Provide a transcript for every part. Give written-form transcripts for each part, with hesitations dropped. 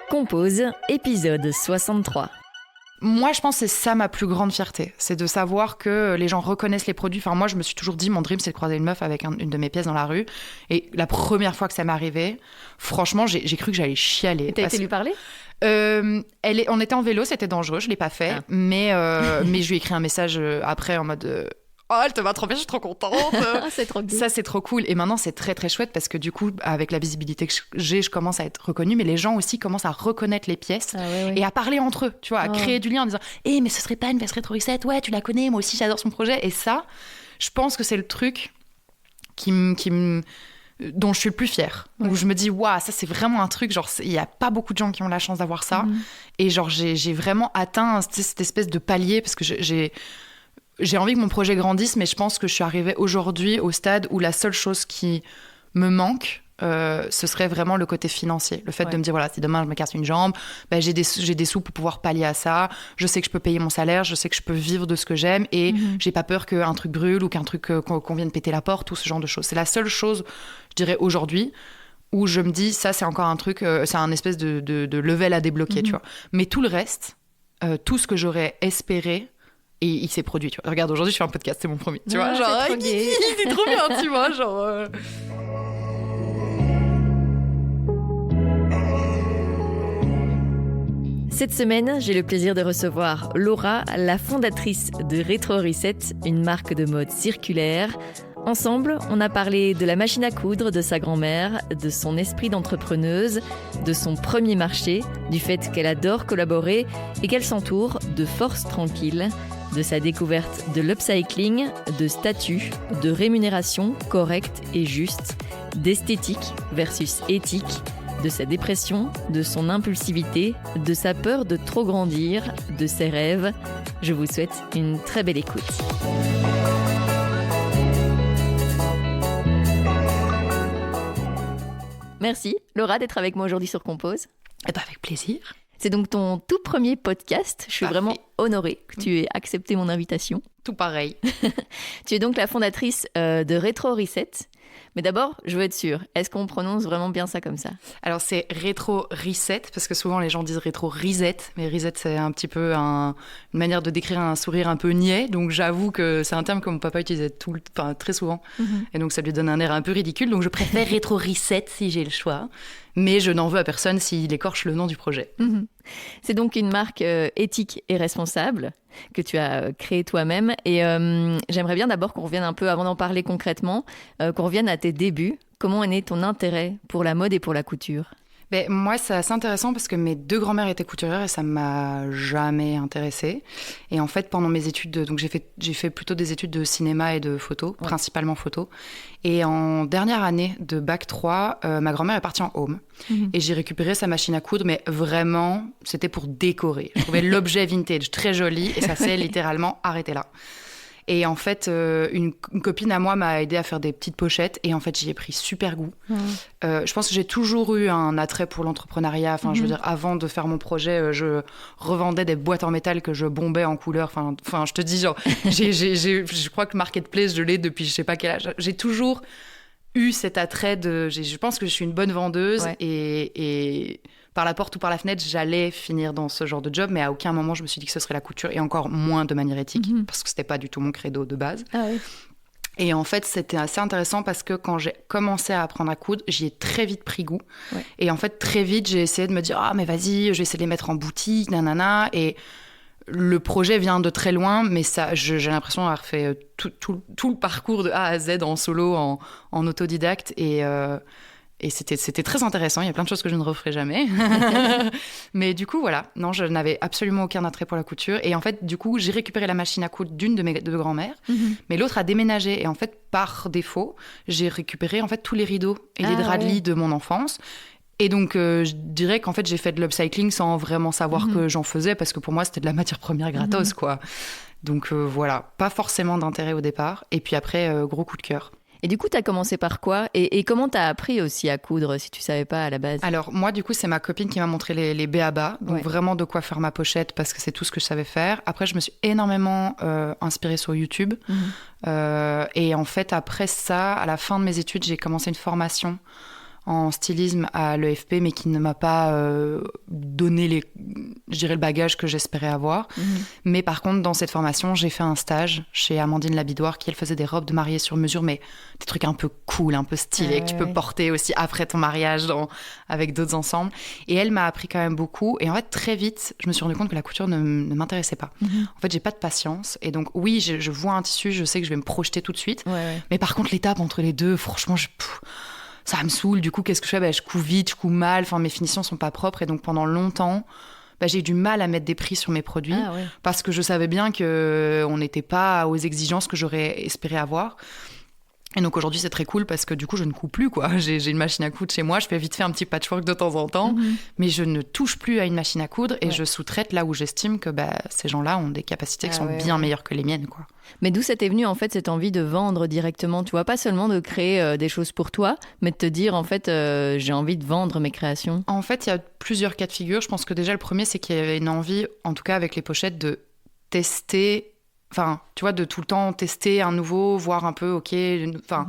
Compose, épisode 63. Moi, je pense que c'est ça ma plus grande fierté. C'est de savoir que les gens reconnaissent les produits. Enfin, moi, je me suis toujours dit, mon dream, c'est de croiser une meuf avec une de mes pièces dans la rue. Et la première fois que ça m'est arrivé, franchement, j'ai cru que j'allais chialer. T'as été lui parler ? On était en vélo, c'était dangereux, je l'ai pas fait. Mais je lui ai écrit un message après en mode... Oh, elle te va trop bien, je suis trop contente. C'est trop cool. Ça, c'est trop cool. Et maintenant, c'est très, très chouette parce que du coup, avec la visibilité que j'ai, je commence à être reconnue. Mais les gens aussi commencent à reconnaître les pièces et à parler entre eux, tu vois, à créer du lien en disant « mais ce serait pas une veste Rétro Reset ? Ouais, tu la connais, moi aussi, j'adore son projet. » Et ça, je pense que c'est le truc dont je suis le plus fière. Où je me dis « Waouh, ça, c'est vraiment un truc, genre, il y a pas beaucoup de gens qui ont la chance d'avoir ça. Et genre, j'ai vraiment atteint cette espèce de palier parce que j'ai envie que mon projet grandisse, mais je pense que je suis arrivée aujourd'hui au stade où la seule chose qui me manque, ce serait vraiment le côté financier. Le fait de me dire, voilà, si demain je me casse une jambe, ben, j'ai des sous pour pouvoir pallier à ça. Je sais que je peux payer mon salaire, je sais que je peux vivre de ce que j'aime et j'ai pas peur qu'un truc brûle ou qu'un truc qu'on vienne péter la porte ou ce genre de choses. C'est la seule chose, je dirais, aujourd'hui où je me dis, ça, c'est encore un truc, c'est un espèce de level à débloquer, tu vois. Mais tout le reste, tout ce que j'aurais espéré, et il s'est produit, tu vois. Regarde, aujourd'hui, je fais un podcast, c'est mon premier. Tu vois, genre, c'est trop bien, tu vois, genre... Cette semaine, j'ai le plaisir de recevoir Laura, la fondatrice de Rétro Reset, une marque de mode circulaire. Ensemble, on a parlé de la machine à coudre de sa grand-mère, de son esprit d'entrepreneuse, de son premier marché, du fait qu'elle adore collaborer et qu'elle s'entoure de forces tranquilles, de sa découverte de l'upcycling, de statut, de rémunération correcte et juste, d'esthétique versus éthique, de sa dépression, de son impulsivité, de sa peur de trop grandir, de ses rêves. Je vous souhaite une très belle écoute. Merci Laura d'être avec moi aujourd'hui sur Compose. Eh ben, avec plaisir. C'est donc ton tout premier podcast. Je suis vraiment honorée que tu aies accepté mon invitation. Tout pareil. Tu es donc la fondatrice de Rétro Reset. Mais d'abord, je veux être sûre, est-ce qu'on prononce vraiment bien ça comme ça ? Alors, c'est Rétro Reset, parce que souvent les gens disent Rétro Reset, mais Reset, c'est un petit peu une manière de décrire un sourire un peu niais. Donc, j'avoue que c'est un terme que mon papa utilisait très souvent. Et donc, ça lui donne un air un peu ridicule. Donc, je préfère Rétro Reset si j'ai le choix. Mais je n'en veux à personne s'il écorche le nom du projet. C'est donc une marque éthique et responsable que tu as créée toi-même. Et j'aimerais bien d'abord qu'on revienne un peu, avant d'en parler concrètement, qu'on revienne à tes débuts. Comment est né ton intérêt pour la mode et pour la couture ? Moi, c'est assez intéressant parce que mes deux grands-mères étaient couturières et ça ne m'a jamais intéressée. Et en fait, pendant mes études, donc j'ai fait plutôt des études de cinéma et de photo, principalement photo. Et en dernière année de bac 3, ma grand-mère est partie en home. Et j'ai récupéré sa machine à coudre, mais vraiment, c'était pour décorer. Je trouvais l'objet vintage très joli et ça s'est littéralement arrêté là. Et en fait, une copine à moi m'a aidée à faire des petites pochettes. Et en fait, j'y ai pris super goût. Je pense que j'ai toujours eu un attrait pour l'entrepreneuriat. Enfin, je veux dire, avant de faire mon projet, je revendais des boîtes en métal que je bombais en couleur. Enfin, je te dis, genre, je crois que Marketplace, je l'ai depuis je sais pas quel âge. J'ai toujours eu cet attrait je pense que je suis une bonne vendeuse et par la porte ou par la fenêtre, j'allais finir dans ce genre de job, mais à aucun moment je me suis dit que ce serait la couture et encore moins de manière éthique parce que c'était pas du tout mon credo de base. Et en fait, c'était assez intéressant parce que quand j'ai commencé à apprendre à coudre, j'y ai très vite pris goût. Et en fait, très vite, j'ai essayé de me dire « Ah, mais vas-y, je vais essayer de les mettre en boutique, nanana ». Et le projet vient de très loin, mais ça, j'ai l'impression d'avoir fait tout le parcours de A à Z en solo, en autodidacte. Et c'était très intéressant. Il y a plein de choses que je ne referai jamais. Mais du coup, voilà. Non, je n'avais absolument aucun attrait pour la couture. Et en fait, du coup, j'ai récupéré la machine à coudre d'une de mes deux grand-mères. Mais l'autre a déménagé. Et en fait, par défaut, j'ai récupéré en fait tous les rideaux et les draps de lit de mon enfance. Et donc, je dirais qu'en fait, j'ai fait de l'upcycling sans vraiment savoir que j'en faisais. Parce que pour moi, c'était de la matière première gratos, quoi. Donc, voilà. Pas forcément d'intérêt au départ. Et puis après, gros coup de cœur. Et du coup, tu as commencé par quoi ? Et comment tu as appris aussi à coudre si tu savais pas à la base ? Alors moi, du coup, c'est ma copine qui m'a montré les b.a.-ba, donc vraiment de quoi faire ma pochette parce que c'est tout ce que je savais faire. Après, je me suis énormément inspirée sur YouTube. Et en fait, après ça, à la fin de mes études, j'ai commencé une formation en stylisme à l'EFP, mais qui ne m'a pas donné le bagage que j'espérais avoir. Mais par contre, dans cette formation, j'ai fait un stage chez Amandine Labidoire, qui elle faisait des robes de mariée sur mesure, mais des trucs un peu cool, un peu stylés, que tu peux porter aussi après ton mariage avec d'autres ensembles. Et elle m'a appris quand même beaucoup. Et en fait, très vite, je me suis rendu compte que la couture ne m'intéressait pas. En fait, j'ai pas de patience. Et donc, oui, je vois un tissu, je sais que je vais me projeter tout de suite. Mais par contre, l'étape entre les deux, franchement, ça me saoule. Du coup, qu'est-ce que je fais ? Je couds vite, je couds mal. Enfin, mes finitions sont pas propres. Et donc, pendant longtemps, j'ai eu du mal à mettre des prix sur mes produits parce que je savais bien qu'on n'était pas aux exigences que j'aurais espéré avoir. Et donc aujourd'hui, c'est très cool parce que du coup, je ne couds plus, quoi. J'ai une machine à coudre chez moi, je fais vite fait un petit patchwork de temps en temps, mais je ne touche plus à une machine à coudre et je sous-traite là où j'estime que ces gens-là ont des capacités qui sont bien meilleures que les miennes, quoi. Mais d'où ça t'est venu, en fait, cette envie de vendre directement, tu vois, pas seulement de créer des choses pour toi, mais de te dire, en fait, j'ai envie de vendre mes créations. En fait, il y a plusieurs cas de figure. Je pense que déjà, le premier, c'est qu'il y avait une envie, en tout cas avec les pochettes, de tester... Enfin, tu vois, de tout le temps tester un nouveau, voir un peu, ok... Enfin,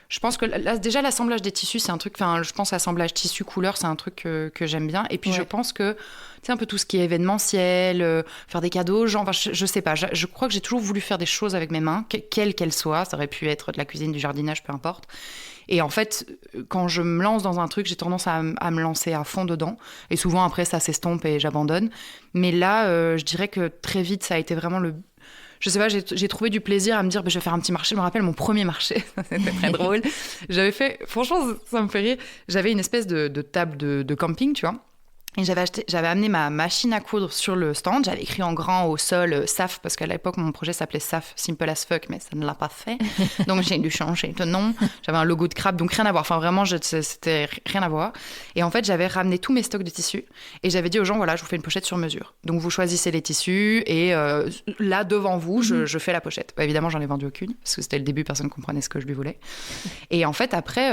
je pense que déjà, l'assemblage des tissus, c'est un truc... Enfin, je pense l'assemblage tissu-couleur, c'est un truc que j'aime bien. Et puis, je pense que, tu sais, un peu tout ce qui est événementiel, faire des cadeaux, genre... Enfin, je sais pas. Je crois que j'ai toujours voulu faire des choses avec mes mains, quelles qu'elles soient. Ça aurait pu être de la cuisine, du jardinage, peu importe. Et en fait, quand je me lance dans un truc, j'ai tendance à me lancer à fond dedans. Et souvent, après, ça s'estompe et j'abandonne. Mais là, je dirais que très vite, ça a été vraiment le... Je sais pas, j'ai trouvé du plaisir à me dire, je vais faire un petit marché. Je me rappelle mon premier marché, c'était très drôle. J'avais fait, franchement, ça me fait rire. J'avais une espèce de table de camping, tu vois. Et j'avais amené ma machine à coudre sur le stand. J'avais écrit en grand au sol SAF, parce qu'à l'époque, mon projet s'appelait SAF, Simple as Fuck, mais ça ne l'a pas fait. Donc, j'ai dû changer de nom. J'avais un logo de crabe, donc rien à voir. Enfin, vraiment, c'était rien à voir. Et en fait, j'avais ramené tous mes stocks de tissus. Et j'avais dit aux gens, voilà, je vous fais une pochette sur mesure. Donc, vous choisissez les tissus. Et là, devant vous, je fais la pochette. Évidemment, j'en ai vendu aucune, parce que c'était le début, personne ne comprenait ce que je lui voulais. Et en fait, après,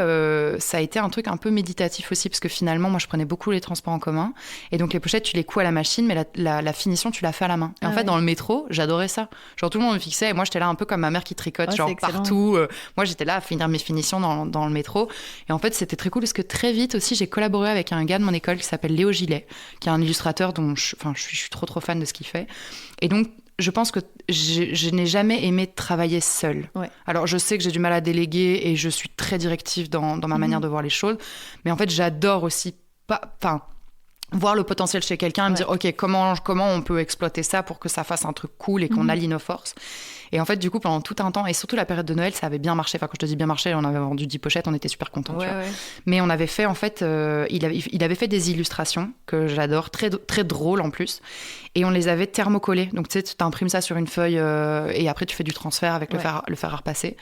ça a été un truc un peu méditatif aussi, parce que finalement, moi, je prenais beaucoup les transports en commun. Et donc les pochettes, tu les couds à la machine, mais la finition, tu la fais à la main. Et en fait, dans le métro, j'adorais ça. Genre tout le monde me fixait, et moi j'étais là un peu comme ma mère qui tricote, genre partout. Moi j'étais là à finir mes finitions dans le métro. Et en fait, c'était très cool parce que très vite aussi, j'ai collaboré avec un gars de mon école qui s'appelle Léo Gillet, qui est un illustrateur dont je suis trop fan de ce qu'il fait. Et donc, je pense que je n'ai jamais aimé travailler seule. Alors, je sais que j'ai du mal à déléguer et je suis très directive dans ma manière de voir les choses. Mais en fait, j'adore aussi voir le potentiel chez quelqu'un et me dire, OK, comment on peut exploiter ça pour que ça fasse un truc cool et qu'on allie nos forces. Et en fait, du coup, pendant tout un temps, et surtout la période de Noël, ça avait bien marché. Enfin, quand je te dis bien marché, on avait vendu 10 pochettes, on était super contents. Tu vois. Mais on avait fait, en fait, il avait fait des illustrations que j'adore, très, très drôles en plus. Et on les avait thermocollées. Donc, tu sais, tu imprimes ça sur une feuille et après, tu fais du transfert avec le fer à repasser.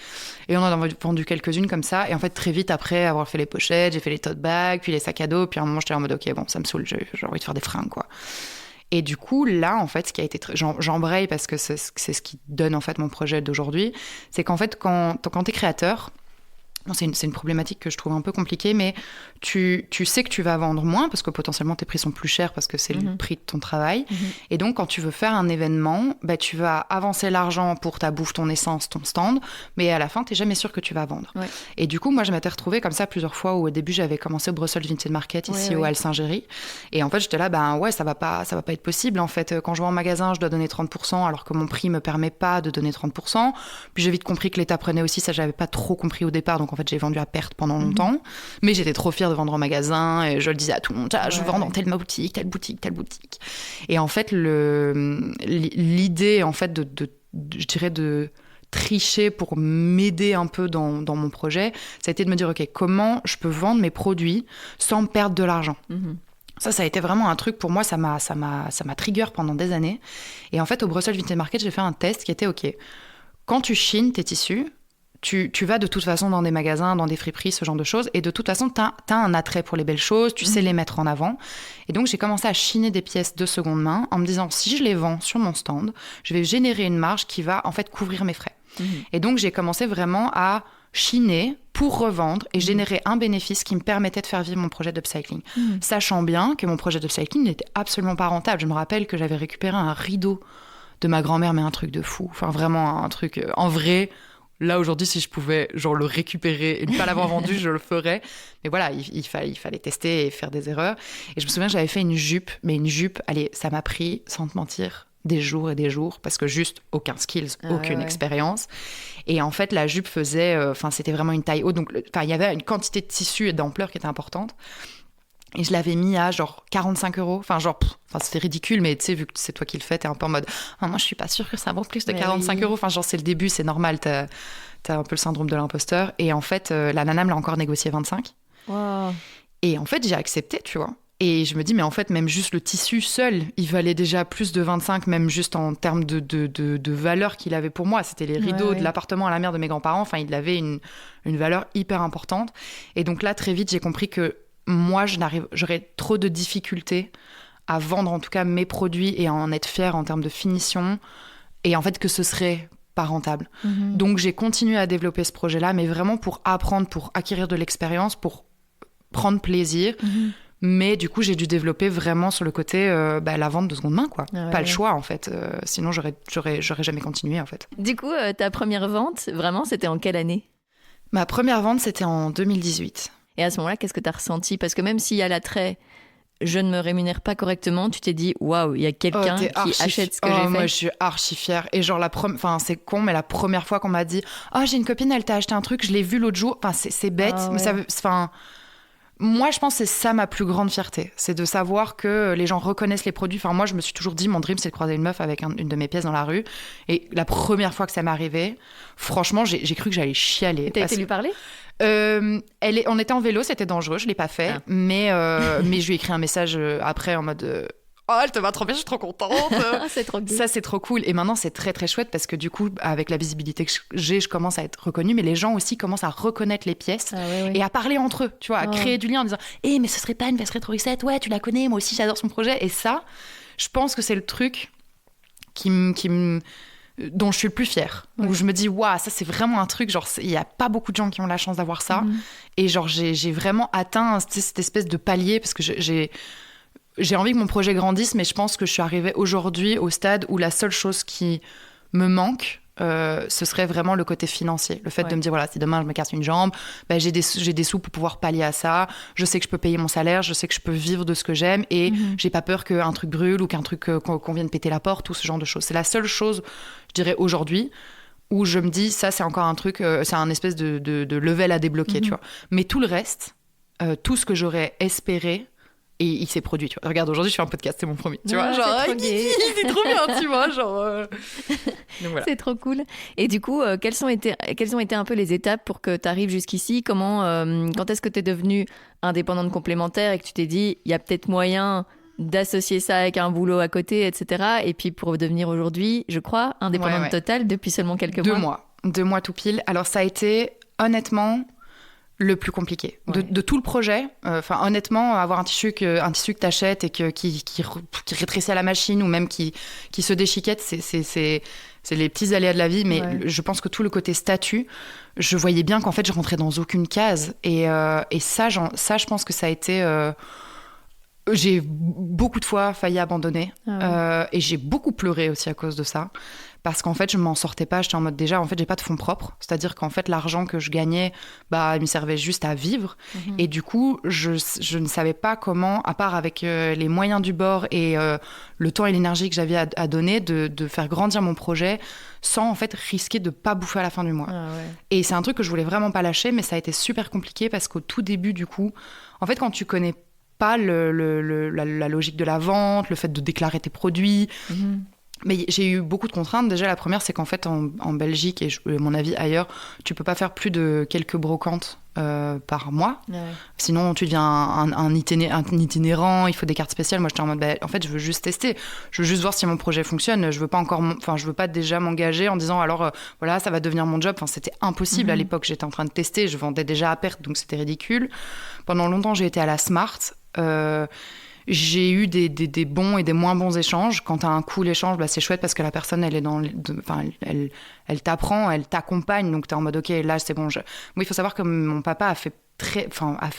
Et on en a vendu quelques-unes comme ça. Et en fait, très vite après avoir fait les pochettes, j'ai fait les tote bags, puis les sacs à dos. Puis à un moment, j'étais en mode, OK, bon, ça me saoule, j'ai envie de faire des fringues, quoi. Et du coup, là, en fait, ce qui a été j'embraye parce que c'est ce qui donne, en fait, mon projet d'aujourd'hui, c'est qu'en fait, quand t'es créateur, c'est une problématique que je trouve un peu compliquée, mais tu sais que tu vas vendre moins parce que potentiellement tes prix sont plus chers parce que c'est le prix de ton travail. Et donc, quand tu veux faire un événement, tu vas avancer l'argent pour ta bouffe, ton essence, ton stand, mais à la fin, t'es jamais sûr que tu vas vendre. Et du coup, moi, je m'étais retrouvée comme ça plusieurs fois où au début, j'avais commencé au Brussels Vintage Market ici au Halles Saint-Géry. Et en fait, j'étais là, ça va pas être possible. En fait, quand je vais en magasin, je dois donner 30% alors que mon prix me permet pas de donner 30%. Puis j'ai vite compris que l'État prenait aussi, ça, j'avais pas trop compris au départ. Donc en fait, j'ai vendu à perte pendant longtemps, mais j'étais trop fière de vendre en magasin et je le disais à tout le monde, je vends dans telle boutique, telle boutique. Et en fait, l'idée en fait je dirais de tricher pour m'aider un peu dans mon projet, ça a été de me dire, OK, comment je peux vendre mes produits sans perdre de l'argent. Ça a été vraiment un truc pour moi, ça m'a trigger pendant des années. Et en fait, au Brussels Vintage Market, j'ai fait un test qui était, OK, quand tu chines tes tissus, tu vas de toute façon dans des magasins, dans des friperies, ce genre de choses. Et de toute façon, t'as un attrait pour les belles choses, tu sais les mettre en avant. Et donc, j'ai commencé à chiner des pièces de seconde main en me disant, si je les vends sur mon stand, je vais générer une marge qui va en fait couvrir mes frais. Et donc, j'ai commencé vraiment à chiner pour revendre et générer un bénéfice qui me permettait de faire vivre mon projet d'upcycling. Sachant bien que mon projet d'upcycling n'était absolument pas rentable. Je me rappelle que j'avais récupéré un rideau de ma grand-mère, mais un truc de fou. Enfin, vraiment un truc en vrai... Là, aujourd'hui, si je pouvais genre le récupérer et ne pas l'avoir vendu, je le ferais. Mais voilà, il fallait tester et faire des erreurs. Et je me souviens que j'avais fait une jupe. Mais une jupe, allez, ça m'a pris, sans te mentir, des jours et des jours, parce que juste aucun skills, aucune expérience. Et en fait, la jupe faisait... c'était vraiment une taille haute. Donc, il y avait une quantité de tissu et d'ampleur qui était importante. Et je l'avais mis à genre 45 €. Enfin, c'était ridicule, mais tu sais, vu que c'est toi qui le fais, t'es un peu en mode moi, je suis pas sûre que ça vaut plus de 45 €. Enfin, genre, c'est le début, c'est normal. T'as un peu le syndrome de l'imposteur. Et en fait, la nana me l'a encore négocié 25. Wow. Et en fait, j'ai accepté, tu vois. Et je me dis, mais en fait, même juste le tissu seul, il valait déjà plus de 25, même juste en termes de valeur qu'il avait pour moi. C'était les rideaux de l'appartement à la mère de mes grands-parents. Enfin, il avait une valeur hyper importante. Et donc là, très vite, j'ai compris que moi, j'aurais trop de difficultés à vendre en tout cas mes produits et à en être fière en termes de finition, et en fait que ce serait pas rentable. Donc j'ai continué à développer ce projet-là, mais vraiment pour apprendre, pour acquérir de l'expérience, pour prendre plaisir. Mais du coup, j'ai dû développer vraiment sur le côté la vente de seconde main, quoi. Pas le choix, en fait. Sinon, j'aurais jamais continué, en fait. Du coup, ta première vente, vraiment, c'était en quelle année ? Ma première vente, c'était en 2018. Et à ce moment-là, qu'est-ce que tu as ressenti ? Parce que même s'il y a l'attrait « je ne me rémunère pas correctement », tu t'es dit « waouh, il y a quelqu'un qui achète ce que j'ai fait ». Moi, je suis archi fière. Et genre, c'est con, mais la première fois qu'on m'a dit « oh, j'ai une copine, elle t'a acheté un truc, je l'ai vu l'autre jour », enfin, c'est bête, mais ça veut... Moi, je pense que c'est ça ma plus grande fierté. C'est de savoir que les gens reconnaissent les produits. Enfin, moi, je me suis toujours dit, mon dream, c'est de croiser une meuf avec une de mes pièces dans la rue. Et la première fois que ça m'est arrivé, franchement, j'ai cru que j'allais chialer. T'as été lui parler ? On était en vélo, c'était dangereux, je l'ai pas fait. Mais je lui ai écrit un message après en mode... oh, elle te va trop bien, je suis trop contente. C'est trop cool. Ça, c'est trop cool. Et maintenant, c'est très, très chouette parce que du coup, avec la visibilité que j'ai, je commence à être reconnue. Mais les gens aussi commencent à reconnaître les pièces et à parler entre eux, tu vois, à créer du lien en disant « mais ce serait pas une veste Rétro Reset ? Ouais, tu la connais, moi aussi, j'adore son projet. » Et ça, je pense que c'est le truc dont je suis le plus fière. Où je me dis « waouh, ça, c'est vraiment un truc. » Genre, il y a pas beaucoup de gens qui ont la chance d'avoir ça. Et genre, j'ai vraiment atteint cette espèce de palier parce que j'ai envie que mon projet grandisse, mais je pense que je suis arrivée aujourd'hui au stade où la seule chose qui me manque, ce serait vraiment le côté financier. Le fait de me dire, voilà, si demain je me casse une jambe, j'ai des sous pour pouvoir pallier à ça. Je sais que je peux payer mon salaire, je sais que je peux vivre de ce que j'aime et j'ai pas peur qu'un truc brûle ou qu'un truc qu'on vienne péter la porte, tout ce genre de choses. C'est la seule chose, je dirais, aujourd'hui où je me dis, ça, c'est encore un truc, c'est un espèce de level à débloquer, tu vois. Mais tout le reste, tout ce que j'aurais espéré, et il s'est produit, tu vois. Regarde, aujourd'hui, je fais un podcast, c'est mon premier, tu vois. Genre, c'est trop bien, tu vois. Genre, Donc, voilà. C'est trop cool. Et du coup, quelles ont été un peu les étapes pour que tu arrives jusqu'ici ? Quand est-ce que tu es devenue indépendante complémentaire et que tu t'es dit, il y a peut-être moyen d'associer ça avec un boulot à côté, etc. Et puis pour devenir aujourd'hui, je crois, indépendante totale depuis seulement quelques mois. 2 mois tout pile. Alors, ça a été, honnêtement... le plus compliqué de tout le projet. Honnêtement, avoir un tissu que t'achètes et qui rétrécit à la machine ou même qui se déchiquette, c'est les petits aléas de la vie. Mais je pense que tout le côté statut, je voyais bien qu'en fait, je rentrais dans aucune case. Et ça, je pense que ça a été... j'ai beaucoup de fois failli abandonner. Et j'ai beaucoup pleuré aussi à cause de ça. Parce qu'en fait, je m'en sortais pas. J'étais en mode, déjà, en fait, j'ai pas de fonds propres. C'est-à-dire qu'en fait, l'argent que je gagnais, il me servait juste à vivre. Et du coup, je ne savais pas comment, à part avec les moyens du bord et le temps et l'énergie que j'avais à donner, de faire grandir mon projet sans, en fait, risquer de pas bouffer à la fin du mois. Et c'est un truc que je voulais vraiment pas lâcher, mais ça a été super compliqué parce qu'au tout début, du coup, en fait, quand tu connais pas la logique de la vente, le fait de déclarer tes produits... Mais j'ai eu beaucoup de contraintes. Déjà, la première, c'est qu'en fait, en Belgique, et à mon avis ailleurs, tu peux pas faire plus de quelques brocantes par mois. Sinon, tu deviens un itinérant, il faut des cartes spéciales. Moi, j'étais en mode, en fait, je veux juste tester. Je veux juste voir si mon projet fonctionne. Je veux pas déjà m'engager en disant, alors, voilà, ça va devenir mon job. Enfin, c'était impossible. À l'époque, j'étais en train de tester. Je vendais déjà à perte, donc c'était ridicule. Pendant longtemps, j'ai été à la Smart. J'ai eu des bons et des moins bons échanges. Quand tu as un cool échange, c'est chouette parce que la personne, elle est elle t'apprend, elle t'accompagne. Donc, tu es en mode, OK, là, c'est bon. Moi, il faut savoir que mon papa a fait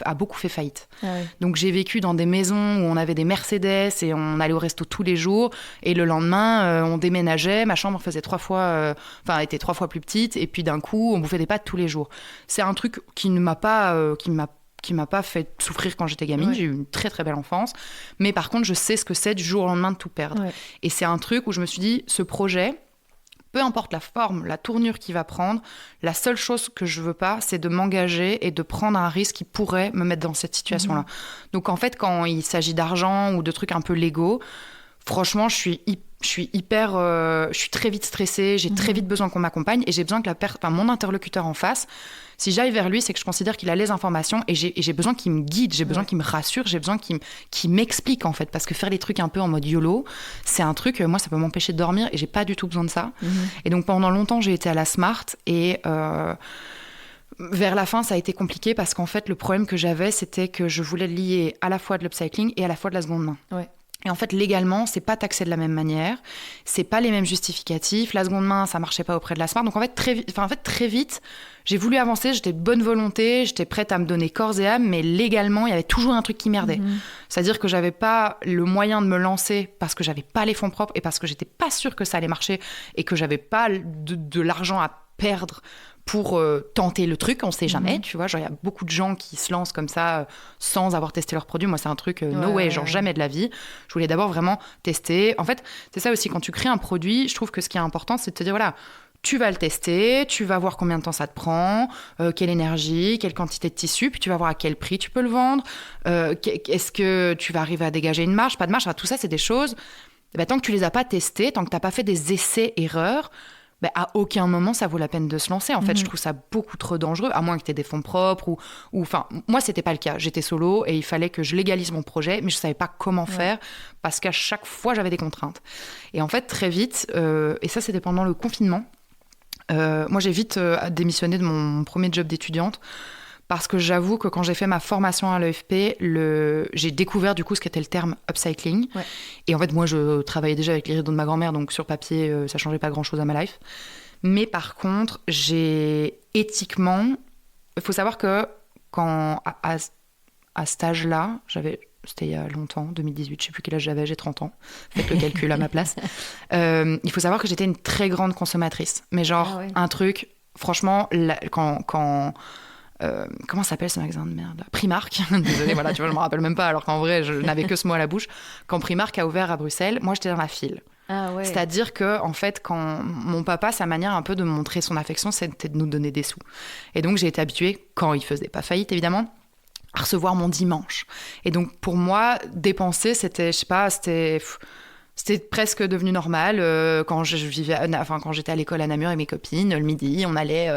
a beaucoup fait faillite. Ah ouais. Donc j'ai vécu dans des maisons où on avait des Mercedes et on allait au resto tous les jours. Et le lendemain, on déménageait, ma chambre était 3 fois plus petite. Et puis d'un coup, on bouffait des pâtes tous les jours. C'est un truc qui ne m'a pas, qui m'a pas fait souffrir quand j'étais gamine. Ouais. J'ai eu une très très belle enfance. Mais par contre, je sais ce que c'est du jour au lendemain de tout perdre. Ouais. Et c'est un truc où je me suis dit, ce projet, peu importe la forme, la tournure qu'il va prendre, la seule chose que je veux pas, c'est de m'engager et de prendre un risque qui pourrait me mettre dans cette situation-là. Mmh. Donc en fait, quand il s'agit d'argent ou de trucs un peu légaux, franchement, je suis très vite stressée, j'ai très vite besoin qu'on m'accompagne et j'ai besoin que mon interlocuteur en face, si j'aille vers lui, c'est que je considère qu'il a les informations et j'ai besoin qu'il me guide, j'ai besoin qu'il me rassure, j'ai besoin qu'il m'explique en fait, parce que faire les trucs un peu en mode YOLO, c'est un truc, moi ça peut m'empêcher de dormir et j'ai pas du tout besoin de ça. Et donc pendant longtemps, j'ai été à la Smart et vers la fin, ça a été compliqué parce qu'en fait, le problème que j'avais, c'était que je voulais lier à la fois de l'upcycling et à la fois de la seconde main. Ouais. Et en fait, légalement, c'est pas taxé de la même manière, c'est pas les mêmes justificatifs. La seconde main, ça marchait pas auprès de la Smart. Donc en fait, très vite, j'ai voulu avancer, j'étais de bonne volonté, j'étais prête à me donner corps et âme, mais légalement, il y avait toujours un truc qui merdait. C'est-à-dire que j'avais pas le moyen de me lancer parce que j'avais pas les fonds propres et parce que j'étais pas sûre que ça allait marcher et que j'avais pas de l'argent à perdre pour tenter le truc, on sait jamais, tu vois, genre il y a beaucoup de gens qui se lancent comme ça sans avoir testé leurs produits. Moi, c'est un truc no way, genre jamais de la vie. Je voulais d'abord vraiment tester. En fait, c'est ça aussi, quand tu crées un produit, je trouve que ce qui est important, c'est de te dire, voilà, tu vas le tester, tu vas voir combien de temps ça te prend, quelle énergie, quelle quantité de tissu, puis tu vas voir à quel prix tu peux le vendre, est-ce que tu vas arriver à dégager une marge, pas de marge, tout ça, c'est des choses, tant que tu les as pas testées, tant que tu n'as pas fait des essais-erreurs, à aucun moment ça vaut la peine de se lancer. En fait, je trouve ça beaucoup trop dangereux, à moins que tu aies des fonds propres enfin, moi c'était pas le cas. J'étais solo et il fallait que je légalise mon projet, mais je savais pas comment faire parce qu'à chaque fois j'avais des contraintes. Et en fait, très vite, et ça c'était pendant le confinement, moi j'ai vite démissionné de mon premier job d'étudiante. Parce que j'avoue que quand j'ai fait ma formation à l'EFP, j'ai découvert du coup ce qu'était le terme upcycling. Ouais. Et en fait, moi, je travaillais déjà avec les rideaux de ma grand-mère, donc sur papier, ça changeait pas grand-chose à ma life. Mais par contre, éthiquement, il faut savoir que à cet âge-là, c'était il y a longtemps, 2018, je sais plus quel âge j'avais, j'ai 30 ans, faites le calcul à ma place. Il faut savoir que j'étais une très grande consommatrice. Mais genre, un truc, franchement, comment s'appelle ce magasin de merde là ? Primark. Désolée, voilà, tu vois, je me rappelle même pas, alors qu'en vrai, je n'avais que ce mot à la bouche. Quand Primark a ouvert à Bruxelles, moi, j'étais dans la file. Ah ouais. C'est-à-dire que, en fait, quand mon papa, sa manière un peu de montrer son affection, c'était de nous donner des sous. Et donc, j'ai été habituée, quand il faisait pas faillite, évidemment, à recevoir mon dimanche. Et donc, pour moi, dépenser, c'était presque devenu normal quand j'étais à l'école à Namur avec mes copines. Le midi, on allait,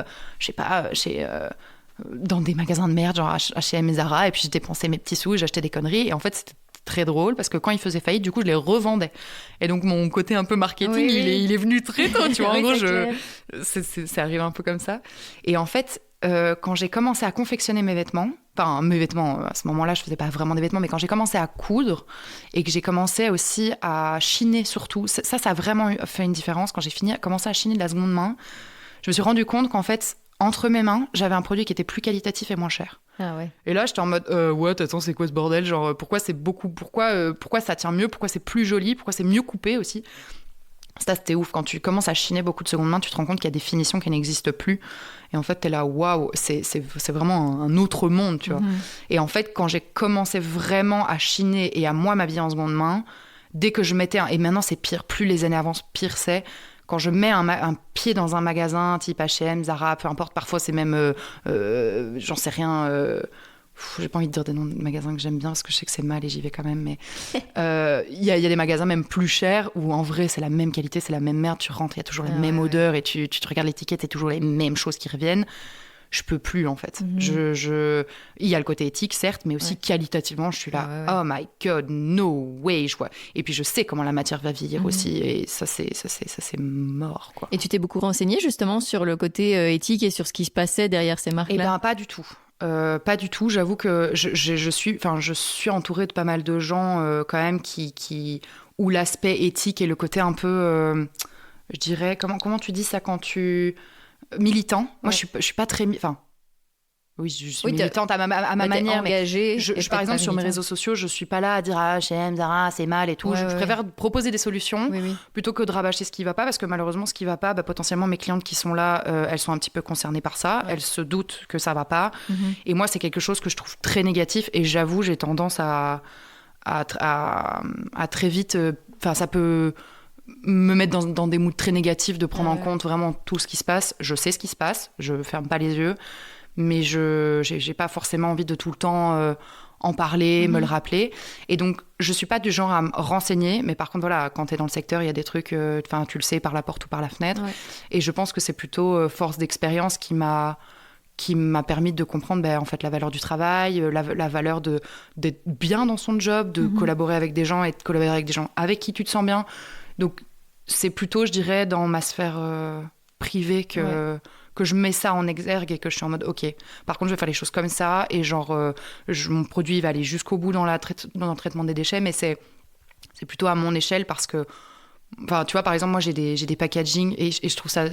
dans des magasins de merde, genre H&M et Zara, et puis je dépensais mes petits sous, j'achetais des conneries, et en fait c'était très drôle parce que quand ils faisaient faillite, du coup je les revendais. Et donc mon côté un peu marketing, il est venu très tôt, tu vois. En gros, c'est arrivé un peu comme ça. Et en fait, quand j'ai commencé à confectionner mes vêtements, à ce moment-là, je faisais pas vraiment des vêtements, mais quand j'ai commencé à coudre et que j'ai commencé aussi à chiner surtout, ça a vraiment fait une différence. Quand j'ai commencé à chiner de la seconde main, je me suis rendu compte qu'en fait, entre mes mains, j'avais un produit qui était plus qualitatif et moins cher. Ah ouais. Et là, j'étais en mode attends, c'est quoi ce bordel ? Genre, pourquoi ça tient mieux ? Pourquoi c'est plus joli ? Pourquoi c'est mieux coupé aussi ? Ça, c'était ouf. Quand tu commences à chiner beaucoup de seconde main, tu te rends compte qu'il y a des finitions qui n'existent plus. Et en fait, t'es là, waouh, c'est vraiment un autre monde, tu vois. Et en fait, quand j'ai commencé vraiment à chiner et à moi m'habiller en seconde main, dès que je mettais et maintenant c'est pire, plus les années avancent, pire c'est. Quand je mets un pied dans un magasin type H&M, Zara, peu importe, parfois c'est même, j'en sais rien, j'ai pas envie de dire des noms de magasins que j'aime bien parce que je sais que c'est mal et j'y vais quand même, mais il y a des magasins même plus chers où en vrai c'est la même qualité, c'est la même merde, tu rentres, il y a toujours la même odeur et tu te regardes l'étiquette, c'est toujours les mêmes choses qui reviennent. Je peux plus en fait. Il y a le côté éthique certes, mais aussi qualitativement, je suis là. Oh my god, no way, je vois. Et puis je sais comment la matière va vieillir aussi, et ça c'est mort quoi. Et tu t'es beaucoup renseignée justement sur le côté éthique et sur ce qui se passait derrière ces marques-là ? Eh ben pas du tout. Pas du tout. J'avoue que je suis entourée de pas mal de gens quand même où l'aspect éthique et le côté un peu, je dirais, comment tu dis ça quand tu militant. Moi, je suis pas très... Oui, je suis militante à ma manière, mais par exemple, sur mes réseaux sociaux, je suis pas là à dire H&M, Zara, c'est mal et tout. Je préfère proposer des solutions plutôt que de rabâcher ce qui va pas, parce que malheureusement, ce qui va pas, potentiellement, mes clientes qui sont là, elles sont un petit peu concernées par ça. Elles se doutent que ça va pas. Et moi, c'est quelque chose que je trouve très négatif. Et j'avoue, j'ai tendance à très vite... Enfin, ça peut me mettre dans des moods très négatifs, de prendre en compte vraiment tout ce qui se passe. Je sais ce qui se passe, je ferme pas les yeux. Mais je n'ai pas forcément envie de tout le temps en parler, me le rappeler. Et donc, je ne suis pas du genre à me renseigner, mais par contre, voilà, quand tu es dans le secteur, il y a des trucs, tu le sais par la porte ou par la fenêtre. Ouais. Et je pense que c'est plutôt force d'expérience qui m'a permis de comprendre en fait, la valeur du travail, la valeur d'être bien dans son job, de collaborer avec des gens et de collaborer avec des gens avec qui tu te sens bien. Donc, c'est plutôt, je dirais, dans ma sphère privée que je mets ça en exergue et que je suis en mode ok, par contre je vais faire les choses comme ça et genre mon produit va aller jusqu'au bout dans le traitement des déchets, mais c'est plutôt à mon échelle parce que tu vois, par exemple, moi j'ai des packaging et je trouve ça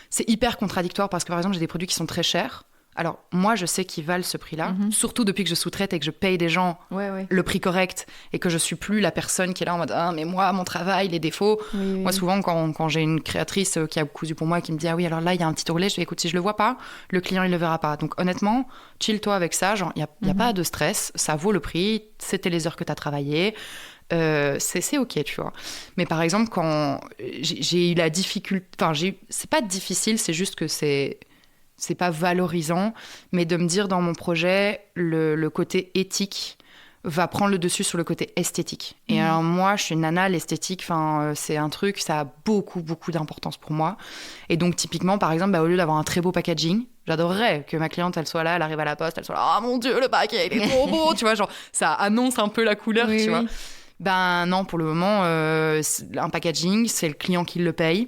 c'est hyper contradictoire parce que par exemple j'ai des produits qui sont très chers. Alors, moi, je sais qu'ils valent ce prix-là, surtout depuis que je sous-traite et que je paye des gens le prix correct et que je suis plus la personne qui est là en mode « Ah, mais moi, mon travail, les défauts… » Moi, souvent, quand j'ai une créatrice qui a cousu pour moi et qui me dit « Ah oui, alors là, il y a un petit ourlet. » Je fais « Écoute, si je le vois pas, le client, il le verra pas. » Donc, honnêtement, chill-toi avec ça. Genre, il n'y a pas de stress. Ça vaut le prix. C'était les heures que tu as travaillé. C'est ok, tu vois. Mais par exemple, quand j'ai eu la difficulté… Enfin, c'est pas difficile, c'est juste que c'est pas valorisant, mais de me dire dans mon projet, le côté éthique va prendre le dessus sur le côté esthétique. Et alors moi, je suis une nana, l'esthétique, c'est un truc, ça a beaucoup, beaucoup d'importance pour moi. Et donc typiquement, par exemple, au lieu d'avoir un très beau packaging, j'adorerais que ma cliente, elle soit là, elle arrive à la poste, elle soit là, « Oh mon Dieu, le paquet, il est trop beau !» Tu vois, genre, ça annonce un peu la couleur, tu vois. Ben non, pour le moment, un packaging, c'est le client qui le paye.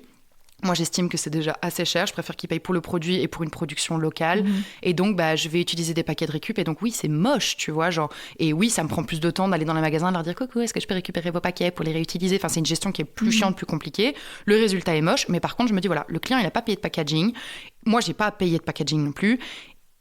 Moi, j'estime que c'est déjà assez cher. Je préfère qu'ils payent pour le produit et pour une production locale. Et donc, je vais utiliser des paquets de récup. Et donc, oui, c'est moche, tu vois. Genre... Et oui, ça me prend plus de temps d'aller dans les magasins et leur dire « Coucou, est-ce que je peux récupérer vos paquets pour les réutiliser ?» Enfin, c'est une gestion qui est plus chiante, plus compliquée. Le résultat est moche. Mais par contre, je me dis, voilà, le client, il n'a pas payé de packaging. Moi, j'ai pas payé de packaging non plus.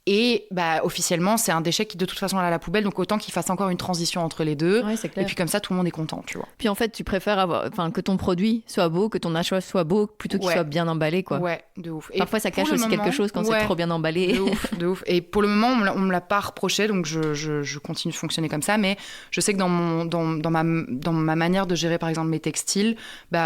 Et officiellement, c'est un déchet qui de toute façon est à la poubelle, donc autant qu'il fasse encore une transition entre les deux. Ouais, c'est clair. Et puis comme ça, tout le monde est content, tu vois. Puis en fait, tu préfères que ton produit soit beau, que ton achat soit beau, plutôt qu'il soit bien emballé, quoi. Ouais, de ouf. Et parfois, ça cache aussi quelque chose quand c'est trop bien emballé. De ouf. Et pour le moment, on me l'a pas reproché, donc je continue de fonctionner comme ça. Mais je sais que dans ma manière de gérer, par exemple, mes textiles,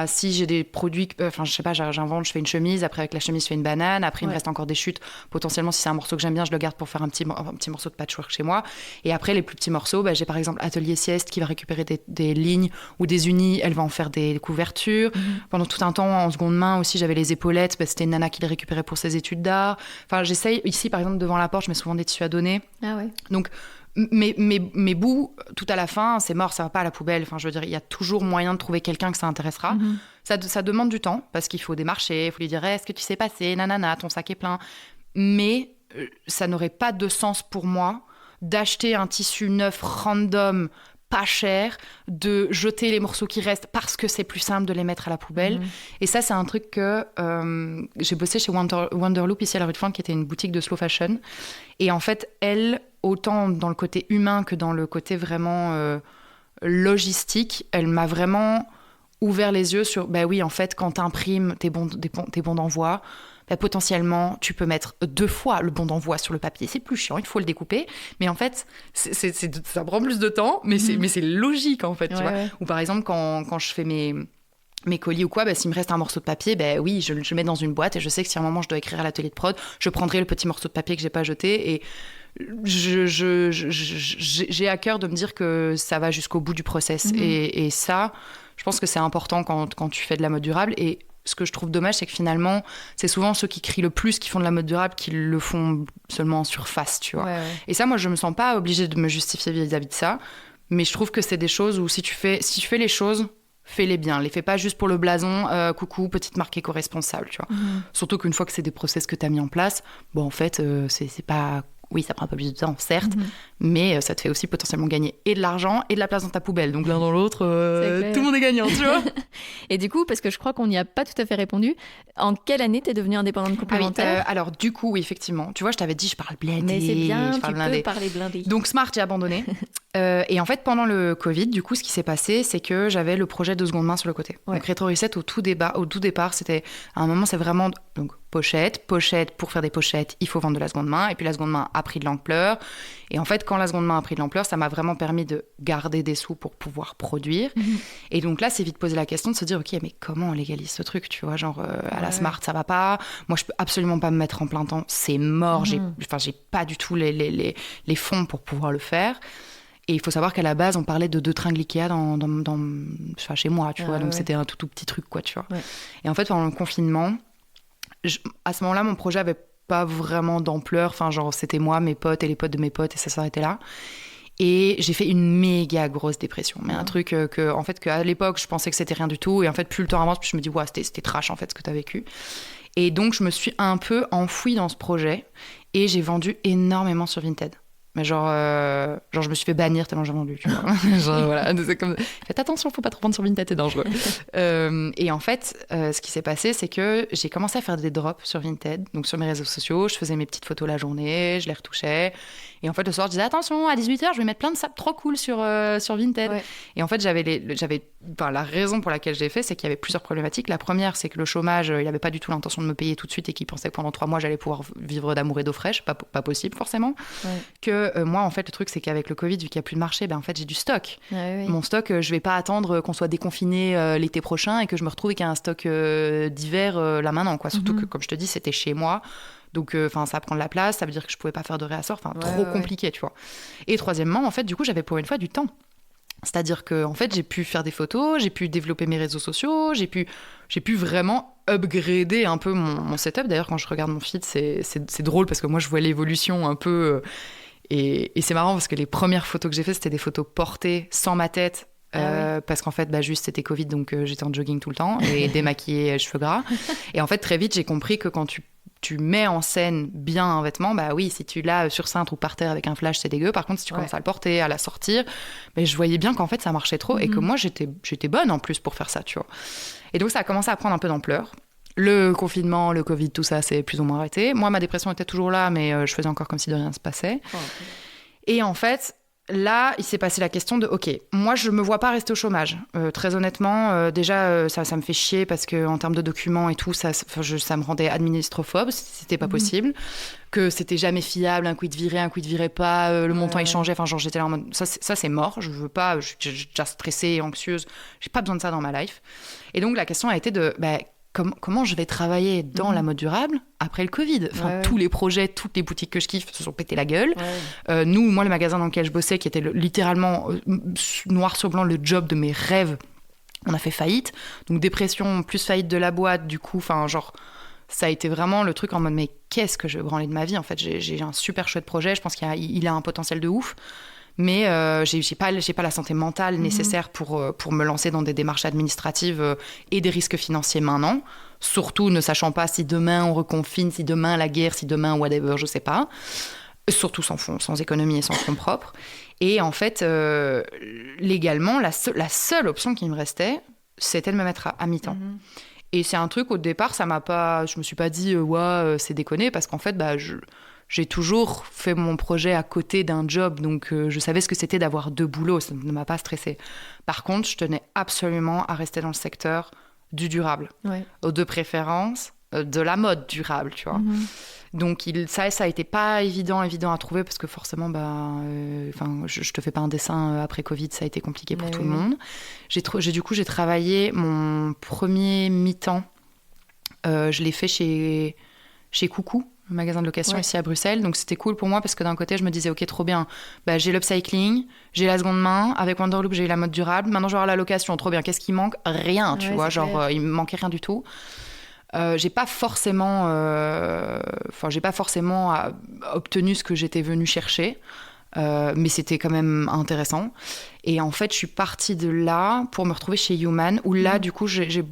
si j'ai des produits, je sais pas, j'invente, je fais une chemise, après avec la chemise, je fais une banane, après il me reste encore des chutes. Potentiellement, si c'est un morceau que j'aime bien, je le garde pour faire un petit morceau de patchwork chez moi. Et après, les plus petits morceaux, j'ai par exemple Atelier Sieste qui va récupérer des lignes ou des unis. Elle va en faire des couvertures. Pendant tout un temps, en seconde main aussi, j'avais les épaulettes. C'était une nana qui les récupérait pour ses études d'art. Enfin, j'essaye. Ici, par exemple, devant la porte, je mets souvent des tissus à donner. Ah ouais. Donc, mes bouts, tout à la fin, c'est mort, ça va pas à la poubelle. Enfin, je veux dire, il y a toujours moyen de trouver quelqu'un que ça intéressera. Ça demande du temps parce qu'il faut démarcher, il faut lui dire est-ce que tu sais passer, nanana, ton sac est plein. Mais ça n'aurait pas de sens pour moi d'acheter un tissu neuf random, pas cher, de jeter les morceaux qui restent parce que c'est plus simple de les mettre à la poubelle. Et ça, c'est un truc que j'ai bossé chez Wonderloop ici à la rue de Flandre, qui était une boutique de slow fashion. Et en fait, elle, autant dans le côté humain que dans le côté vraiment logistique, elle m'a vraiment ouvert les yeux sur, oui, en fait, quand t'imprimes tes bons d'envoi, potentiellement, tu peux mettre 2 fois le bon d'envoi sur le papier. C'est plus chiant, il faut le découper. Mais en fait, ça prend plus de temps, mais c'est logique, en fait. Tu vois. Ou par exemple, quand je fais mes colis ou quoi, s'il me reste un morceau de papier, oui, je le mets dans une boîte et je sais que si à un moment je dois écrire à l'atelier de prod, je prendrai le petit morceau de papier que j'ai pas jeté et j'ai à cœur de me dire que ça va jusqu'au bout du process. Et ça, je pense que c'est important quand tu fais de la mode durable. Et ce que je trouve dommage, c'est que finalement, c'est souvent ceux qui crient le plus, qui font de la mode durable, qui le font seulement en surface, tu vois. Et ça, moi, je me sens pas obligée de me justifier vis-à-vis de ça. Mais je trouve que c'est des choses où si tu fais les choses, fais-les bien. Les fais pas juste pour le blason, coucou, petite marque éco-responsable, tu vois. Surtout qu'une fois que c'est des process que tu as mis en place, en fait, c'est pas oui, ça prend un peu plus de temps, certes, mais ça te fait aussi potentiellement gagner et de l'argent et de la place dans ta poubelle. Donc l'un dans l'autre, tout le monde est gagnant, tu vois. Et du coup, parce que je crois qu'on n'y a pas tout à fait répondu, en quelle année t'es devenue indépendante complémentaire? Alors du coup, oui, effectivement. Tu vois, je t'avais dit, je parle blindé. Mais c'est bien, je parle tu blindé. peux parler blindé. Donc Smart, j'ai abandonné. Et en fait, pendant le Covid, du coup, ce qui s'est passé, c'est que j'avais le projet de seconde main sur le côté. Ouais. Donc Retro Reset, au tout départ, c'était... À un moment, c'est vraiment... Donc pochette, pour faire des pochettes, il faut vendre de la seconde main. Et puis la seconde main a pris de l'ampleur. Et en fait, quand la seconde main a pris de l'ampleur, ça m'a vraiment permis de garder des sous pour pouvoir produire. Et donc là, c'est vite posé la question de se dire, ok, mais comment on légalise ce truc, tu vois, genre à la Smart, ça va pas. Moi, je peux absolument pas me mettre en plein temps. C'est mort. J'ai pas du tout les fonds pour pouvoir le faire. Et il faut savoir qu'à la base, on parlait de 2 tringles Ikea chez moi, tu vois. Donc c'était un tout petit truc, quoi, tu vois. Ouais. Et en fait, pendant le confinement, à ce moment-là, mon projet avait pas vraiment d'ampleur. Enfin, genre, c'était moi, mes potes et les potes de mes potes, et ça s'arrêtait là. Et j'ai fait une méga grosse dépression. Mais un truc qu'à l'époque, je pensais que c'était rien du tout. Et en fait, plus le temps avance, plus je me dis, ouais, c'était trash, en fait, ce que t'as vécu. Et donc, je me suis un peu enfouie dans ce projet. Et j'ai vendu énormément sur Vinted. Mais genre, je me suis fait bannir tellement j'ai vendu, tu vois. Genre, voilà, c'est comme... Faites attention, faut pas trop vendre sur Vinted, c'est dangereux. Et en fait, ce qui s'est passé, c'est que j'ai commencé à faire des drops sur Vinted, donc sur mes réseaux sociaux. Je faisais mes petites photos la journée, je les retouchais. Et en fait, le soir, je disais, attention, à 18h, je vais mettre plein de sapes trop cool sur Vinted. Ouais. Et en fait, la raison pour laquelle j'ai fait, c'est qu'il y avait plusieurs problématiques. La première, c'est que le chômage, il n'avait pas du tout l'intention de me payer tout de suite et qu'il pensait que pendant 3 mois, j'allais pouvoir vivre d'amour et d'eau fraîche. Pas possible, forcément. Ouais. Que moi, en fait, le truc, c'est qu'avec le Covid, vu qu'il n'y a plus de marché, en fait, j'ai du stock. Ouais, oui. Mon stock, je ne vais pas attendre qu'on soit déconfiné l'été prochain et que je me retrouve avec un stock d'hiver là maintenant, quoi. Surtout que, comme je te dis, c'était chez moi. Donc, ça prend de la place, ça veut dire que je pouvais pas faire de réassort, trop compliqué, tu vois. Et troisièmement, en fait, du coup, j'avais pour une fois du temps. C'est-à-dire que, en fait, j'ai pu faire des photos, j'ai pu développer mes réseaux sociaux, j'ai pu vraiment upgrader un peu mon setup. D'ailleurs, quand je regarde mon feed, c'est drôle parce que moi, je vois l'évolution un peu. Et c'est marrant parce que les premières photos que j'ai faites, c'était des photos portées sans ma tête. Parce qu'en fait, juste c'était Covid, donc j'étais en jogging tout le temps et démaquillée, cheveux gras. Et en fait, très vite, j'ai compris que quand tu mets en scène bien un vêtement, oui, si tu l'as sur cintre ou par terre avec un flash, c'est dégueu. Par contre, si tu commences à le porter, à la sortir, je voyais bien qu'en fait, ça marchait trop et que moi, j'étais bonne en plus pour faire ça, tu vois. Et donc, ça a commencé à prendre un peu d'ampleur. Le confinement, le Covid, tout ça, c'est plus ou moins arrêté. Moi, ma dépression était toujours là, mais je faisais encore comme si de rien ne se passait. Oh, okay. Et en fait... Là, il s'est passé la question de, ok, moi, je me vois pas rester au chômage. Très honnêtement, déjà, ça me fait chier parce qu'en termes de documents et tout, ça me rendait administrophobe, c'était pas possible. Que c'était jamais fiable, un coup il te virait, un coup il te virait pas, le montant il changeait. Enfin, genre, j'étais là en mode, ça c'est mort, je veux pas, je suis déjà stressée et anxieuse, j'ai pas besoin de ça dans ma life. Et donc, la question a été de, comment je vais travailler dans la mode durable après le Covid. Enfin, tous les projets, toutes les boutiques que je kiffe se sont pété la gueule. Moi, le magasin dans lequel je bossais, qui était littéralement noir sur blanc le job de mes rêves, on a fait faillite. Donc dépression plus faillite de la boîte, du coup, ça a été vraiment le truc en mode mais qu'est-ce que je vais branler de ma vie en fait. J'ai un super chouette projet, je pense qu'il a un potentiel de ouf. Mais j'ai pas la santé mentale nécessaire pour me lancer dans des démarches administratives et des risques financiers maintenant. Surtout ne sachant pas si demain on reconfine, si demain la guerre, si demain whatever, je sais pas. Surtout sans économie et sans fonds propres. Et en fait, légalement, la seule option qui me restait, c'était de me mettre à mi-temps. Et c'est un truc, au départ, je me suis pas dit c'est déconné, parce qu'en fait, j'ai toujours fait mon projet à côté d'un job, donc je savais ce que c'était d'avoir 2 boulots, ça ne m'a pas stressée. Par contre, je tenais absolument à rester dans le secteur du durable, de préférence de la mode durable, tu vois. Donc ça a été pas évident à trouver, parce que forcément, je te fais pas un dessin après Covid, ça a été compliqué pour tout le monde. J'ai travaillé mon premier mi-temps, je l'ai fait chez Coucou, le magasin de location ici à Bruxelles. Donc c'était cool pour moi parce que d'un côté je me disais ok, trop bien, j'ai l'upcycling, j'ai la seconde main, avec Wanderloop j'ai eu la mode durable, maintenant je vais avoir la location, trop bien. Qu'est-ce qui manque? Rien, tu vois, il me manquait rien du tout. J'ai pas forcément obtenu ce que j'étais venue chercher, mais c'était quand même intéressant. Et en fait je suis partie de là pour me retrouver chez Human, où là du coup il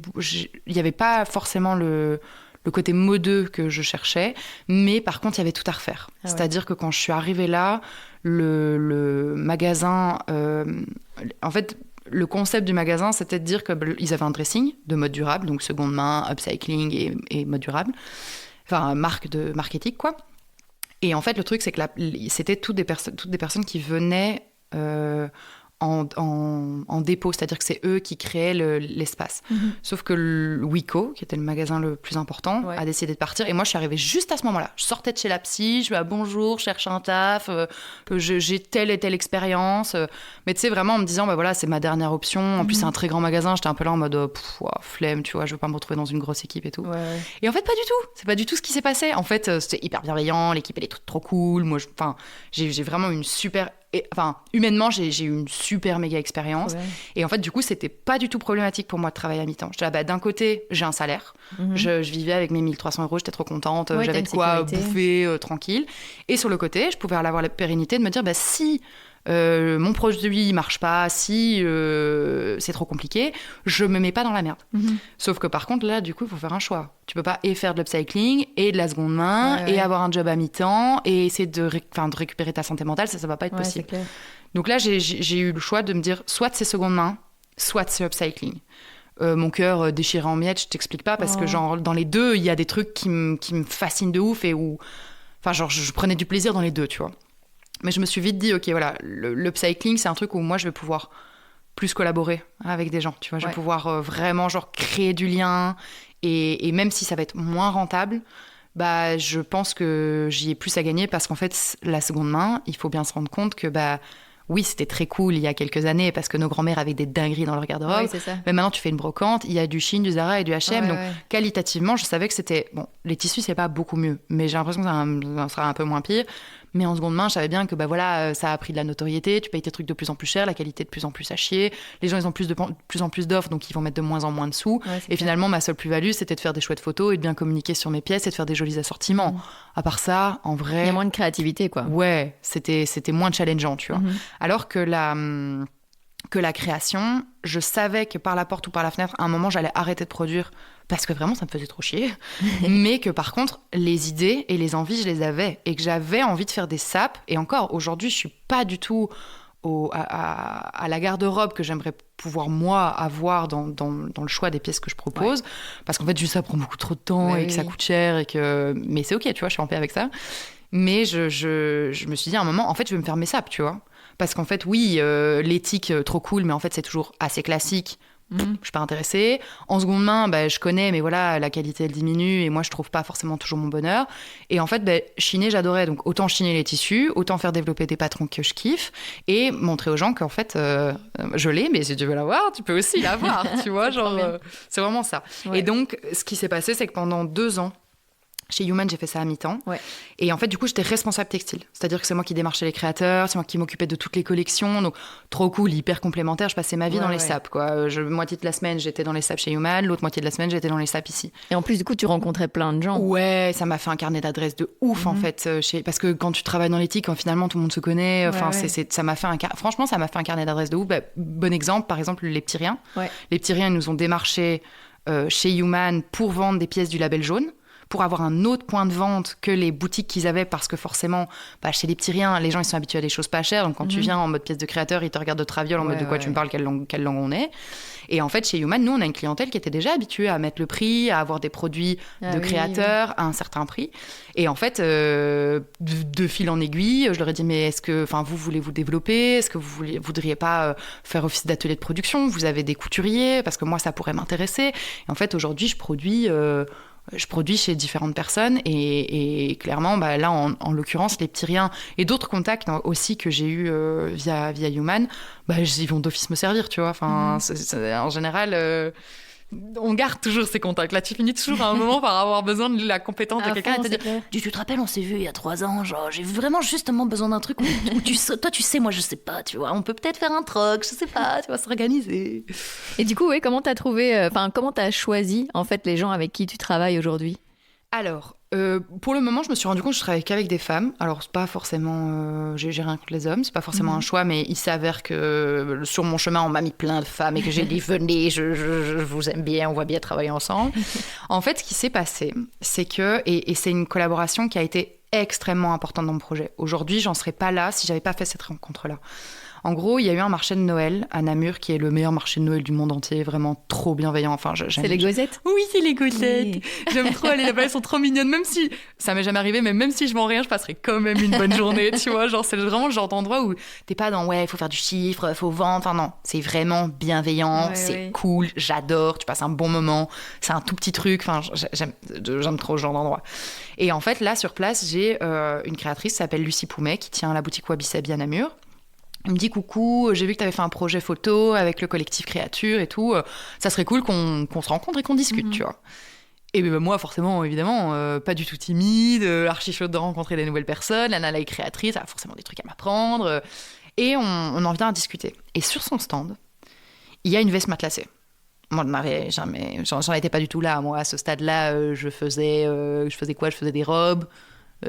y avait pas forcément le le côté modeux que je cherchais, mais par contre, il y avait tout à refaire. C'est-à-dire que quand je suis arrivée là, le magasin... en fait, le concept du magasin, c'était de dire qu'ils avaient un dressing de mode durable, donc seconde main, upcycling et mode durable. Enfin, marque éthique, quoi. Et en fait, le truc, c'est que c'était toutes des personnes qui venaient en dépôt, c'est-à-dire que c'est eux qui créaient l'espace. Sauf que le Wico, qui était le magasin le plus important, a décidé de partir. Et moi, je suis arrivée juste à ce moment-là. Je sortais de chez la psy, je vais bonjour, je cherche un taf, j'ai telle et telle expérience. Mais tu sais, vraiment en me disant, voilà, c'est ma dernière option. En plus, c'est un très grand magasin. J'étais un peu là en mode, flemme, tu vois, je veux pas me retrouver dans une grosse équipe et tout. Et en fait, pas du tout. C'est pas du tout ce qui s'est passé. En fait, c'était hyper bienveillant. L'équipe, elle est trop cool. Moi, j'ai vraiment une super... humainement, j'ai eu une super méga expérience. Et en fait, du coup, c'était pas du tout problématique pour moi de travailler à mi-temps. J'étais là, d'un côté, j'ai un salaire. Je vivais avec mes 1300 €, j'étais trop contente. J'avais de quoi bouffer tranquille. Et sur le côté, je pouvais avoir la pérennité de me dire, si mon produit marche pas, si c'est trop compliqué, je me mets pas dans la merde. Sauf que par contre, là, du coup, il faut faire un choix. Tu peux pas faire de l'upcycling et de la seconde main et avoir un job à mi-temps et essayer de récupérer ta santé mentale, ça va pas être possible. Donc là, j'ai eu le choix de me dire soit c'est seconde main, soit c'est upcycling. Mon cœur déchiré en miettes, je t'explique pas, parce que genre, dans les deux, il y a des trucs qui me fascinent de ouf et où... Enfin, genre, je prenais du plaisir dans les deux, tu vois. Mais je me suis vite dit, ok, voilà, l'upcycling, c'est un truc où moi, je vais pouvoir plus collaborer avec des gens, tu vois. Je vais pouvoir vraiment, genre, créer du lien. Et même si ça va être moins rentable, je pense que j'y ai plus à gagner parce qu'en fait, la seconde main, il faut bien se rendre compte que, oui, c'était très cool il y a quelques années parce que nos grands-mères avaient des dingueries dans leur garde-robe. Mais maintenant, tu fais une brocante, il y a du Shein, du Zara et du H&M. Donc, qualitativement, je savais que c'était... Bon, les tissus, c'est pas beaucoup mieux, mais j'ai l'impression que ça sera un peu moins pire. Mais en seconde main, je savais bien que ça a pris de la notoriété, tu payes tes trucs de plus en plus cher, la qualité de plus en plus à chier, les gens ils ont de plus en plus d'offres, donc ils vont mettre de moins en moins de sous. Et finalement, ma seule plus-value, c'était de faire des chouettes photos et de bien communiquer sur mes pièces et de faire des jolis assortiments. À part ça, en vrai... Il y a moins de créativité, quoi. Ouais, c'était moins challengeant, tu vois. Alors que la création, je savais que par la porte ou par la fenêtre, à un moment, j'allais arrêter de produire parce que vraiment, ça me faisait trop chier. Mais que par contre, les idées et les envies, je les avais. Et que j'avais envie de faire des sapes. Et encore, aujourd'hui, je suis pas du tout à la garde-robe que j'aimerais pouvoir, moi, avoir dans le choix des pièces que je propose. Parce qu'en fait, juste ça prend beaucoup trop de temps et que ça coûte cher. Mais c'est OK, tu vois, je suis en paix avec ça. Mais je me suis dit à un moment, en fait, je vais me faire mes sapes, tu vois. Parce qu'en fait, oui, l'éthique, trop cool, mais en fait, c'est toujours assez classique. Je suis pas intéressée. En seconde main, je connais, mais voilà, la qualité, elle diminue et moi, je trouve pas forcément toujours mon bonheur. Et en fait, chiner, j'adorais. Donc, autant chiner les tissus, autant faire développer des patrons que je kiffe et montrer aux gens qu'en fait, je l'ai, mais si tu veux l'avoir, tu peux aussi l'avoir, tu vois, genre, c'est vraiment ça. Et donc, ce qui s'est passé, c'est que pendant 2 ans, chez Human, j'ai fait ça à mi-temps. Et en fait, du coup, j'étais responsable textile. C'est-à-dire que c'est moi qui démarchais les créateurs, c'est moi qui m'occupais de toutes les collections. Donc, trop cool, hyper complémentaire. Je passais ma vie dans les sapes, quoi. Moitié de la semaine, j'étais dans les sapes chez Human. L'autre moitié de la semaine, j'étais dans les sapes ici. Et en plus, du coup, tu rencontrais plein de gens. Ouais, ça m'a fait un carnet d'adresses de ouf, en fait. Parce que quand tu travailles dans l'éthique, finalement, tout le monde se connaît. Ça m'a fait franchement, ça m'a fait un carnet d'adresses de ouf. Bon exemple, par exemple, les petits riens. Les petits riens, ils nous ont démarché chez Human pour vendre des pièces du label jaune, pour avoir un autre point de vente que les boutiques qu'ils avaient, parce que forcément, chez les petits riens, les gens ils sont habitués à des choses pas chères, donc quand tu viens en mode pièce de créateur, ils te regardent de traviole en mode de quoi tu me parles, quelle langue on est. Et en fait, chez Human, nous, on a une clientèle qui était déjà habituée à mettre le prix, à avoir des produits de créateurs à un certain prix. Et en fait, de fil en aiguille, je leur ai dit, mais est-ce que vous voulez vous développer ? Est-ce que vous voudriez pas faire office d'atelier de production ? Vous avez des couturiers ? Parce que moi, ça pourrait m'intéresser. Et en fait, aujourd'hui, je produis chez différentes personnes et clairement, là, en l'occurrence, les petits riens et d'autres contacts aussi que j'ai eu via Human, ils vont d'office me servir, tu vois. En général, on garde toujours ces contacts. Là, tu finis toujours à un moment par avoir besoin de la compétence de quelqu'un et te dire « Tu te rappelles, on s'est vu il y a 3 ans, genre, j'ai vraiment justement besoin d'un truc où toi, tu sais, moi, je sais pas, tu vois. On peut peut-être faire un troc, je sais pas, tu vois, s'organiser. » Et du coup, comment t'as trouvé, comment t'as choisi, en fait, les gens avec qui tu travailles aujourd'hui ? Alors, Pour le moment, je me suis rendu compte que je travaillais qu'avec des femmes. Alors, c'est pas forcément... j'ai rien contre les hommes, c'est pas forcément un choix, mais il s'avère que sur mon chemin, on m'a mis plein de femmes et que j'ai dit, venez, je vous aime bien, on va bien travailler ensemble. En fait, ce qui s'est passé, c'est que... Et c'est une collaboration qui a été extrêmement importante dans mon projet. Aujourd'hui, j'en serais pas là si j'avais pas fait cette rencontre-là. En gros, il y a eu un marché de Noël à Namur qui est le meilleur marché de Noël du monde entier, vraiment trop bienveillant. Enfin, c'est les Gosettes ? Oui, c'est les Gosettes. Oui. J'aime trop aller là-bas, elles sont trop mignonnes. Même si ça m'est jamais arrivé, mais même si je vends rien, je passerai quand même une bonne journée, tu vois. Genre, c'est vraiment le genre d'endroit où t'es pas dans il faut faire du chiffre, faut vendre. Enfin non, c'est vraiment bienveillant, c'est cool, j'adore, tu passes un bon moment. C'est un tout petit truc. Enfin, j'aime trop ce genre d'endroit. Et en fait, là sur place, j'ai une créatrice qui s'appelle Lucie Poumet qui tient la boutique Wabi Sabi à Namur. Il me dit coucou, j'ai vu que tu avais fait un projet photo avec le collectif Créature et tout. Ça serait cool qu'on se rencontre et qu'on discute, tu vois. Et ben moi, forcément, évidemment, pas du tout timide, archi chaude de rencontrer des nouvelles personnes. Lana, elle est créatrice, elle a forcément des trucs à m'apprendre. Et on en vient à discuter. Et sur son stand, il y a une veste matelassée. Moi, j'en étais pas du tout là. Moi, à ce stade-là, je faisais quoi ? Je faisais des robes.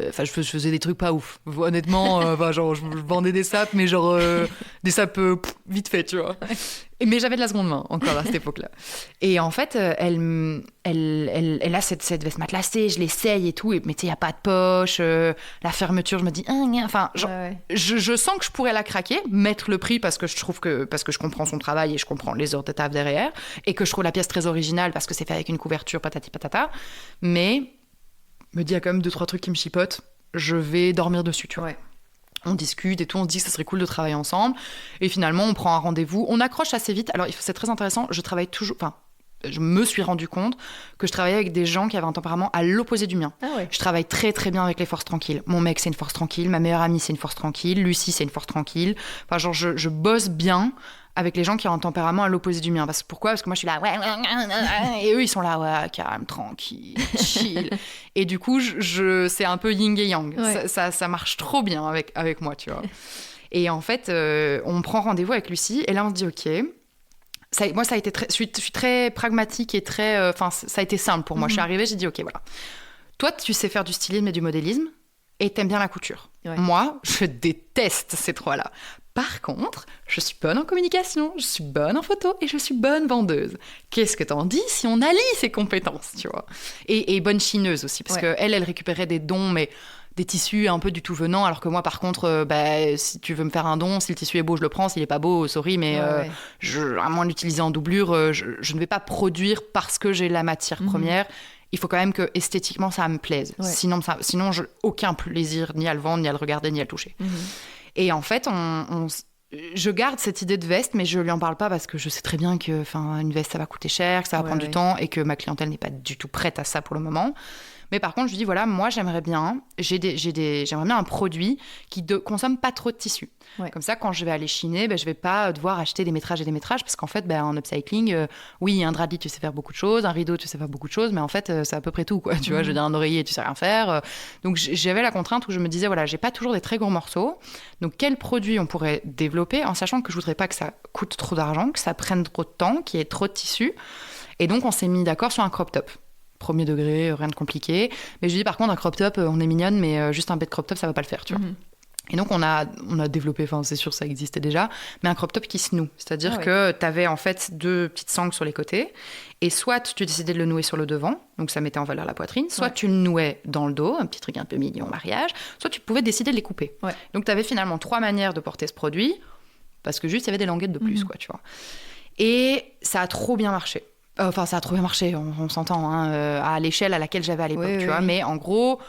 Enfin, je faisais des trucs pas ouf. Honnêtement, genre, je vendais des sapes, mais genre, des sapes vite fait, tu vois. Mais j'avais de la seconde main, encore, à cette époque-là. Et en fait, elle a cette veste matelassée, je l'essaye et tout, mais tu sais, il n'y a pas de poche, la fermeture, je me dis, enfin, genre, je sens que je pourrais la craquer, mettre le prix parce que je comprends son travail et je comprends les heures de taf derrière, et que je trouve la pièce très originale parce que c'est fait avec une couverture patati patata, mais... me dit, il y a quand même 2-3 trucs qui me chipotent, je vais dormir dessus, tu vois. Ouais. On discute et tout, on se dit que ça serait cool de travailler ensemble. Et finalement, on prend un rendez-vous. On accroche assez vite. Alors, c'est très intéressant, je me suis rendu compte que je travaillais avec des gens qui avaient un tempérament à l'opposé du mien. Ah ouais. Je travaille très très bien avec les forces tranquilles. Mon mec, c'est une force tranquille. Ma meilleure amie, c'est une force tranquille. Lucie, c'est une force tranquille. Enfin, genre, je bosse bien avec les gens qui ont un tempérament à l'opposé du mien. Pourquoi ? Parce que moi, je suis là, et eux, ils sont là, ouais, calme, tranquille, chill. Et du coup, c'est un peu yin et yang. Ouais. Ça marche trop bien avec moi, tu vois. Et en fait, on prend rendez-vous avec Lucie, et là, on se dit, OK. Moi, ça a été je suis très pragmatique et très... ça a été simple pour moi. Je suis arrivée, j'ai dit, OK, voilà. Toi, tu sais faire du stylisme et du modélisme, et t'aimes bien la couture. Ouais. Moi, je déteste ces trois-là. Par contre, je suis bonne en communication, je suis bonne en photo et je suis bonne vendeuse. Qu'est-ce que t'en dis si on allie ces compétences, tu vois ? Et bonne chineuse aussi, parce qu'elle récupérait des dons, mais des tissus un peu du tout venant, alors que moi, par contre, si tu veux me faire un don, si le tissu est beau, je le prends, s'il est pas beau, sorry, mais à moins de l'utiliser en doublure, je ne vais pas produire parce que j'ai la matière première. Il faut quand même que esthétiquement, ça me plaise. Ouais. Sinon j'ai aucun plaisir ni à le vendre, ni à le regarder, ni à le toucher. Et en fait, je garde cette idée de veste, mais je lui en parle pas parce que je sais très bien que une veste, ça va coûter cher, que ça va prendre du temps et que ma clientèle n'est pas du tout prête à ça pour le moment. Mais par contre, je lui dis, voilà, moi, j'aimerais bien un produit qui ne consomme pas trop de tissu. Ouais. Comme ça, quand je vais aller chiner, je ne vais pas devoir acheter des métrages et des métrages, parce qu'en fait, en upcycling, oui, un drap de lit, tu sais faire beaucoup de choses, un rideau, tu sais faire beaucoup de choses, mais en fait, c'est à peu près tout, quoi. Tu vois, je veux dire, un oreiller, tu sais rien faire. Donc, j'avais la contrainte où je me disais, voilà, j'ai pas toujours des très gros morceaux. Donc, quel produit on pourrait développer, en sachant que je voudrais pas que ça coûte trop d'argent, que ça prenne trop de temps, qu'il y ait trop de tissu. Et donc, on s'est mis d'accord sur un crop top. Premier degré, rien de compliqué. Mais je dis par contre, un crop top, on est mignonne, mais juste un bête crop top, ça va pas le faire, tu vois. Et donc, on a développé, c'est sûr, ça existait déjà, mais un crop top qui se noue. C'est-à-dire que tu avais en fait 2 petites sangles sur les côtés, et soit tu décidais de le nouer sur le devant, donc ça mettait en valeur la poitrine, soit tu le nouais dans le dos, un petit truc un peu mignon, mariage, soit tu pouvais décider de les couper. Ouais. Donc, tu avais finalement 3 manières de porter ce produit, parce que juste, il y avait des languettes de plus, quoi, tu vois. Et ça a trop bien marché. Ça a trop bien marché, on s'entend, à l'échelle à laquelle j'avais à l'époque, tu vois. Mais en gros,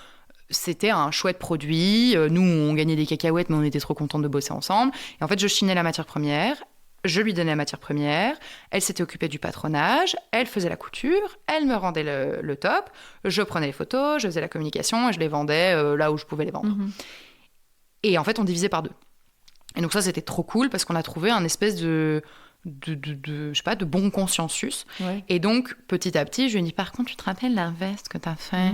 c'était un chouette produit. Nous, on gagnait des cacahuètes, mais on était trop contents de bosser ensemble. Et en fait, je chinais la matière première, je lui donnais la matière première, elle s'était occupée du patronage, elle faisait la couture, elle me rendait le top, je prenais les photos, je faisais la communication et je les vendais là où je pouvais les vendre. Et en fait, on divisait par 2. Et donc ça, c'était trop cool parce qu'on a trouvé un espèce de bon consensus. Ouais. Et donc, petit à petit, je lui ai dit, par contre, tu te rappelles la veste que t'as fait ?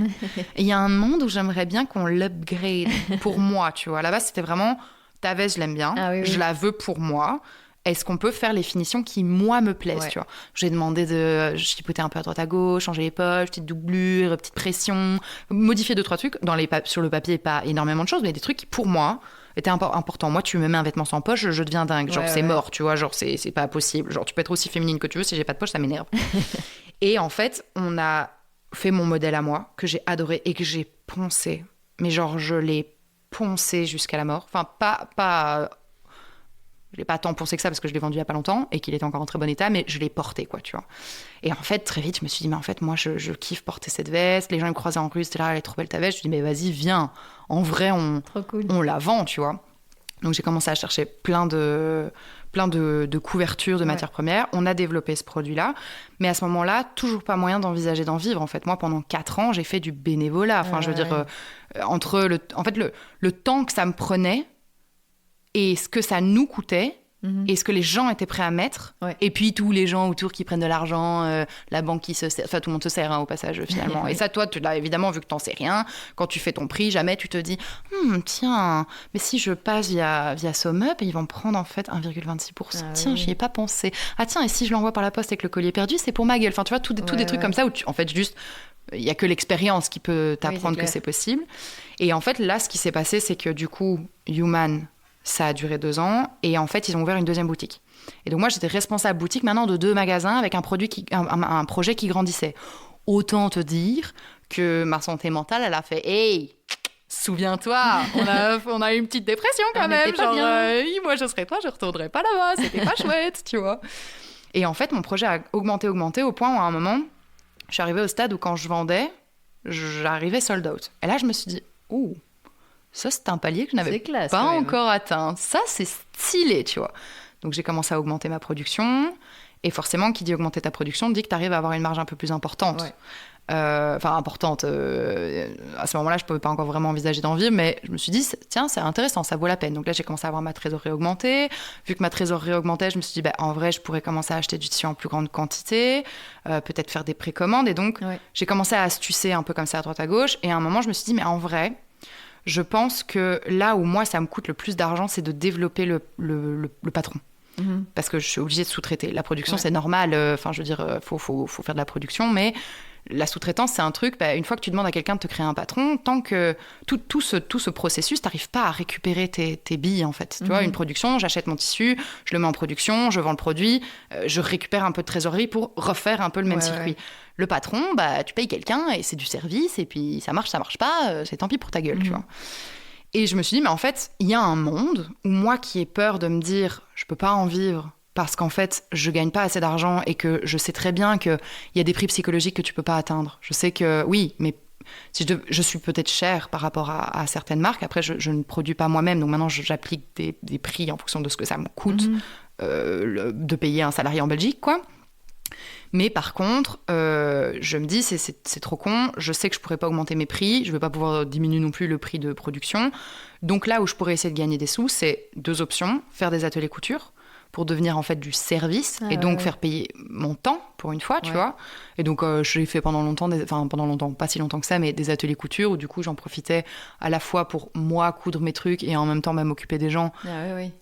Et il y a un monde où j'aimerais bien qu'on l'upgrade pour moi, tu vois. À la base, c'était vraiment, ta veste, je l'aime bien, je la veux pour moi. est-ce qu'on peut faire les finitions qui, moi, me plaisent, Ouais. tu vois. J'ai demandé de chipoter un peu à droite à gauche, changer les poches, petite doublure, petite pression, modifier 2-3 trucs. Sur le papier, pas énormément de choses, mais des trucs qui, pour moi, étaient importants. Moi, tu me mets un vêtement sans poche, je deviens dingue. Genre, c'est mort, tu vois. Genre, c'est pas possible. Genre, tu peux être aussi féminine que tu veux, si j'ai pas de poche, ça m'énerve. Et en fait, on a fait mon modèle à moi, que j'ai adoré et que j'ai poncé. Mais genre, je l'ai poncé jusqu'à la mort. Enfin, je l'ai pas tant poncé que ça parce que je l'ai vendu il y a pas longtemps et qu'il était encore en très bon état, mais je l'ai porté, quoi, tu vois. Et en fait, très vite, je me suis dit, mais en fait, moi, je kiffe porter cette veste. Les gens me croisaient en rue, c'était là, elle est trop belle ta veste. Je me dis, mais vas-y, viens. En vrai, Trop cool. on la vend, tu vois. Donc, j'ai commencé à chercher plein de couvertures de matières premières. On a développé ce produit-là. Mais à ce moment-là, toujours pas moyen d'envisager d'en vivre. En fait, moi, pendant 4 ans, j'ai fait du bénévolat. Enfin, je veux dire, entre le temps que ça me prenait et ce que ça nous coûtait et ce que les gens étaient prêts à mettre. Ouais. Et puis, tous les gens autour qui prennent de l'argent, la banque qui se sert. Enfin, tout le monde se sert, au passage, finalement. Et ça, toi, tu l'as évidemment, vu que t'en sais rien. Quand tu fais ton prix, jamais tu te dis tiens, mais si je passe via SumUp, ils vont me prendre en fait 1,26%. Tiens, j'y ai pas pensé. Ah tiens, et si je l'envoie par la poste avec le collier perdu, c'est pour ma gueule. Enfin, tu vois, tous des trucs comme ça où en fait, juste, il y a que l'expérience qui peut t'apprendre que c'est possible. Et en fait, là, ce qui s'est passé, c'est que du coup, Human, ça a duré 2 ans. Et en fait, ils ont ouvert une deuxième boutique. Et donc moi, j'étais responsable boutique maintenant de 2 magasins avec un projet qui grandissait. Autant te dire que ma santé mentale, elle a fait « Hey, souviens-toi, on a eu une petite dépression quand même. Genre, moi, je serais toi, je retournerais pas là-bas. C'était pas chouette, tu vois. » Et en fait, mon projet a augmenté au point où à un moment, je suis arrivée au stade où quand je vendais, j'arrivais sold out. Et là, je me suis dit « Ouh, ça, c'est un palier que je n'avais pas encore atteint. Ça, c'est stylé, tu vois. » Donc, j'ai commencé à augmenter ma production. Et forcément, qui dit augmenter ta production, dit que tu arrives à avoir une marge un peu plus importante. Enfin, importante. À ce moment-là, je ne pouvais pas encore vraiment envisager d'en vivre, mais je me suis dit, tiens, c'est intéressant, ça vaut la peine. Donc là, j'ai commencé à avoir ma trésorerie augmentée. Vu que ma trésorerie augmentait, je me suis dit, en vrai, je pourrais commencer à acheter du tissu en plus grande quantité, peut-être faire des précommandes. Et donc, j'ai commencé à astucer un peu comme ça à droite à gauche. Et à un moment, je me suis dit, mais en vrai, je pense que là où moi, ça me coûte le plus d'argent, c'est de développer le patron. Parce que je suis obligée de sous-traiter. La production, c'est normal. Enfin, je veux dire, faut faire de la production, mais la sous-traitance, c'est un truc, une fois que tu demandes à quelqu'un de te créer un patron, tant que tout ce processus, tu n'arrives pas à récupérer tes billes, en fait. Tu vois, une production, j'achète mon tissu, je le mets en production, je vends le produit, je récupère un peu de trésorerie pour refaire un peu le même circuit. Le patron, tu payes quelqu'un et c'est du service, et puis ça marche pas, c'est tant pis pour ta gueule, tu vois. Et je me suis dit, mais en fait, il y a un monde où moi qui ai peur de me dire, je peux pas en vivre parce qu'en fait, je gagne pas assez d'argent et que je sais très bien qu'il y a des prix psychologiques que tu peux pas atteindre. Je sais que, oui, mais si je suis peut-être chère par rapport à certaines marques. Après, je ne produis pas moi-même, donc maintenant, j'applique des prix en fonction de ce que ça me coûte de payer un salarié en Belgique, quoi. Mais par contre, je me dis, c'est trop con, je sais que je pourrais pas augmenter mes prix, je vais pas pouvoir diminuer non plus le prix de production. Donc là où je pourrais essayer de gagner des sous, c'est 2 options. Faire des ateliers couture pour devenir en fait du service et donc faire payer mon temps pour une fois, tu vois. Et donc j'ai fait pendant longtemps, pas si longtemps que ça, mais des ateliers couture où du coup j'en profitais à la fois pour moi coudre mes trucs et en même temps m'occuper des gens.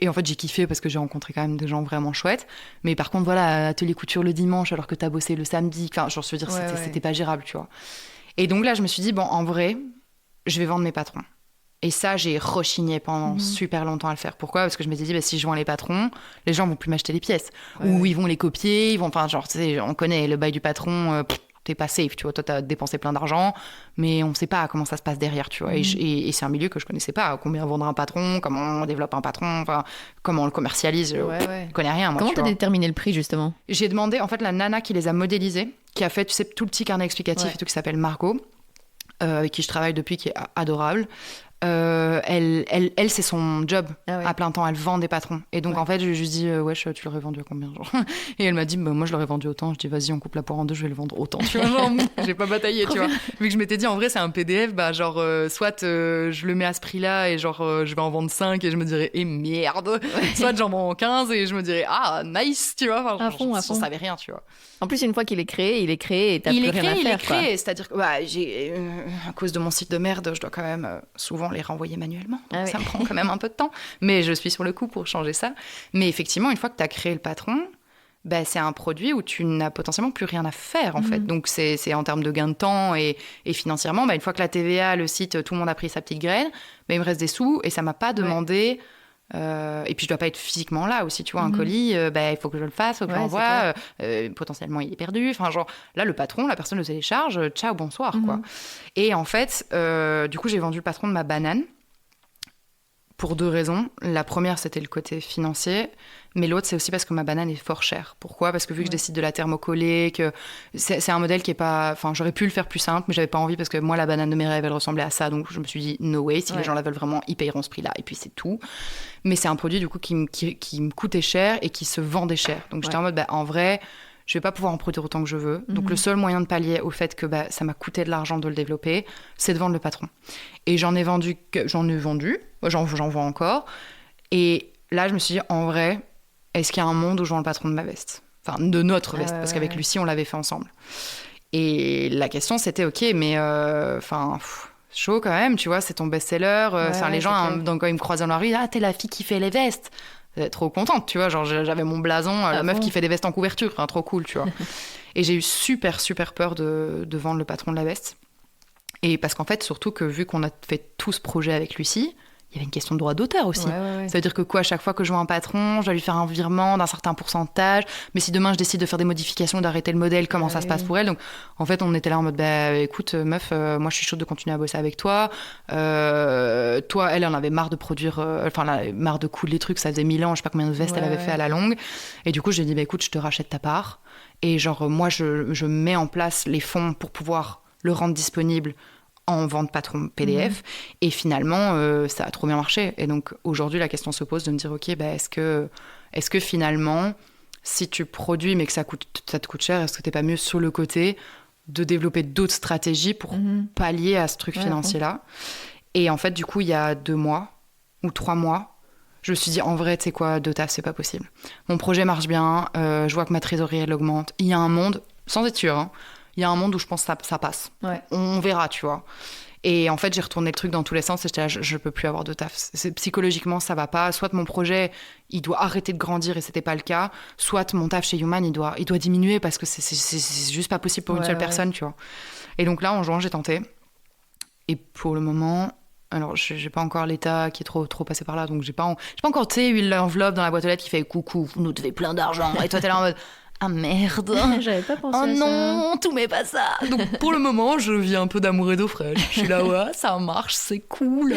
Et en fait j'ai kiffé parce que j'ai rencontré quand même des gens vraiment chouettes. Mais par contre voilà, atelier couture le dimanche alors que t'as bossé le samedi, enfin je veux dire c'était pas gérable, tu vois. Et donc là je me suis dit bon en vrai je vais vendre mes patrons. Et ça, j'ai rechigné pendant super longtemps à le faire. Pourquoi ? Parce que je m'étais dit, si je vends les patrons, les gens vont plus m'acheter les pièces. Ou ils vont les copier, ils vont... Enfin, genre, tu sais, on connaît le bail du patron, t'es pas safe, tu vois. Toi, t'as dépensé plein d'argent, mais on sait pas comment ça se passe derrière, tu vois. Et c'est un milieu que je connaissais pas. Combien vendre un patron, comment on développe un patron, enfin, comment on le commercialise, je connais rien, moi. Comment t'as déterminé le prix, justement ? J'ai demandé, en fait, la nana qui les a modélisés, qui a fait, tu sais, tout le petit carnet explicatif et tout, qui s'appelle Margot, avec qui je travaille depuis, qui est adorable. Elle c'est son job à plein temps, elle vend des patrons et donc en fait je lui ai dit wesh tu l'aurais vendu à combien genre et elle m'a dit moi je l'aurais vendu autant. Je dis vas-y on coupe la poire en deux, je vais le vendre autant, tu vois, genre j'ai pas bataillé, tu vois, vu que je m'étais dit en vrai c'est un PDF, genre soit je le mets à ce prix là et genre je vais en vendre 5 et je me dirais merde, soit j'en vends 15 et je me dirais nice, tu vois, enfin, à fond. Ça savait rien, tu vois. En plus, une fois qu'il est créé et t'as plus rien à faire. C'est-à-dire que à cause de mon site de merde, je dois quand même souvent souvent les renvoyer manuellement. Donc ça me prend quand même un peu de temps. Mais je suis sur le coup pour changer ça. Mais effectivement, une fois que tu as créé le patron, c'est un produit où tu n'as potentiellement plus rien à faire, en fait. Donc, c'est en termes de gain de temps et financièrement. Une fois que la TVA, le site, tout le monde a pris sa petite graine, il me reste des sous et ça ne m'a pas demandé... et puis, je ne dois pas être physiquement là aussi. Tu vois, un colis, il faut que je le fasse, il faut que je l'envoie. Potentiellement, il est perdu. Enfin, genre, là, le patron, la personne le télécharge. Ciao, bonsoir, quoi. Et en fait, du coup, j'ai vendu le patron de ma banane. Pour 2 raisons. La première, c'était le côté financier, mais l'autre, c'est aussi parce que ma banane est fort chère. Pourquoi ? Parce que vu que je décide de la thermocoller, que c'est un modèle qui est pas... Enfin, j'aurais pu le faire plus simple, mais j'avais pas envie parce que moi, la banane de mes rêves, elle ressemblait à ça, donc je me suis dit, no way, si les gens la veulent vraiment, ils payeront ce prix-là, et puis c'est tout. Mais c'est un produit, du coup, qui me coûtait cher et qui se vendait cher. Donc j'étais en mode, en vrai... Je vais pas pouvoir en produire autant que je veux. Donc, le seul moyen de pallier au fait que ça m'a coûté de l'argent de le développer, c'est de vendre le patron. Et j'en ai vendu, j'en vends encore. Et là, je me suis dit, en vrai, est-ce qu'il y a un monde où je vends le patron de ma veste ? Enfin, de notre veste, parce qu'avec Lucie, on l'avait fait ensemble. Et la question, c'était, ok, mais chaud quand même, tu vois, c'est ton best-seller. Les gens, donc, quand ils me croisent dans la rue, t'es la fille qui fait les vestes. Trop contente, tu vois, genre j'avais mon blason, la meuf qui fait des vestes en couverture, trop cool, tu vois. Et j'ai eu super peur de vendre le patron de la veste. Et parce qu'en fait, surtout que vu qu'on a fait tout ce projet avec Lucie, il y avait une question de droit d'auteur aussi. Ça veut dire que à chaque fois que je vends un patron, je dois lui faire un virement d'un certain pourcentage. Mais si demain je décide de faire des modifications, d'arrêter le modèle, comment ça se passe pour elle ? Donc en fait, on était là en mode, écoute, meuf, moi je suis chaude de continuer à bosser avec toi. Toi, elle en avait marre de produire, marre de coudre les trucs. Ça faisait 1000 ans, je sais pas combien de vestes elle avait fait à la longue. Et du coup, je lui ai dit, écoute, je te rachète ta part. Et genre, moi, je mets en place les fonds pour pouvoir le rendre disponible en vente patron PDF. Et finalement, ça a trop bien marché. Et donc, aujourd'hui, la question se pose de me dire, OK, est-ce que finalement, si tu produis mais que ça te coûte cher, est-ce que t'es pas mieux sur le côté de développer d'autres stratégies pour pallier à ce truc financier-là ? Et en fait, du coup, il y a 2 mois ou 3 mois, je me suis dit, en vrai, tu sais quoi, 2 tafs, c'est pas possible. Mon projet marche bien, je vois que ma trésorerie, elle augmente. Il y a un monde, sans être sûr, il y a un monde où je pense que ça passe. On verra, tu vois. Et en fait, j'ai retourné le truc dans tous les sens et j'étais là, je peux plus avoir de taf. Psychologiquement, ça va pas. Soit mon projet, il doit arrêter de grandir et c'était pas le cas. Soit mon taf chez Human, il doit diminuer parce que c'est juste pas possible pour une seule personne, tu vois. Et donc là, en juin, j'ai tenté. Et pour le moment... Alors, j'ai pas encore l'état qui est trop passé par là, donc j'ai pas encore, tu sais, eu l'enveloppe dans la boîte aux lettres qui fait « Coucou, vous nous devez plein d'argent ». Et toi, t'es là en mode... Ah merde. J'avais pas pensé à ça. Oh non, tout met pas ça. Donc pour le moment, je vis un peu d'amour et d'eau fraîche. Je suis là, ça marche, c'est cool.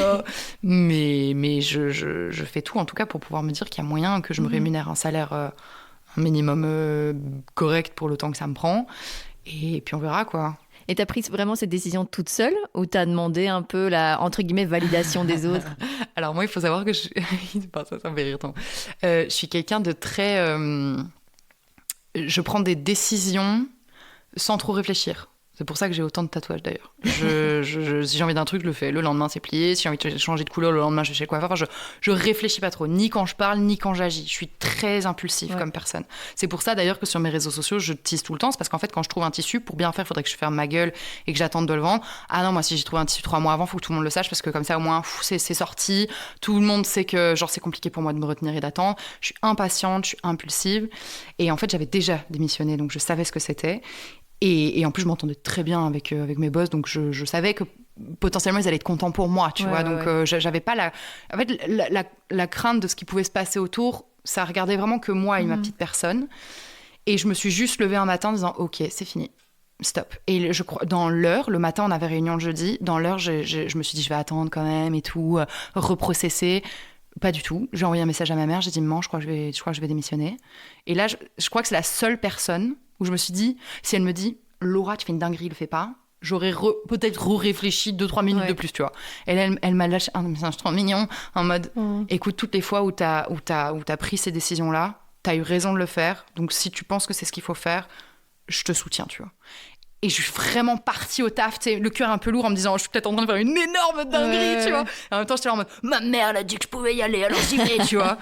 Mais je fais tout en tout cas pour pouvoir me dire qu'il y a moyen que je me rémunère un salaire un minimum correct pour le temps que ça me prend. Et puis on verra quoi. Et t'as pris vraiment cette décision toute seule ou t'as demandé un peu la, entre guillemets, validation des autres ? Alors moi, il faut savoir que ça me fait rire tant. Je suis quelqu'un de très... Je prends des décisions sans trop réfléchir. C'est pour ça que j'ai autant de tatouages d'ailleurs. Si j'ai envie d'un truc, je le fais. Le lendemain, c'est plié. Si j'ai envie de changer de couleur, le lendemain, je vais chez le coiffeur. Enfin, je réfléchis pas trop, ni quand je parle, ni quand j'agis. Je suis très impulsive comme personne. C'est pour ça d'ailleurs que sur mes réseaux sociaux, je tease tout le temps. C'est parce qu'en fait, quand je trouve un tissu, pour bien faire, il faudrait que je ferme ma gueule et que j'attende de le vendre. Ah non, moi, si j'ai trouvé un tissu 3 mois avant, il faut que tout le monde le sache parce que comme ça, au moins, c'est sorti. Tout le monde sait que genre, c'est compliqué pour moi de me retenir et d'attendre. Je suis impatiente, je suis impulsive. Et en fait, j'avais déjà démissionné, donc je savais ce que c'était. Et en plus, je m'entendais très bien avec mes boss, donc je savais que potentiellement, ils allaient être contents pour moi, tu vois. Donc, j'avais pas En fait, la crainte de ce qui pouvait se passer autour, ça regardait vraiment que moi et ma petite personne. Et je me suis juste levée un matin en disant « Ok, c'est fini. Stop ». Et je crois, dans l'heure, le matin, on avait réunion le jeudi. Dans l'heure, je me suis dit « Je vais attendre quand même et tout, reprocesser ». Pas du tout. J'ai envoyé un message à ma mère. J'ai dit « Maman, je crois que je vais démissionner ». Et là, je crois que c'est la seule personne où je me suis dit, si elle me dit « Laura, tu fais une dinguerie, le fais pas », j'aurais peut-être réfléchi 2-3 minutes de plus, tu vois. Et là, elle m'a lâché un message trop mignon, en mode écoute, toutes les fois où t'as pris ces décisions-là, t'as eu raison de le faire, donc si tu penses que c'est ce qu'il faut faire, je te soutiens, tu vois. Et je suis vraiment partie au taf, tu sais, le cœur un peu lourd, en me disant, je suis peut-être en train de faire une énorme dinguerie, tu vois. Et en même temps, j'étais là en mode, ma mère, elle a dit que je pouvais y aller, alors j'y vais, tu vois.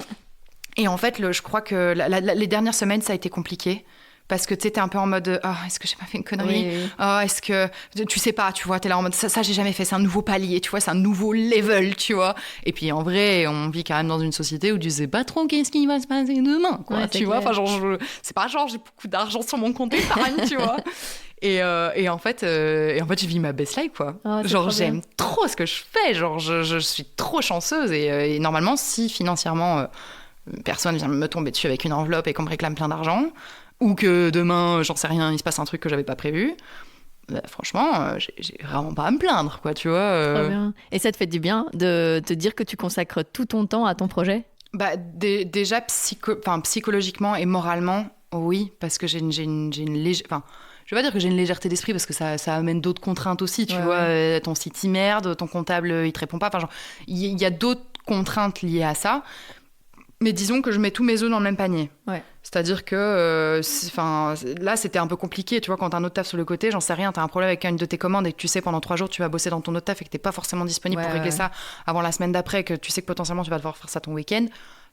Et en fait, je crois que les dernières semaines, ça a été compliqué. parce que tu sais, t'es un peu en mode est-ce que j'ai pas fait une connerie? Oui. Est-ce que tu sais pas, tu vois, t'es là en mode ça j'ai jamais fait, c'est un nouveau palier, tu vois, c'est un nouveau level, tu vois. Et puis en vrai, on vit quand même dans une société où tu sais pas trop qu'est-ce qui va se passer demain, quoi. Ouais, tu vois, clair. enfin genre c'est pas genre j'ai beaucoup d'argent sur mon compte épargne, tu vois. Et en fait, je vis ma best life, quoi. Oh, c'est genre, trop bien. j'aime trop ce que je fais. Genre, je suis trop chanceuse. Et normalement, si financièrement, personne vient me tomber dessus avec une enveloppe et qu'on me réclame plein d'argent, ou que demain, j'en sais rien, il se passe un truc que j'avais pas prévu, bah, franchement, j'ai vraiment pas à me plaindre, quoi, tu vois. Trop bien. Et ça te fait du bien de te dire que tu consacres tout ton temps à ton projet? Bah, déjà, psychologiquement et moralement, oui, parce que j'ai une légère... Enfin, je vais pas dire que j'ai une légèreté d'esprit parce que ça amène d'autres contraintes aussi, tu vois. Ton site il merde, ton comptable il te répond pas. Enfin, genre, il y a d'autres contraintes liées à ça. Mais disons que je mets tous mes œufs dans le même panier. Ouais. C'est-à-dire que là, c'était un peu compliqué. Tu vois, quand t'as un autre taf sur le côté, j'en sais rien, t'as un problème avec une de tes commandes et que tu sais pendant 3 jours tu vas bosser dans ton autre taf et que t'es pas forcément disponible pour régler ça avant la semaine d'après, que tu sais que potentiellement tu vas devoir faire ça ton week-end.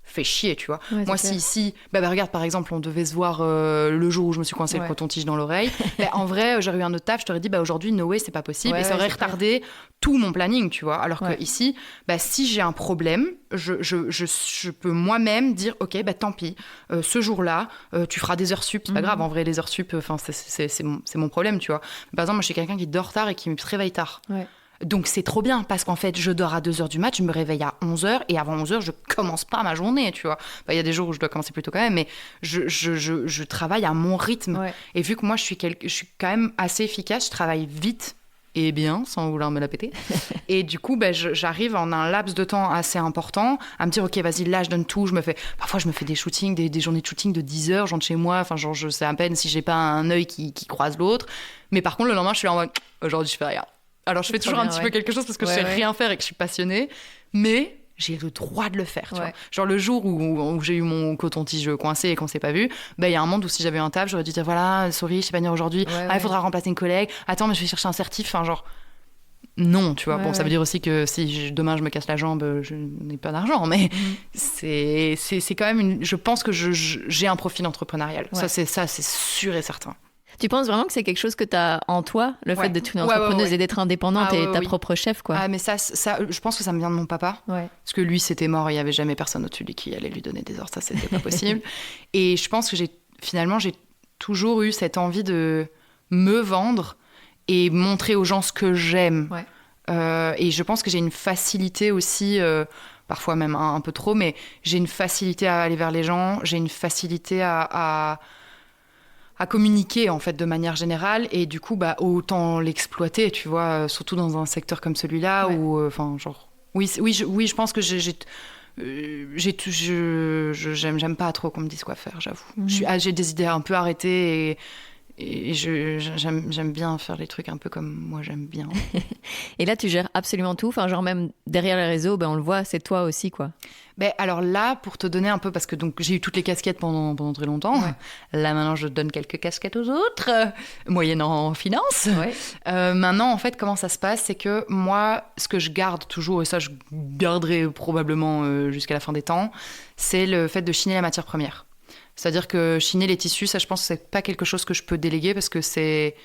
Fait chier, tu vois. Ouais, Moi, si regarde, par exemple, on devait se voir le jour où je me suis coincé le coton-tige dans l'oreille. En vrai, j'aurais eu un autre taf, je t'aurais dit, aujourd'hui, no way, c'est pas possible. Et ça aurait retardé tout mon planning, tu vois. Alors que ici, si j'ai un problème, je peux moi-même dire, ok, tant pis, ce jour-là, tu feras des heures sup. C'est pas grave, en vrai, les heures sup, c'est mon problème, tu vois. Par exemple, moi, je suis quelqu'un qui dort tard et qui me réveille tard. Ouais. Donc c'est trop bien parce qu'en fait je dors à 2h du mat, je me réveille à 11h et avant 11h je commence pas ma journée, tu vois. Il y a des jours où je dois commencer plus tôt quand même, mais je travaille à mon rythme. Ouais. Et vu que moi je suis quand même assez efficace, je travaille vite et bien sans vouloir me la péter. Et du coup j'arrive en un laps de temps assez important à me dire ok vas-y là je donne tout, parfois je me fais des shootings, des journées de shooting de 10h, je rentre chez moi, enfin genre je sais à peine si j'ai pas un œil qui croise l'autre. Mais par contre le lendemain je suis là en mode aujourd'hui je fais rien. Alors, je fais toujours un petit peu quelque chose parce que je sais rien faire et que je suis passionnée, mais j'ai le droit de le faire. Tu vois. Genre, le jour où j'ai eu mon coton-tige coincé et qu'on s'est pas vu, il y a un monde où si j'avais eu un taf, j'aurais dû dire voilà, sorry, je sais pas venir aujourd'hui, il faudra remplacer une collègue, attends, mais je vais chercher un certif. Enfin, genre, non, tu vois. Bon, ça veut dire aussi que si demain je me casse la jambe, je n'ai pas d'argent, mais c'est quand même je pense que j'ai un profil entrepreneurial. Ça, c'est sûr et certain. Tu penses vraiment que c'est quelque chose que tu as en toi, le fait d'être une entrepreneuse et d'être indépendante et ta propre chef, quoi? Ah, mais ça, je pense que ça me vient de mon papa. Ouais. Parce que lui, c'était mort, il n'y avait jamais personne au-dessus de lui qui allait lui donner des ordres, ça, c'était pas possible. Et je pense que j'ai toujours eu cette envie de me vendre et montrer aux gens ce que j'aime. Ouais. Et je pense que j'ai une facilité aussi... parfois même un peu trop, mais j'ai une facilité à aller vers les gens, j'ai une facilité à communiquer en fait de manière générale et du coup autant l'exploiter, tu vois, surtout dans un secteur comme celui-là où je pense que j'aime pas trop qu'on me dise quoi faire, j'avoue. J'ai des idées un peu arrêtées et j'aime bien faire les trucs un peu comme moi j'aime bien. Et là tu gères absolument tout, enfin genre même derrière les réseaux, on le voit, c'est toi aussi quoi. Alors là, pour te donner un peu, parce que donc, j'ai eu toutes les casquettes pendant très longtemps. Ouais. Là, maintenant, je donne quelques casquettes aux autres, moyennant finance. Ouais. Maintenant, en fait, comment ça se passe, c'est que moi, ce que je garde toujours, et ça, je garderai probablement jusqu'à la fin des temps, c'est le fait de chiner la matière première. C'est-à-dire que chiner les tissus, ça, je pense que c'est pas quelque chose que je peux déléguer parce que c'est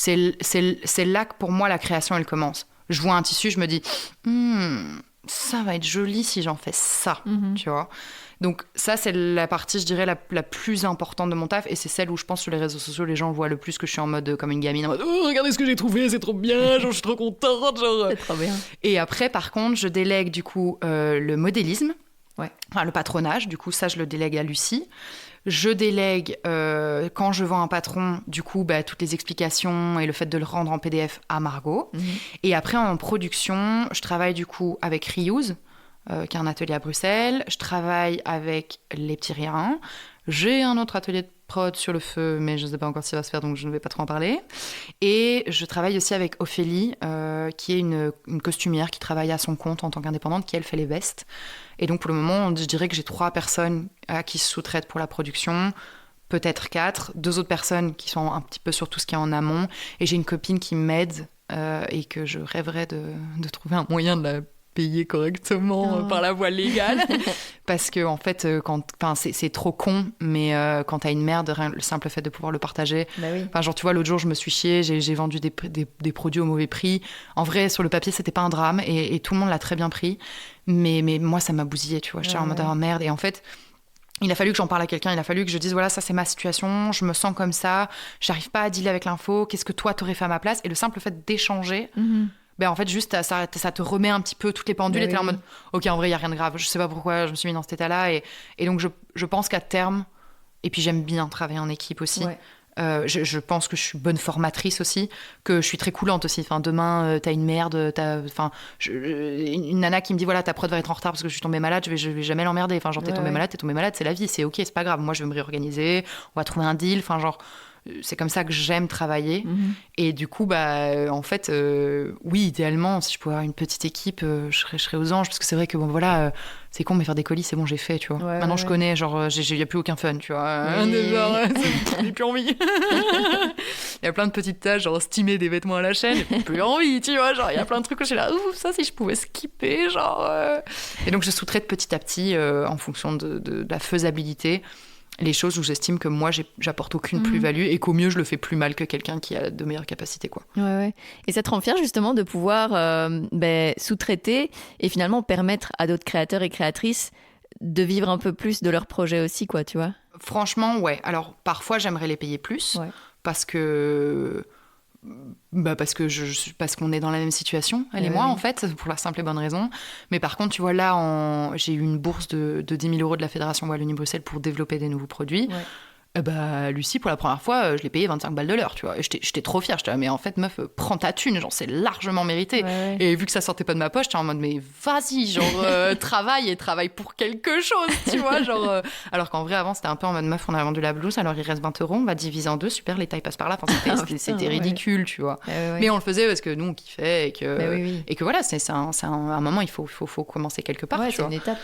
là que, pour moi, la création, elle commence. Je vois un tissu, je me dis... ça va être joli si j'en fais ça, tu vois. Donc ça, c'est la partie, je dirais, la plus importante de mon taf. Et c'est celle où je pense sur les réseaux sociaux, les gens voient le plus que je suis en mode comme une gamine. En mode, oh, regardez ce que j'ai trouvé, c'est trop bien, genre, je suis trop contente. Genre. C'est trop bien. Et après, par contre, je délègue du coup le modélisme, enfin le patronage. Du coup, ça, je le délègue à Lucie. Je délègue, quand je vends un patron, du coup, toutes les explications et le fait de le rendre en PDF à Margot. Et après, en production, je travaille du coup avec Reuse, qui est un atelier à Bruxelles. Je travaille avec Les Petits Riens. J'ai un autre atelier de prod sur le feu, mais je ne sais pas encore si ça va se faire, donc je ne vais pas trop en parler. Et je travaille aussi avec Ophélie, qui est une costumière qui travaille à son compte en tant qu'indépendante, qui, elle, fait les vestes. Et donc, pour le moment, je dirais que j'ai 3 personnes à qui se sous-traitent pour la production, peut-être 4. 2 autres personnes qui sont un petit peu sur tout ce qui est en amont. Et j'ai une copine qui m'aide et que je rêverais de trouver un moyen de la payé correctement par la voie légale. Parce que, en fait, c'est trop con, mais quand t'as une merde, le simple fait de pouvoir le partager. Bah oui. Enfin, genre, tu vois, l'autre jour, je me suis chiée, j'ai vendu des produits au mauvais prix. En vrai, sur le papier, c'était pas un drame et tout le monde l'a très bien pris. Mais moi, ça m'a bousillée, tu vois. J'étais en mode, oh, merde. Et en fait, il a fallu que j'en parle à quelqu'un, il a fallu que je dise, voilà, ça, c'est ma situation, je me sens comme ça, j'arrive pas à dealer avec l'info, qu'est-ce que toi, t'aurais fait à ma place? Et le simple fait d'échanger, ben, en fait, juste, ça te remet un petit peu toutes les pendules et t'es en mode, ok, en vrai, il n'y a rien de grave. Je sais pas pourquoi je me suis mis dans cet état-là. Et donc, je pense qu'à terme, et puis j'aime bien travailler en équipe aussi. Ouais. Je pense que je suis bonne formatrice aussi, que je suis très coulante aussi. Enfin, demain, t'as une merde, une nana qui me dit, voilà, ta prod va être en retard parce que je suis tombée malade, je vais jamais l'emmerder. Enfin, genre, t'es tombée malade, c'est la vie, c'est ok, c'est pas grave. Moi, je vais me réorganiser, on va trouver un deal. Enfin, genre... C'est comme ça que j'aime travailler. Et du coup, en fait, oui, idéalement, si je pouvais avoir une petite équipe, je serais aux anges. Parce que c'est vrai que, bon, voilà, c'est con, mais faire des colis, c'est bon, j'ai fait, tu vois. Maintenant, je connais, genre, il n'y a plus aucun fun, tu vois. J'ai plus envie. Il y a plein de petites tâches, genre, steamer des vêtements à la chaîne, j'ai plus envie, tu vois. Genre, il y a plein de trucs où je suis là, ça, si je pouvais skipper, genre... Et donc, je sous-traite petit à petit, en fonction de la faisabilité, les choses où j'estime que moi j'apporte aucune plus-value et qu'au mieux je le fais plus mal que quelqu'un qui a de meilleures capacités, quoi. Ouais. Et ça te rend fier justement de pouvoir sous-traiter et finalement permettre à d'autres créateurs et créatrices de vivre un peu plus de leur projet aussi, quoi, tu vois? Franchement, ouais. Alors parfois j'aimerais les payer plus parce que parce qu'on est dans la même situation, elle et moi, en fait, pour la simple et bonne raison. Mais par contre, tu vois, là, j'ai eu une bourse de 10 000 € de la Fédération Wallonie-Bruxelles pour développer des nouveaux produits. Lucie, pour la première fois, je l'ai payé 25 balles de l'heure, tu vois. Et j'étais trop fière. J'étais là, mais en fait, meuf, prends ta thune, genre, c'est largement mérité. Et vu que ça sortait pas de ma poche, j'étais en mode, mais vas-y, genre, travaille pour quelque chose, tu vois. Genre, alors qu'en vrai, avant, c'était un peu en mode, meuf, on a vendu la blouse, alors il reste 20 €, on va diviser en deux, super, les tailles passent par là. Enfin, c'était ridicule, tu vois. Mais on le faisait parce que nous, on kiffait et que voilà, c'est un moment, il faut commencer quelque part, tu vois. C'est une étape.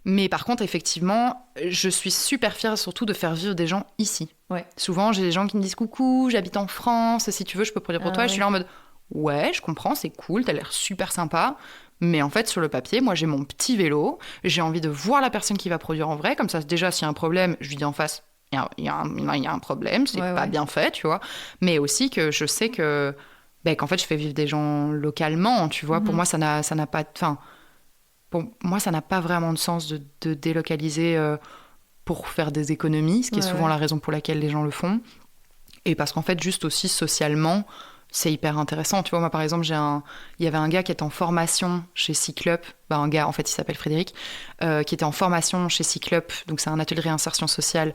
Mais par contre, effectivement, je suis super fière surtout de faire vivre des gens ici. Souvent, j'ai des gens qui me disent « Coucou, j'habite en France, si tu veux, je peux produire pour toi. » Je suis là en mode « Ouais, je comprends, c'est cool, t'as l'air super sympa. » Mais en fait, sur le papier, moi, j'ai mon petit vélo. J'ai envie de voir la personne qui va produire en vrai. Comme ça, déjà, s'il y a un problème, je lui dis en face « Il y a un problème, c'est pas bien fait, tu vois. » Mais aussi que je sais que, qu'en fait, je fais vivre des gens localement, tu vois. Pour moi, ça n'a pas... Pour moi, ça n'a pas vraiment de sens de délocaliser pour faire des économies, ce qui est souvent la raison pour laquelle les gens le font. Et parce qu'en fait, juste aussi socialement, c'est hyper intéressant. Tu vois, moi, par exemple, il y avait un gars qui était en formation chez Cyclope, un gars, en fait, il s'appelle Frédéric, qui était en formation chez Cyclope, donc c'est un atelier de réinsertion sociale,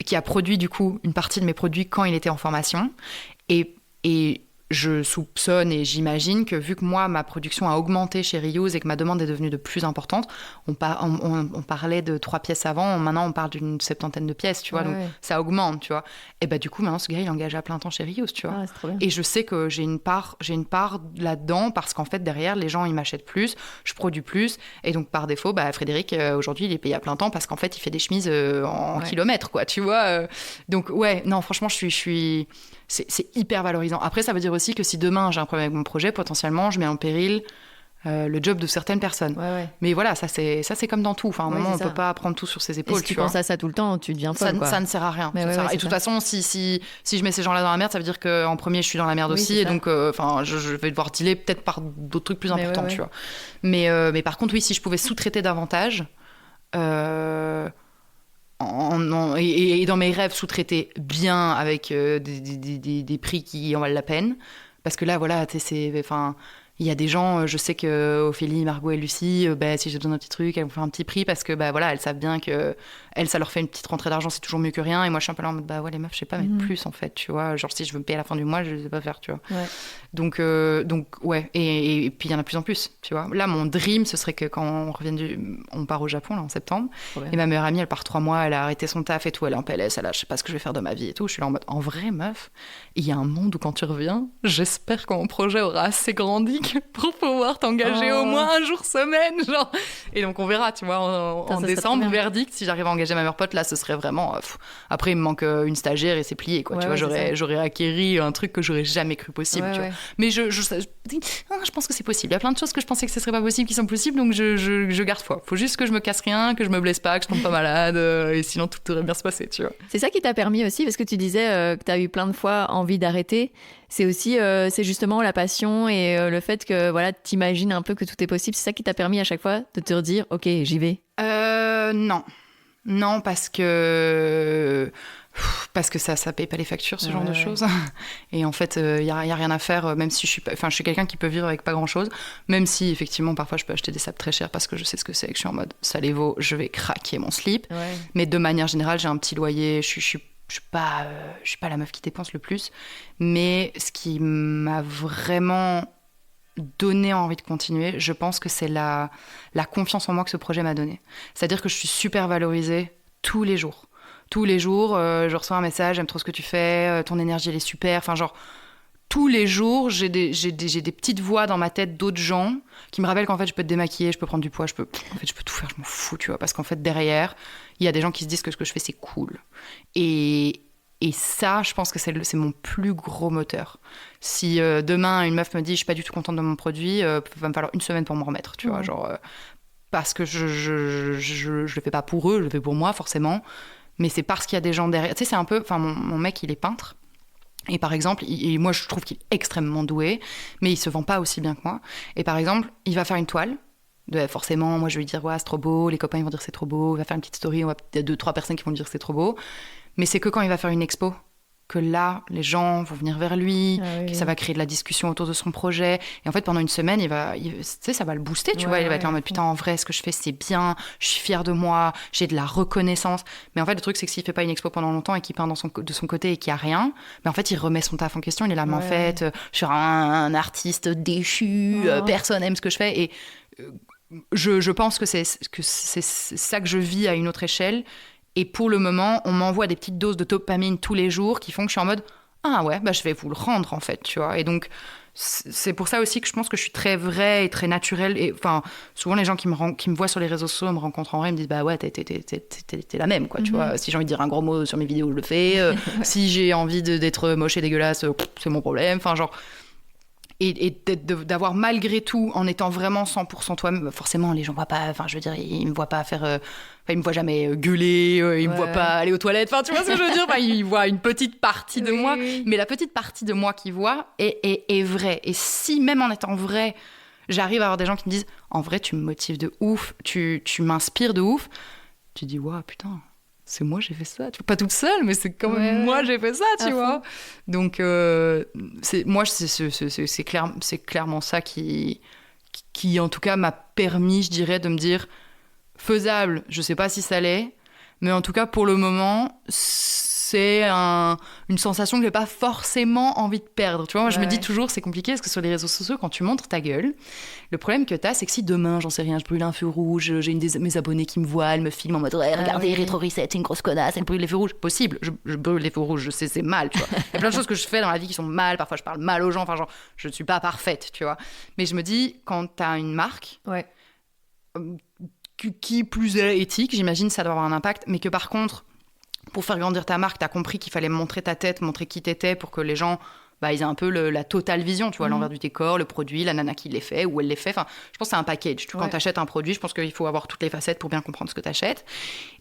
qui a produit, du coup, une partie de mes produits quand il était en formation. Et je soupçonne et j'imagine que vu que moi, ma production a augmenté chez Reuse et que ma demande est devenue de plus importante, on parlait de 3 pièces avant, maintenant on parle d'une 70aine de pièces, tu vois, donc ça augmente, tu vois. Et du coup, maintenant, ce gars, il engage à plein temps chez Reuse, tu vois. C'est trop bien. Et je sais que j'ai une part là-dedans parce qu'en fait, derrière, les gens, ils m'achètent plus, je produis plus. Et donc, par défaut, Frédéric, aujourd'hui, il est payé à plein temps parce qu'en fait, il fait des chemises en kilomètres, quoi, tu vois. Donc, non, franchement, c'est hyper valorisant. Après, ça veut dire aussi que si demain j'ai un problème avec mon projet, potentiellement, je mets en péril le job de certaines personnes. Mais voilà, ça c'est comme dans tout. Enfin, à un moment, on peut pas prendre tout sur ses épaules. Et si tu penses à ça tout le temps, tu deviens folle, quoi. Ça ne sert à rien. Et de toute façon, si je mets ces gens-là dans la merde, ça veut dire qu'en premier, je suis dans la merde aussi. Et donc, je vais devoir dealer peut-être par d'autres trucs plus importants, tu vois. Mais par contre, oui, si je pouvais sous-traiter davantage... Et dans mes rêves, sous-traiter bien avec des prix qui en valent la peine. Parce que là, voilà, il y a des gens, je sais que Ophélie, Margot et Lucie, si j'ai besoin d'un petit truc, elles vont faire un petit prix parce que voilà, elles savent bien que elles, ça leur fait une petite rentrée d'argent, c'est toujours mieux que rien. Et moi, je suis un peu là en mode, les meufs, je sais pas mettre plus en fait, tu vois. Genre, si je veux me payer à la fin du mois, je sais pas faire, tu vois. Donc ouais. Et puis il y en a de plus en plus, tu vois. Là, mon dream, ce serait que quand on part au Japon, là, en septembre, et ma meilleure amie, elle part 3 mois, elle a arrêté son taf et tout, elle est en PLS, je sais pas ce que je vais faire de ma vie et tout. Je suis là en mode, en vrai, meuf, il y a un monde où quand tu reviens, j'espère que mon projet aura assez grandi truc pour pouvoir t'engager au moins un jour semaine, genre. Et donc on verra, tu vois, en décembre, verdict, si j'arrive à engager ma meilleure pote, là, ce serait vraiment... Après, il me manque une stagiaire et c'est plié, quoi. Tu vois, j'aurais acquéri un truc que j'aurais jamais cru possible, tu vois. Mais je pense que c'est possible. Il y a plein de choses que je pensais que ce serait pas possible qui sont possibles, donc je garde foi. Faut juste que je me casse rien, que je me blesse pas, que je tombe pas malade, et sinon tout devrait bien se passer, tu vois. C'est ça qui t'a permis aussi, parce que tu disais que t'as eu plein de fois envie d'arrêter. C'est aussi, c'est justement la passion et le fait que voilà, t'imagines un peu que tout est possible. C'est ça qui t'a permis à chaque fois de te redire, ok, j'y vais. Non, parce que ça paye pas les factures, ce genre de choses. Et en fait, y a rien à faire, même si je suis quelqu'un qui peut vivre avec pas grand chose, même si effectivement parfois je peux acheter des sapes très chers parce que je sais ce que c'est, que je suis en mode ça les vaut, je vais craquer mon slip. Mais de manière générale, j'ai un petit loyer, je suis pas la meuf qui dépense le plus, mais ce qui m'a vraiment donné envie de continuer, je pense que c'est la confiance en moi que ce projet m'a donné. C'est-à-dire que je suis super valorisée tous les jours. Tous les jours, je reçois un message, j'aime trop ce que tu fais, ton énergie elle est super, enfin genre tous les jours, j'ai des petites voix dans ma tête d'autres gens qui me rappellent qu'en fait je peux te démaquiller, je peux prendre du poids, je peux tout faire, je m'en fous, tu vois, parce qu'en fait derrière, il y a des gens qui se disent que ce que je fais c'est cool. Et ça, je pense que c'est mon plus gros moteur. Si demain une meuf me dit je suis pas du tout contente de mon produit, va me falloir une semaine pour m'en remettre, tu vois, genre parce que je le fais pas pour eux, je le fais pour moi forcément. Mais c'est parce qu'il y a des gens derrière. Tu sais, c'est un peu... Enfin, mon mec, il est peintre. Et par exemple, moi, je trouve qu'il est extrêmement doué, mais il se vend pas aussi bien que moi. Et par exemple, il va faire une toile. Forcément, moi, je vais lui dire, ouais, c'est trop beau. Les copains, ils vont dire, c'est trop beau. Il va faire une petite story. Il y a 2-3 personnes qui vont dire, c'est trop beau. Mais c'est que quand il va faire une expo, que là, les gens vont venir vers lui, que ça va créer de la discussion autour de son projet. Et en fait, pendant une semaine, tu sais, ça va le booster, tu vois. Il va être en mode, putain, en vrai, ce que je fais, c'est bien, je suis fière de moi, j'ai de la reconnaissance. Mais en fait, le truc, c'est que s'il fait pas une expo pendant longtemps et qu'il peint de son côté et qu'il y a rien, mais en fait, il remet son taf en question. Il est là, mais en fait, je suis un artiste déchu, personne aime ce que je fais. Et je pense que c'est ça que je vis à une autre échelle. Et pour le moment, on m'envoie des petites doses de dopamine tous les jours qui font que je suis en mode « Ah ouais, bah je vais vous le rendre en fait, tu vois ». Et donc, c'est pour ça aussi que je pense que je suis très vraie et très naturelle. Et enfin, souvent les gens qui me voient sur les réseaux sociaux, me rencontrent en vrai, ils me disent « Bah ouais, t'es la même, quoi, tu vois. Si j'ai envie de dire un gros mot sur mes vidéos, je le fais. Si j'ai envie d'être moche et dégueulasse, c'est mon problème. » Enfin, genre... Et d'avoir malgré tout, en étant vraiment 100% toi-même, forcément les gens voient pas, enfin je veux dire, ils me voient pas faire, ils me voient jamais gueuler, ils me voient pas aller aux toilettes, enfin tu vois ce que je veux dire, enfin, ils voient une petite partie de moi, mais la petite partie de moi qu'ils voient est vraie. Et si même en étant vraie, j'arrive à avoir des gens qui me disent, en vrai tu me motives de ouf, tu m'inspires de ouf, tu dis, waouh putain, c'est moi j'ai fait ça, tu vois, pas toute seule, mais c'est quand même moi j'ai fait ça, tu vois. Donc c'est clairement ça qui en tout cas m'a permis, je dirais, de me dire faisable, je sais pas si ça l'est, mais en tout cas pour le moment c'est une sensation que j'ai pas forcément envie de perdre, tu vois. Moi je me dis toujours c'est compliqué parce que sur les réseaux sociaux quand tu montres ta gueule, le problème que t'as c'est que si demain j'en sais rien, je brûle un feu rouge, j'ai une de mes abonnés qui me voit, elle me filme en mode ouais, regardez Rétro Reset, c'est une grosse connasse, elle brûle les feux rouges, possible, je brûle les feux rouges, je sais c'est mal, tu vois. Il y a plein de choses que je fais dans la vie qui sont mal, parfois je parle mal aux gens, enfin genre je ne suis pas parfaite, tu vois. Mais je me dis quand t'as une marque qui plus est éthique, j'imagine ça doit avoir un impact, mais que par contre pour faire grandir ta marque, t'as compris qu'il fallait montrer ta tête, montrer qui t'étais pour que les gens, ils aient un peu la totale vision, tu vois, l'envers du décor, le produit, la nana qui les fait, où elle les fait. Enfin, je pense que c'est un package. Quand t'achètes un produit, je pense qu'il faut avoir toutes les facettes pour bien comprendre ce que t'achètes.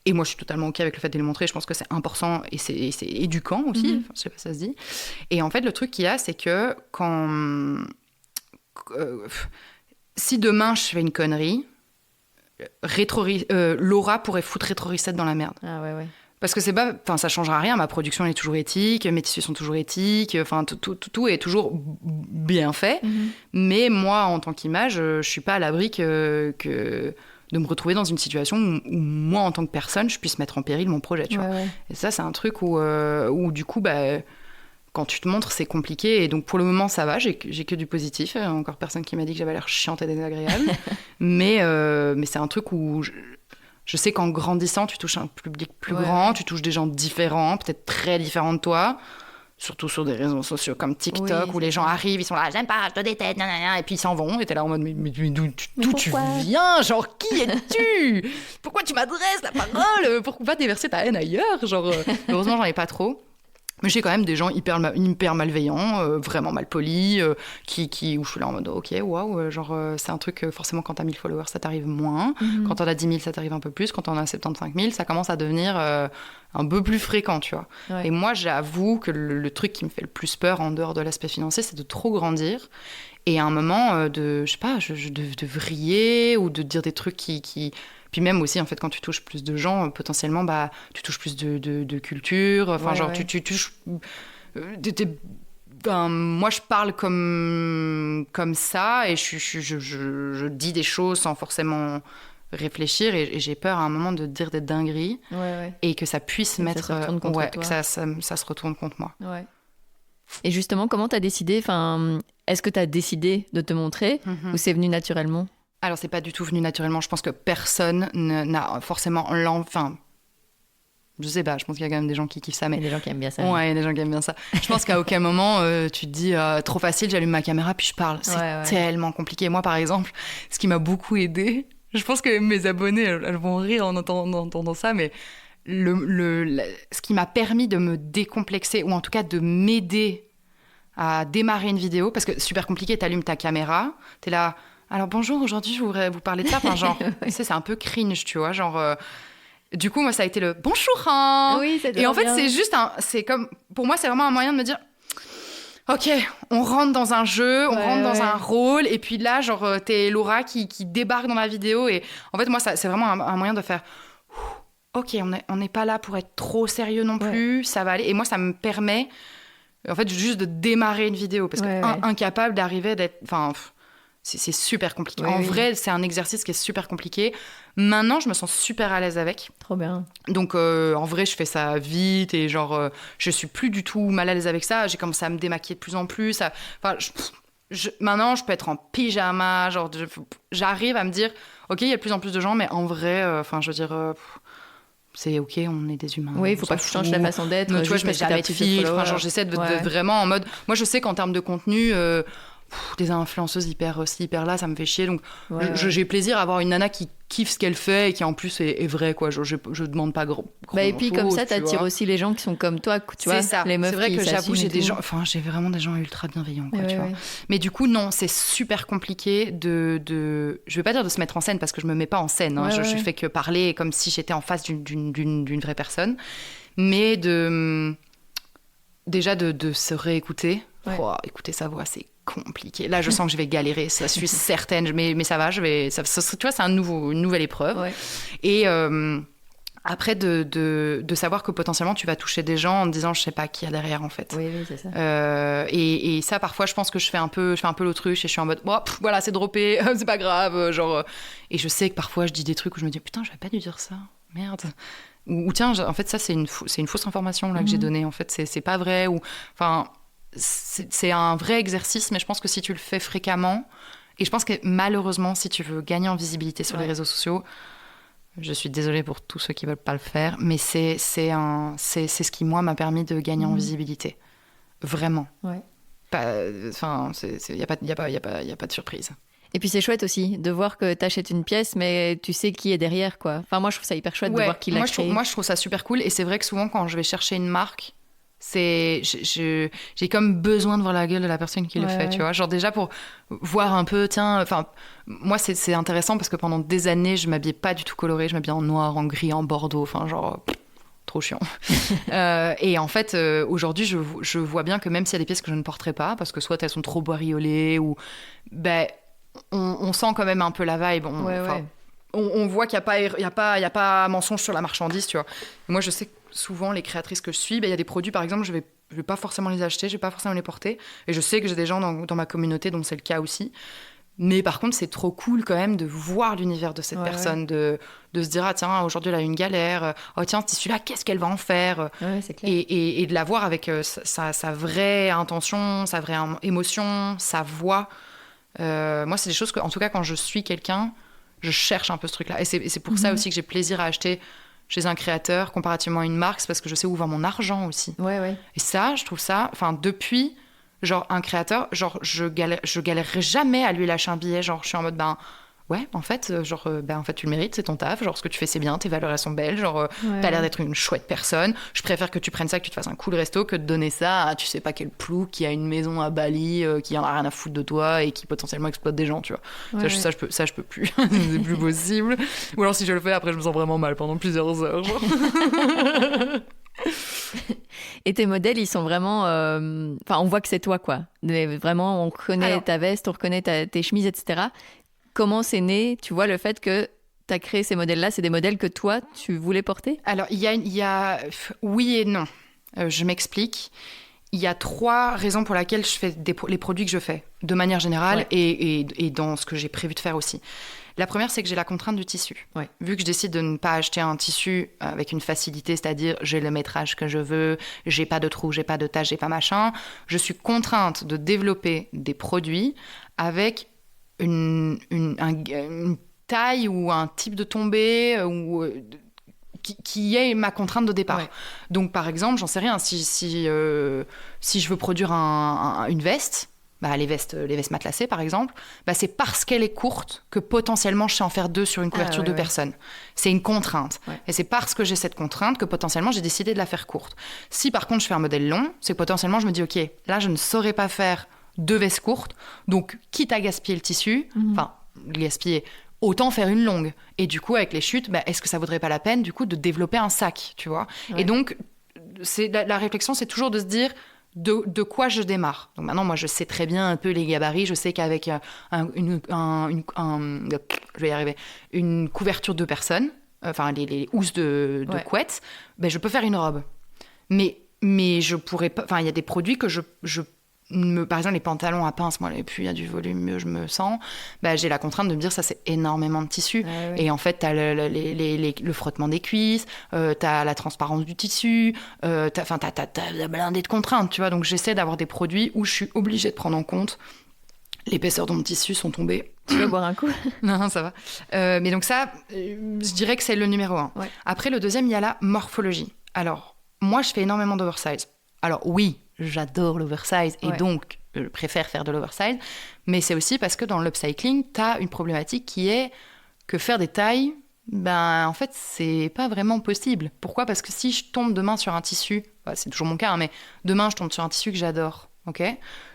Et moi, je suis totalement OK avec le fait de les montrer. Je pense que c'est important et c'est éduquant aussi. Enfin, je sais pas si ça se dit. Et en fait, le truc qu'il y a, c'est que si demain, je fais une connerie, Laura pourrait foutre Rétro Reset dans la merde. Ah ouais. Parce que c'est pas, enfin ça changera rien, ma production est toujours éthique, mes tissus sont toujours éthiques, enfin tout est toujours bien fait. Mais moi en tant qu'image, je suis pas à l'abri que de me retrouver dans une situation où moi en tant que personne, je puisse mettre en péril mon projet, tu vois. Et ça c'est un truc où du coup quand tu te montres c'est compliqué et donc pour le moment ça va, j'ai que du positif, encore personne qui m'a dit que j'avais l'air chiante et désagréable. mais c'est un truc où je sais qu'en grandissant, tu touches un public plus grand, tu touches des gens différents, peut-être très différents de toi. surtout sur des réseaux sociaux comme TikTok, où les gens arrivent, ils sont là, j'aime pas, je te déteste, et puis ils s'en vont, et t'es là en mode, mais d'où tu viens, genre, qui es-tu? Pourquoi tu m'adresses la parole? Pourquoi déverser ta haine ailleurs? Genre, heureusement, j'en ai pas trop. Mais j'ai quand même des gens hyper malveillants, vraiment malpolis, où je suis là en mode ok, waouh, genre c'est un truc, forcément quand t'as 1000 followers ça t'arrive moins, quand t'en as 10 000 ça t'arrive un peu plus, quand t'en as 75 000 ça commence à devenir un peu plus fréquent, tu vois. Ouais. Et moi j'avoue que le truc qui me fait le plus peur en dehors de l'aspect financier, c'est de trop grandir et à un moment de vriller ou de dire des trucs qui... Puis même aussi, en fait, quand tu touches plus de gens, potentiellement, bah, tu touches plus de culture. Enfin, tu touches... moi, je parle comme ça et je dis des choses sans forcément réfléchir et j'ai peur à un moment de dire des dingueries et que ça puisse mettre... Ça se retourne contre toi. Que ça se retourne contre moi. Ouais. Et justement, comment t'as décidé... Est-ce que t'as décidé de te montrer ou c'est venu naturellement ? Alors, c'est pas du tout venu naturellement. Je pense que personne n'a forcément je sais pas, je pense qu'il y a quand même des gens qui kiffent ça. Mais... Il y a des gens qui aiment bien ça. Ouais, il y a des gens qui aiment bien ça. Je pense qu'à aucun moment, tu te dis, trop facile, j'allume ma caméra puis je parle. C'est tellement compliqué. Moi, par exemple, ce qui m'a beaucoup aidée, je pense que mes abonnés, elles vont rire en entendant ça, mais ce qui m'a permis de me décomplexer, ou en tout cas de m'aider à démarrer une vidéo, parce que c'est super compliqué, t'allumes ta caméra, t'es là... Alors bonjour, aujourd'hui je voudrais vous parler de ça. Enfin, genre, c'est un peu cringe, tu vois. Genre, du coup, moi, ça a été le bonjour. Hein. Oui, c'est et en fait, bien. c'est juste c'est comme, pour moi, c'est vraiment un moyen de me dire, ok, on rentre dans un jeu, on rentre dans un rôle, et puis là, genre, t'es Laura qui débarque dans ma vidéo, et en fait, moi, c'est vraiment un moyen de faire, ok, on n'est pas là pour être trop sérieux non plus, ça va aller. Et moi, ça me permet, en fait, juste de démarrer une vidéo, parce que incapable d'arriver d'être, enfin. C'est super compliqué. En vrai, c'est un exercice qui est super compliqué. Maintenant, je me sens super à l'aise avec. Trop bien. Donc, en vrai, je fais ça vite et genre, je suis plus du tout mal à l'aise avec ça. J'ai commencé à me démaquiller de plus en plus. Maintenant, je peux être en pyjama. Genre, j'arrive à me dire, ok, il y a de plus en plus de gens, mais en vrai, je veux dire... c'est ok, on est des humains. Oui, il faut pas que tu changes ta façon d'être. Tu vois, je mets jamais de filtre. Genre, j'essaie de vraiment en mode... Moi, je sais qu'en termes de contenu... des influenceuses hyper là, ça me fait chier. Donc, j'ai plaisir à avoir une nana qui kiffe ce qu'elle fait et qui en plus est vraie, quoi. Je demande pas grand et puis comme ça, t'attires aussi les gens qui sont comme toi, tu vois. C'est ça. Les meufs. C'est vrai qui que j'avoue, j'ai des gens. Enfin, j'ai vraiment des gens ultra bienveillants, quoi, tu vois. Mais du coup, non, c'est super compliqué de. Je vais pas dire de se mettre en scène parce que je me mets pas en scène. Hein. Je fais que parler comme si j'étais en face d'une vraie personne, mais déjà de se réécouter. Écouter sa voix, c'est compliqué. Là, je sens que je vais galérer, ça, je suis certaine, mais ça va, tu vois, c'est une nouvelle épreuve. Ouais. Et après, de savoir que potentiellement, tu vas toucher des gens en te disant, je sais pas qui y a derrière, en fait. Oui, c'est ça. Et ça, parfois, je pense que je fais un peu l'autruche et je suis en mode, voilà, c'est droppé, c'est pas grave, genre... Et je sais que parfois, je dis des trucs où je me dis, putain, j'avais pas dû dire ça, merde. Ou tiens, en fait, ça, c'est une fausse information là, que j'ai donnée, en fait, c'est pas vrai, ou... Enfin... C'est un vrai exercice, mais je pense que si tu le fais fréquemment, et je pense que malheureusement, si tu veux gagner en visibilité sur les réseaux sociaux, je suis désolée pour tous ceux qui veulent pas le faire, mais c'est ce qui, moi, m'a permis de gagner en visibilité. Vraiment. Enfin, il n'y a pas de surprise. Et puis c'est chouette aussi de voir que t'achètes une pièce, mais tu sais qui est derrière, quoi. Enfin, moi, je trouve ça hyper chouette de voir qui l'a créé. Moi, je trouve ça super cool, et c'est vrai que souvent, quand je vais chercher une marque, j'ai comme besoin de voir la gueule de la personne qui le fait, tu vois, genre déjà pour voir un peu, enfin moi c'est intéressant parce que pendant des années je m'habillais pas du tout colorée, je m'habillais en noir, en gris, en bordeaux, enfin genre trop chiant. Et en fait aujourd'hui je vois bien que même s'il y a des pièces que je ne porterai pas parce que soit elles sont trop bariolées ou on sent quand même un peu la vibe, on voit qu'il y a pas mensonge sur la marchandise, tu vois. Et moi je sais que souvent, les créatrices que je suis, il y a des produits, par exemple, je vais pas forcément les acheter, je vais pas forcément les porter. Et je sais que j'ai des gens dans ma communauté dont c'est le cas aussi. Mais par contre, c'est trop cool quand même de voir l'univers de cette personne, de se dire, ah tiens, aujourd'hui, elle a eu une galère. Oh tiens, ce tissu-là, qu'est-ce qu'elle va en faire? C'est clair. Et de la voir avec sa vraie intention, sa vraie émotion, sa voix. Moi, c'est des choses que, en tout cas, quand je suis quelqu'un, je cherche un peu ce truc-là. Et c'est pour ça aussi que j'ai plaisir à acheter chez un créateur comparativement à une marque, c'est parce que je sais où va mon argent aussi. Ouais. Et ça, je trouve ça, depuis, genre, un créateur, genre, je galérerai jamais à lui lâcher un billet, genre, je suis en mode, ouais, en fait, en fait, tu le mérites, c'est ton taf, genre, ce que tu fais, c'est bien, tes valeurs, elles sont belles, genre, t'as l'air d'être une chouette personne, je préfère que tu prennes ça, que tu te fasses un cool resto, que de donner ça à tu sais pas quel plou qui a une maison à Bali, qui en a rien à foutre de toi et qui potentiellement exploite des gens, tu vois. Ça, je peux plus, c'est plus possible. Ou alors, si je le fais, après, je me sens vraiment mal pendant plusieurs heures, genre. Et tes modèles, ils sont vraiment... Enfin, on voit que c'est toi, quoi. Mais vraiment, on reconnaît ta veste, on reconnaît tes chemises, etc. Comment c'est né, tu vois, le fait que tu as créé ces modèles-là, c'est des modèles que toi, tu voulais porter? Alors, il y a oui et non. Je m'explique. Il y a 3 raisons pour lesquelles je fais les produits que je fais, de manière générale, et dans ce que j'ai prévu de faire aussi. La première, c'est que j'ai la contrainte du tissu. Ouais. Vu que je décide de ne pas acheter un tissu avec une facilité, c'est-à-dire j'ai le métrage que je veux, j'ai pas de trou, j'ai pas de tache, j'ai pas machin, je suis contrainte de développer des produits avec une taille ou un type de tombée qui est ma contrainte de départ. Ouais. Donc, par exemple, j'en sais rien, si je veux produire une veste, les vestes matelassées, par exemple, c'est parce qu'elle est courte que potentiellement je sais en faire 2 sur une couverture de personnes. C'est une contrainte. Ouais. Et c'est parce que j'ai cette contrainte que potentiellement j'ai décidé de la faire courte. Si par contre je fais un modèle long, c'est que potentiellement je me dis, ok, là je ne saurais pas faire 2 vestes courtes, donc quitte à gaspiller le tissu, autant faire une longue. Et du coup, avec les chutes, est-ce que ça vaudrait pas la peine, du coup, de développer un sac, tu vois ? Ouais. Et donc, la réflexion, c'est toujours de se dire de quoi je démarre. Donc maintenant, moi, je sais très bien un peu les gabarits. Je sais qu'avec une couverture de personnes, les housses de couette, je peux faire une robe. Mais je pourrais pas... Enfin, il y a des produits que par exemple, les pantalons à pince, moi, plus il y a du volume, mieux je me sens. J'ai la contrainte de me dire ça, c'est énormément de tissu. Et en fait, t'as le frottement des cuisses, t'as la transparence du tissu, t'as blindé de contraintes, tu vois. Donc, j'essaie d'avoir des produits où je suis obligée de prendre en compte l'épaisseur dont mon tissu sont tombés. Tu veux boire un coup ? Non, ça va. Mais donc ça, je dirais que c'est le numéro 1. Ouais. Après, le deuxième, il y a la morphologie. Alors, moi, je fais énormément d'oversize. Alors, oui, j'adore l'oversize et donc je préfère faire de l'oversize, mais c'est aussi parce que dans l'upcycling, tu as une problématique qui est que faire des tailles, en fait, c'est pas vraiment possible. Pourquoi ? Parce que si je tombe demain sur un tissu, c'est toujours mon cas, hein, mais demain je tombe sur un tissu que j'adore, ok ?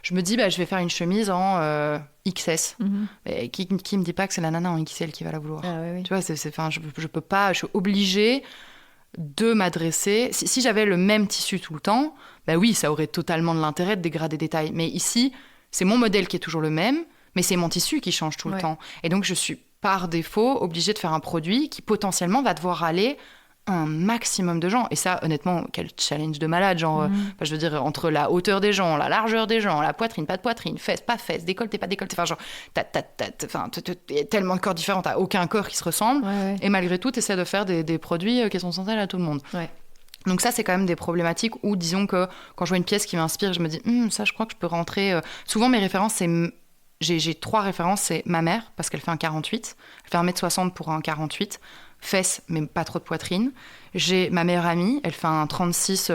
Je me dis, je vais faire une chemise en XS. Et qui me dit pas que c'est la nana en XL qui va la vouloir ? Tu vois, je peux pas, je suis obligée de m'adresser... Si j'avais le même tissu tout le temps, oui, ça aurait totalement de l'intérêt de dégrader des tailles. Mais ici, c'est mon modèle qui est toujours le même, mais c'est mon tissu qui change tout le temps. Et donc, je suis par défaut obligée de faire un produit qui potentiellement va devoir aller un maximum de gens. Et ça, honnêtement, quel challenge de malade. Genre, je veux dire, entre la hauteur des gens, la largeur des gens, la poitrine, pas de poitrine, fesse, pas fesse, décolleté, pas décolleté. Enfin, genre, t'as tellement de corps différents, t'as aucun corps qui se ressemble. Et malgré tout, t'essaies de faire des produits qui sont censés aller à tout le monde. Donc ça, c'est quand même des problématiques où, disons que quand je vois une pièce qui m'inspire, je me dis, ça, je crois que je peux rentrer... Souvent, mes références, c'est... J'ai 3 références. C'est ma mère, parce qu'elle fait un 48. Elle fait 1m60 pour un 48. Fesses, mais pas trop de poitrine. J'ai ma meilleure amie. Elle fait un 36,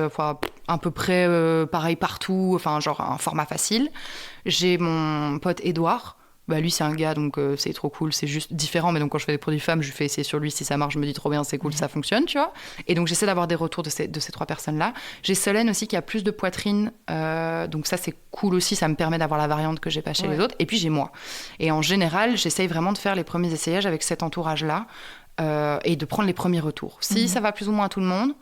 à peu près pareil partout. Enfin, genre un format facile. J'ai mon pote Édouard. Lui, c'est un gars, donc c'est trop cool, c'est juste différent. Mais donc, quand je fais des produits femmes, je fais essayer sur lui. Si ça marche, je me dis trop bien, c'est cool, ça fonctionne, tu vois. Et donc, j'essaie d'avoir des retours de ces 3 personnes-là. J'ai Solène aussi qui a plus de poitrine. Donc, ça, c'est cool aussi. Ça me permet d'avoir la variante que j'ai pas chez les autres. Et puis, j'ai moi. Et en général, j'essaye vraiment de faire les premiers essayages avec cet entourage-là et de prendre les premiers retours. Si ça va plus ou moins à tout le monde,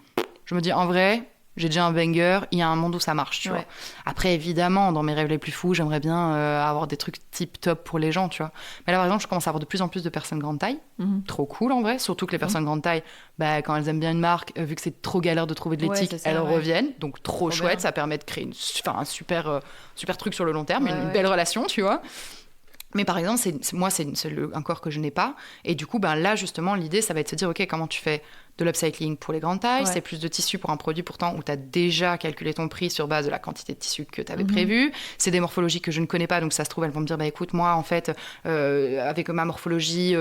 je me dis, en vrai... J'ai déjà un banger, il y a un monde où ça marche, tu vois. Après, évidemment, dans mes rêves les plus fous, j'aimerais bien avoir des trucs tip top pour les gens, tu vois. Mais là, par exemple, je commence à avoir de plus en plus de personnes grande taille. Trop cool, en vrai. Surtout que les personnes grande taille, quand elles aiment bien une marque, vu que c'est trop galère de trouver de l'éthique, elles reviennent. Donc, trop chouette. Bien. Ça permet de créer un super truc sur le long terme, une belle relation, tu vois. Mais par exemple, c'est un corps que je n'ai pas. Et du coup, là, justement, l'idée, ça va être de se dire, OK, comment tu fais de l'upcycling pour les grandes tailles, Ouais. c'est plus de tissu pour un produit pourtant où tu as déjà calculé ton prix sur base de la quantité de tissu que tu avais prévu. C'est des morphologies que je ne connais pas, donc ça se trouve, elles vont me dire, bah écoute, moi, en fait, avec ma morphologie,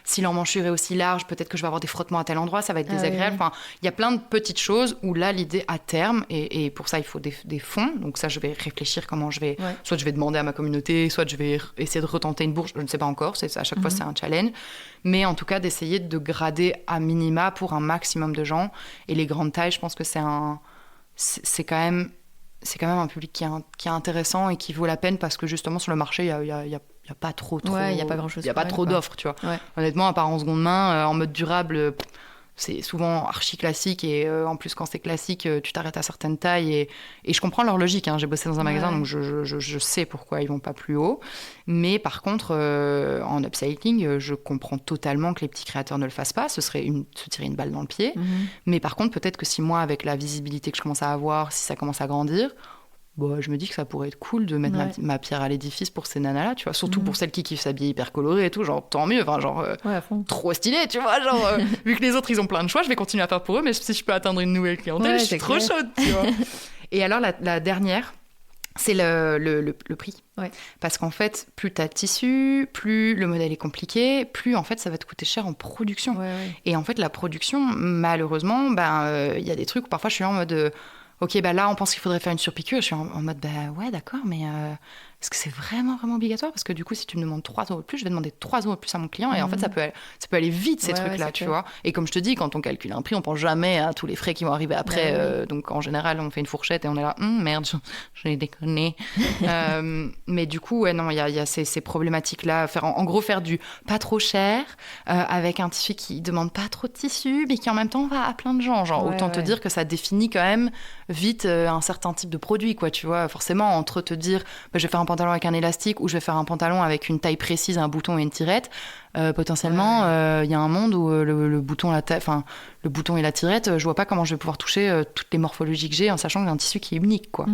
si l'emmanchure est aussi large, peut-être que je vais avoir des frottements à tel endroit, ça va être désagréable. Oui. Enfin, il y a plein de petites choses où là, l'idée à terme, et pour ça, il faut des fonds, donc ça, je vais réfléchir comment je vais... Ouais. Soit je vais demander à ma communauté, soit je vais essayer de retenter une bourse, je ne sais pas encore, à chaque fois, c'est un challenge. Mais en tout cas, d'essayer de grader à minima pour un maximum de gens. Et les grandes tailles, je pense que c'est quand même un public qui est intéressant et qui vaut la peine parce que justement, sur le marché, il y a pas trop... Ouais, il y a pas grand-chose. Il n'y a pas trop d'offres, tu vois. Ouais. Honnêtement, à part en seconde main, en mode durable... c'est souvent archi classique et en plus quand c'est classique tu t'arrêtes à certaines tailles et je comprends leur logique, hein. J'ai bossé dans un magasin donc je sais pourquoi ils vont pas plus haut, mais par contre en upcycling je comprends totalement que les petits créateurs ne le fassent pas, ce serait se tirer une balle dans le pied. Mais par contre peut-être que si moi avec la visibilité que je commence à avoir, si ça commence à grandir, je me dis que ça pourrait être cool de mettre ma pierre à l'édifice pour ces nanas-là, tu vois. Surtout pour celles qui kiffent s'habiller hyper coloré et tout, genre tant mieux, enfin genre à fond. trop stylé, tu vois, genre vu que les autres ils ont plein de choix, je vais continuer à faire pour eux, mais si je peux atteindre une nouvelle clientèle, je suis trop chaude, tu vois. Et alors la dernière, c'est le prix. Ouais. Parce qu'en fait, plus t'as de tissu, plus le modèle est compliqué, plus en fait ça va te coûter cher en production. Ouais. Et en fait la production, malheureusement, il y a des trucs où parfois je suis en mode... Ok, là, on pense qu'il faudrait faire une surpiqûre. Je suis en mode, ouais, d'accord, mais est-ce que c'est vraiment, vraiment obligatoire ? Parce que du coup, si tu me demandes 3 € de plus, je vais demander 3 € de plus à mon client. Et en fait, ça peut aller vite, ces trucs-là, tu vois. Et comme je te dis, quand on calcule un prix, on pense jamais à tous les frais qui vont arriver après. Donc, en général, on fait une fourchette et on est là, merde, j'ai déconné. Mais du coup, ouais, non, il y a ces problématiques-là. En gros, faire du pas trop cher, avec un tissu qui demande pas trop de tissu, mais qui en même temps va à plein de gens. Genre, autant te dire que ça définit quand même vite un certain type de produit, quoi, tu vois. Forcément, entre te dire, je vais faire un pantalon avec un élastique ou je vais faire un pantalon avec une taille précise, un bouton et une tirette, potentiellement, y a un monde où le bouton et la tirette, je vois pas comment je vais pouvoir toucher toutes les morphologies que j'ai en sachant que j'ai un tissu qui est unique, quoi.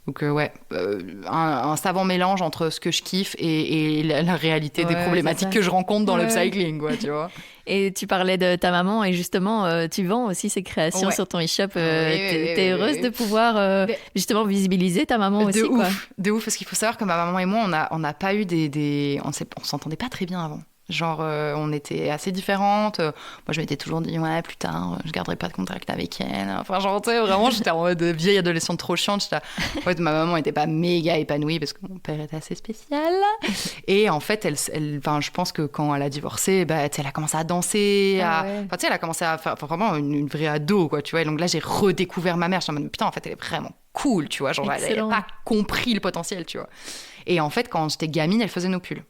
Donc un savant mélange entre ce que je kiffe et la réalité des problématiques que je rencontre dans l'upcycling, quoi, tu vois. Et tu parlais de ta maman et justement, tu vends aussi ses créations sur ton e-shop. T'es heureuse de pouvoir justement visibiliser ta maman aussi, quoi. De ouf, parce qu'il faut savoir que ma maman et moi, on n'a pas eu on s'entendait pas très bien avant. Genre, on était assez différentes. Moi, je m'étais toujours dit, ouais, plus tard, je garderai pas de contact avec elle. Enfin, genre, tu sais, vraiment, j'étais en mode vieille adolescente trop chiante. En fait, ma maman était pas méga épanouie parce que mon père était assez spécial. Et en fait, je pense que quand elle a divorcé, elle a commencé à danser. Tu sais, elle a commencé à faire vraiment une vraie ado, quoi, tu vois. Et donc là, j'ai redécouvert ma mère. Je me dis, putain, en fait, elle est vraiment cool, tu vois. Genre, elle n'avait pas compris le potentiel, tu vois. Et en fait, quand j'étais gamine, elle faisait nos pulls.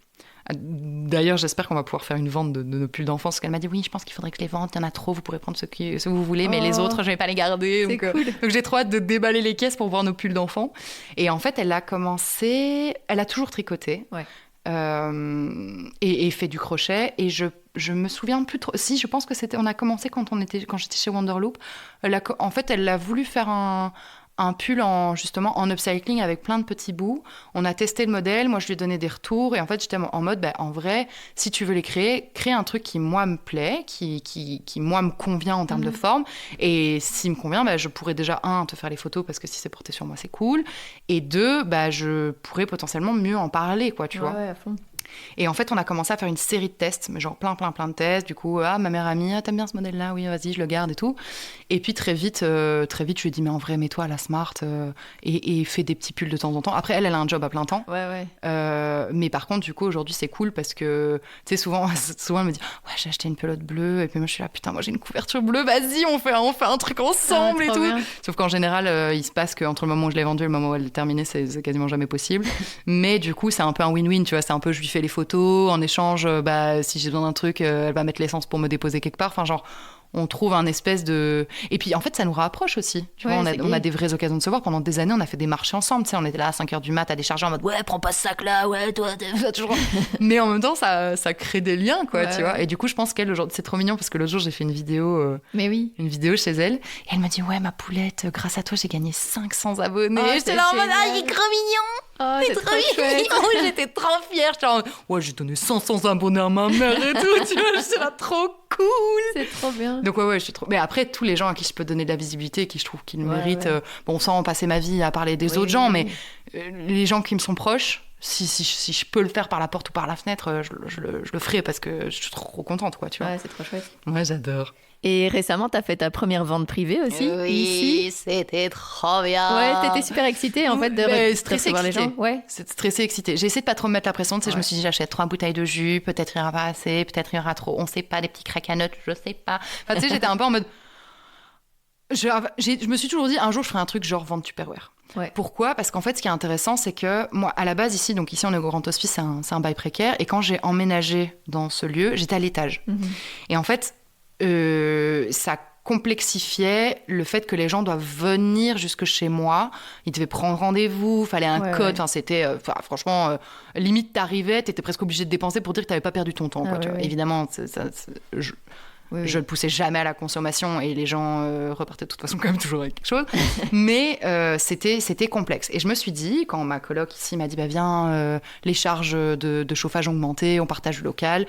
D'ailleurs, j'espère qu'on va pouvoir faire une vente de nos pulls d'enfance. Parce qu'elle m'a dit, oui, je pense qu'il faudrait que je les vende. Il y en a trop, vous pourrez prendre ce que vous voulez, mais les autres, je vais pas les garder. C'est cool. Donc, j'ai trop hâte de déballer les caisses pour voir nos pulls d'enfants. Et en fait, elle a toujours tricoté. Ouais. Et fait du crochet. Et je me souviens plus trop. Si, je pense que on a commencé quand j'étais chez Wonderloop. En fait, elle a voulu faire un pull justement en upcycling avec plein de petits bouts. On a testé le modèle, moi je lui ai donné des retours et en fait j'étais en mode en vrai, si tu veux les créer un truc qui moi me plaît, qui moi me convient en termes de forme, et s'il me convient, je pourrais déjà te faire les photos parce que si c'est porté sur moi c'est cool, et 2, je pourrais potentiellement mieux en parler, quoi, tu vois. Ouais, à fond. Et en fait, on a commencé à faire une série de tests, mais genre plein de tests. Du coup, ma meilleure amie, t'aimes bien ce modèle-là ? Oui, vas-y, je le garde et tout. Et puis très vite, je lui ai dit, mais en vrai, mets-toi à la Smart et fais des petits pulls de temps en temps. Après, elle a un job à plein temps. Ouais. Mais par contre, du coup, aujourd'hui, c'est cool parce que, tu sais, souvent, elle me dit, ouais, j'ai acheté une pelote bleue. Et puis moi, je suis là, putain, moi, j'ai une couverture bleue. Vas-y, on fait un truc ensemble et tout. Bien. Sauf qu'en général, il se passe qu'entre le moment où je l'ai vendue et le moment où elle est terminée, c'est quasiment jamais possible. Mais du coup, c'est un peu un win-win, tu vois. C'est un peu, je lui fais les photos, en échange, si j'ai besoin d'un truc, elle va mettre l'essence pour me déposer quelque part. Enfin, genre, on trouve un espèce de... Et puis, en fait, ça nous rapproche aussi. Tu vois, on a des vraies occasions de se voir. Pendant des années, on a fait des marchés ensemble. Tu sais, on était là à 5h du mat à décharger en mode, ouais, prends pas ce sac-là, ouais, toi, toujours... Mais en même temps, ça crée des liens, quoi, tu vois. Et du coup, je pense qu'elle, aujourd'hui, c'est trop mignon parce que l'autre jour, j'ai fait une vidéo, une vidéo chez elle. Et elle m'a dit, ouais, ma poulette, grâce à toi, j'ai gagné 500 abonnés. Oh, j'étais là en mode, il est trop mignon. Oh, c'est trop chouette. J'étais trop fière. J'étais en mode, ouais, j'ai donné 500 abonnés à ma mère et tout. Tu vois, j'étais là, trop cool. C'est trop bien. Donc ouais, je suis trop... Mais après, tous les gens à qui je peux donner de la visibilité, qui je trouve qu'ils le méritent, ouais. bon, sans passer ma vie à parler des autres gens, mais les gens qui me sont proches, si je peux le faire par la porte ou par la fenêtre, je le ferai parce que je suis trop contente, quoi, tu vois. Ouais, c'est trop chouette. Ouais, j'adore. Et récemment, t'as fait ta première vente privée aussi, Oui, ici. c'était trop bien. Ouais, t'étais super excitée en fait de recevoir les gens. Ouais. C'est stressée, excitée. J'ai essayé de pas trop me mettre la pression. Tu sais, je me suis dit, j'achète 3 bouteilles de jus, peut-être il y aura pas assez, peut-être il y aura trop. On sait pas, des petits crack à notes, je sais pas. Enfin, tu sais, j'étais un peu en mode. Je me suis toujours dit, un jour, je ferai un truc genre vente Tupperware. Ouais. Pourquoi ? Parce qu'en fait, ce qui est intéressant, c'est que moi, à la base, ici, on est au Grand Hospice, c'est un bail précaire. Et quand j'ai emménagé dans ce lieu, j'étais à l'étage. Et en fait, ça complexifiait le fait que les gens doivent venir jusque chez moi. Ils devaient prendre rendez-vous, fallait un code. Enfin, c'était, franchement, limite, t'arrivais, t'étais presque obligé de dépenser pour dire que t'avais pas perdu ton temps. Quoi, tu vois. Évidemment, je le poussais jamais à la consommation et les gens repartaient de toute façon quand même toujours avec quelque chose. Mais c'était complexe. Et je me suis dit, quand ma coloc ici m'a dit, viens, les charges de chauffage ont augmenté, on partage le local.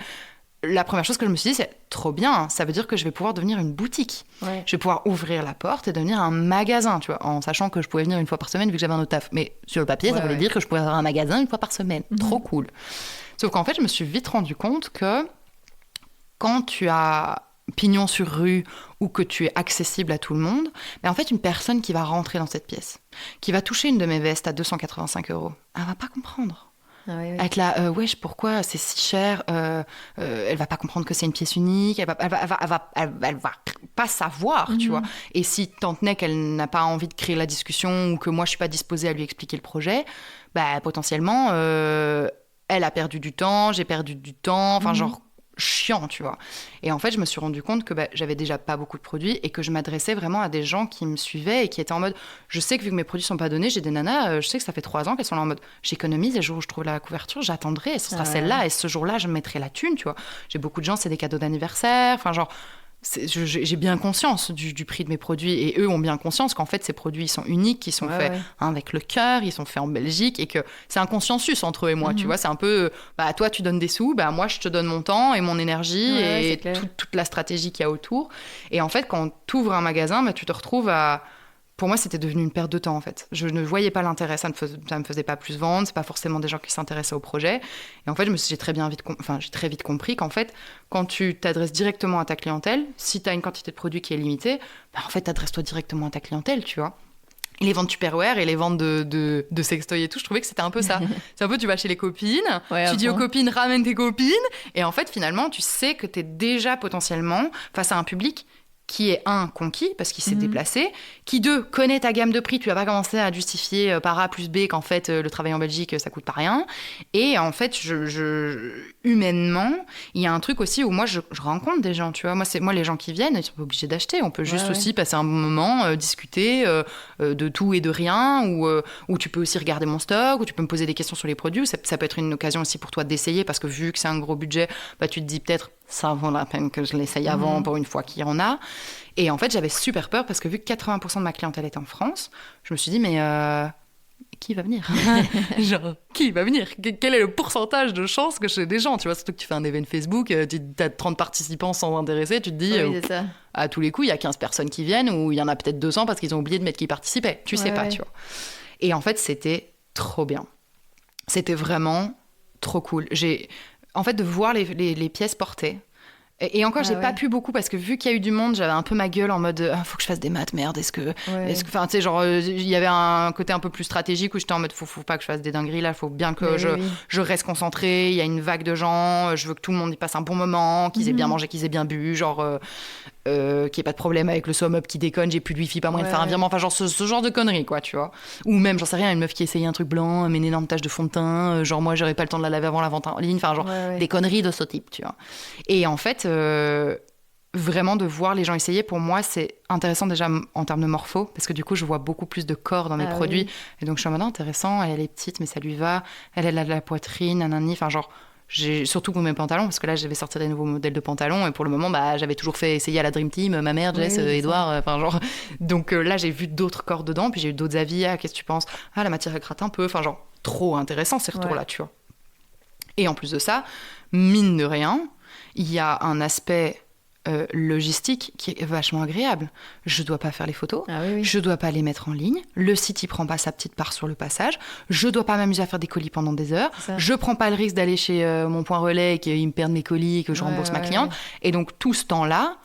La première chose que je me suis dit, c'est trop bien, ça veut dire que je vais pouvoir devenir une boutique. Ouais. Je vais pouvoir ouvrir la porte et devenir un magasin, tu vois, en sachant que je pouvais venir une fois par semaine vu que j'avais un autre taf. Mais sur le papier, ça voulait dire que je pouvais avoir un magasin une fois par semaine. Trop cool. Sauf qu'en fait, je me suis vite rendu compte que quand tu as pignon sur rue ou que tu es accessible à tout le monde, en fait, une personne qui va rentrer dans cette pièce, qui va toucher une de mes vestes à 285 €, elle va pas comprendre. Être là, wesh, pourquoi c'est si cher, elle va pas comprendre que c'est une pièce unique, elle va pas savoir, tu vois. Et si tant est qu'elle n'a pas envie de créer la discussion ou que moi je suis pas disposée à lui expliquer le projet, potentiellement, elle a perdu du temps, j'ai perdu du temps, enfin genre chiant, tu vois. Et en fait, je me suis rendu compte que j'avais déjà pas beaucoup de produits et que je m'adressais vraiment à des gens qui me suivaient et qui étaient en mode, je sais que vu que mes produits sont pas donnés, j'ai des nanas, je sais que ça fait 3 ans qu'elles sont là en mode, j'économise et le jour où je trouve la couverture, j'attendrai et ce sera celle-là et ce jour-là, je me mettrai la thune, tu vois. J'ai beaucoup de gens, c'est des cadeaux d'anniversaire, enfin genre, j'ai bien conscience du prix de mes produits et eux ont bien conscience qu'en fait ces produits ils sont uniques, qu'ils sont faits avec le cœur, ils sont faits en Belgique et que c'est un consensus entre eux et moi, tu vois, c'est un peu toi tu donnes des sous, moi je te donne mon temps et mon énergie et toute la stratégie qu'il y a autour. Et en fait quand tu ouvres un magasin, tu te retrouves à... Pour moi, c'était devenu une perte de temps, en fait. Je ne voyais pas l'intérêt, ça me faisait pas plus vendre, c'est pas forcément des gens qui s'intéressaient au projet. Et en fait, j'ai très vite compris qu'en fait, quand tu t'adresses directement à ta clientèle, si tu as une quantité de produits qui est limitée, en fait, t'adresses-toi directement à ta clientèle, tu vois. Et les ventes Tupperware et les ventes de sextoy et tout, je trouvais que c'était un peu ça. C'est un peu, tu vas chez les copines, tu dis aux copines, ramène tes copines, et en fait, finalement, tu sais que t'es déjà potentiellement face à un public qui est conquis parce qu'il s'est déplacé, qui connaît ta gamme de prix, tu vas pas commencer à justifier par A plus B qu'en fait le travail en Belgique ça coûte pas rien. Et en fait humainement il y a un truc aussi où moi je rencontre des gens, tu vois, moi les gens qui viennent ils sont pas obligés d'acheter, on peut juste aussi passer un bon moment, discuter de tout et de rien, ou tu peux aussi regarder mon stock, ou tu peux me poser des questions sur les produits, ça peut être une occasion aussi pour toi d'essayer parce que vu que c'est un gros budget, tu te dis peut-être ça vaut la peine que je l'essaye avant pour une fois qu'il y en a. Et en fait, j'avais super peur parce que vu que 80% de ma clientèle est en France, je me suis dit, mais qui va venir ? Genre, qui va venir ? Quel est le pourcentage de chances que j'ai des gens ? Tu vois, surtout que tu fais un événement Facebook, tu as 30 participants sans intéresser, tu te dis, à tous les coups, il y a 15 personnes qui viennent, ou il y en a peut-être 200 parce qu'ils ont oublié de mettre qui participait. Tu sais pas, tu vois. Et en fait, c'était trop bien. C'était vraiment trop cool. En fait, de voir les pièces portées. Et encore, j'ai pas pu beaucoup parce que vu qu'il y a eu du monde, j'avais un peu ma gueule en mode faut que je fasse des maths, merde, enfin, tu sais, genre, il y avait un côté un peu plus stratégique où j'étais en mode faut pas que je fasse des dingueries là, faut bien que je reste concentrée. Il y a une vague de gens, je veux que tout le monde y passe un bon moment, qu'ils aient bien mangé, qu'ils aient bien bu, genre, qu'il n'y ait pas de problème avec le sum-up qui déconne, j'ai plus de wifi, pas moyen de faire un virement, enfin, genre, ce genre de conneries, quoi, tu vois. Ou même, j'en sais rien, une meuf qui essayait un truc blanc, mais une énorme tache de fond de teint, genre, moi, j'aurais pas le temps de la laver avant la vente en ligne, enfin, genre, des conneries de ce type, tu vois. Et en fait, vraiment de voir les gens essayer, pour moi c'est intéressant déjà en termes de morpho parce que du coup je vois beaucoup plus de corps dans mes produits et donc je suis en mode intéressant, elle est petite mais ça lui va, elle a de la poitrine, nanani, enfin genre Surtout pour mes pantalons, parce que là, j'avais sorti des nouveaux modèles de pantalons, et pour le moment, j'avais toujours fait essayer à la Dream Team, ma mère, Jess, Edouard, enfin genre... Donc là, j'ai vu d'autres corps dedans, puis j'ai eu d'autres avis, qu'est-ce que tu penses ? La matière, elle gratte un peu, enfin genre, trop intéressant ces retours-là, tu vois. Et en plus de ça, mine de rien, il y a un aspect... logistique qui est vachement agréable. Je dois pas faire les photos, je dois pas les mettre en ligne, le site il prend pas sa petite part sur le passage, je dois pas m'amuser à faire des colis pendant des heures, je prends pas le risque d'aller chez mon point relais et qu'ils me perdent mes colis et que je rembourse ma cliente. Et donc tout ce temps-là,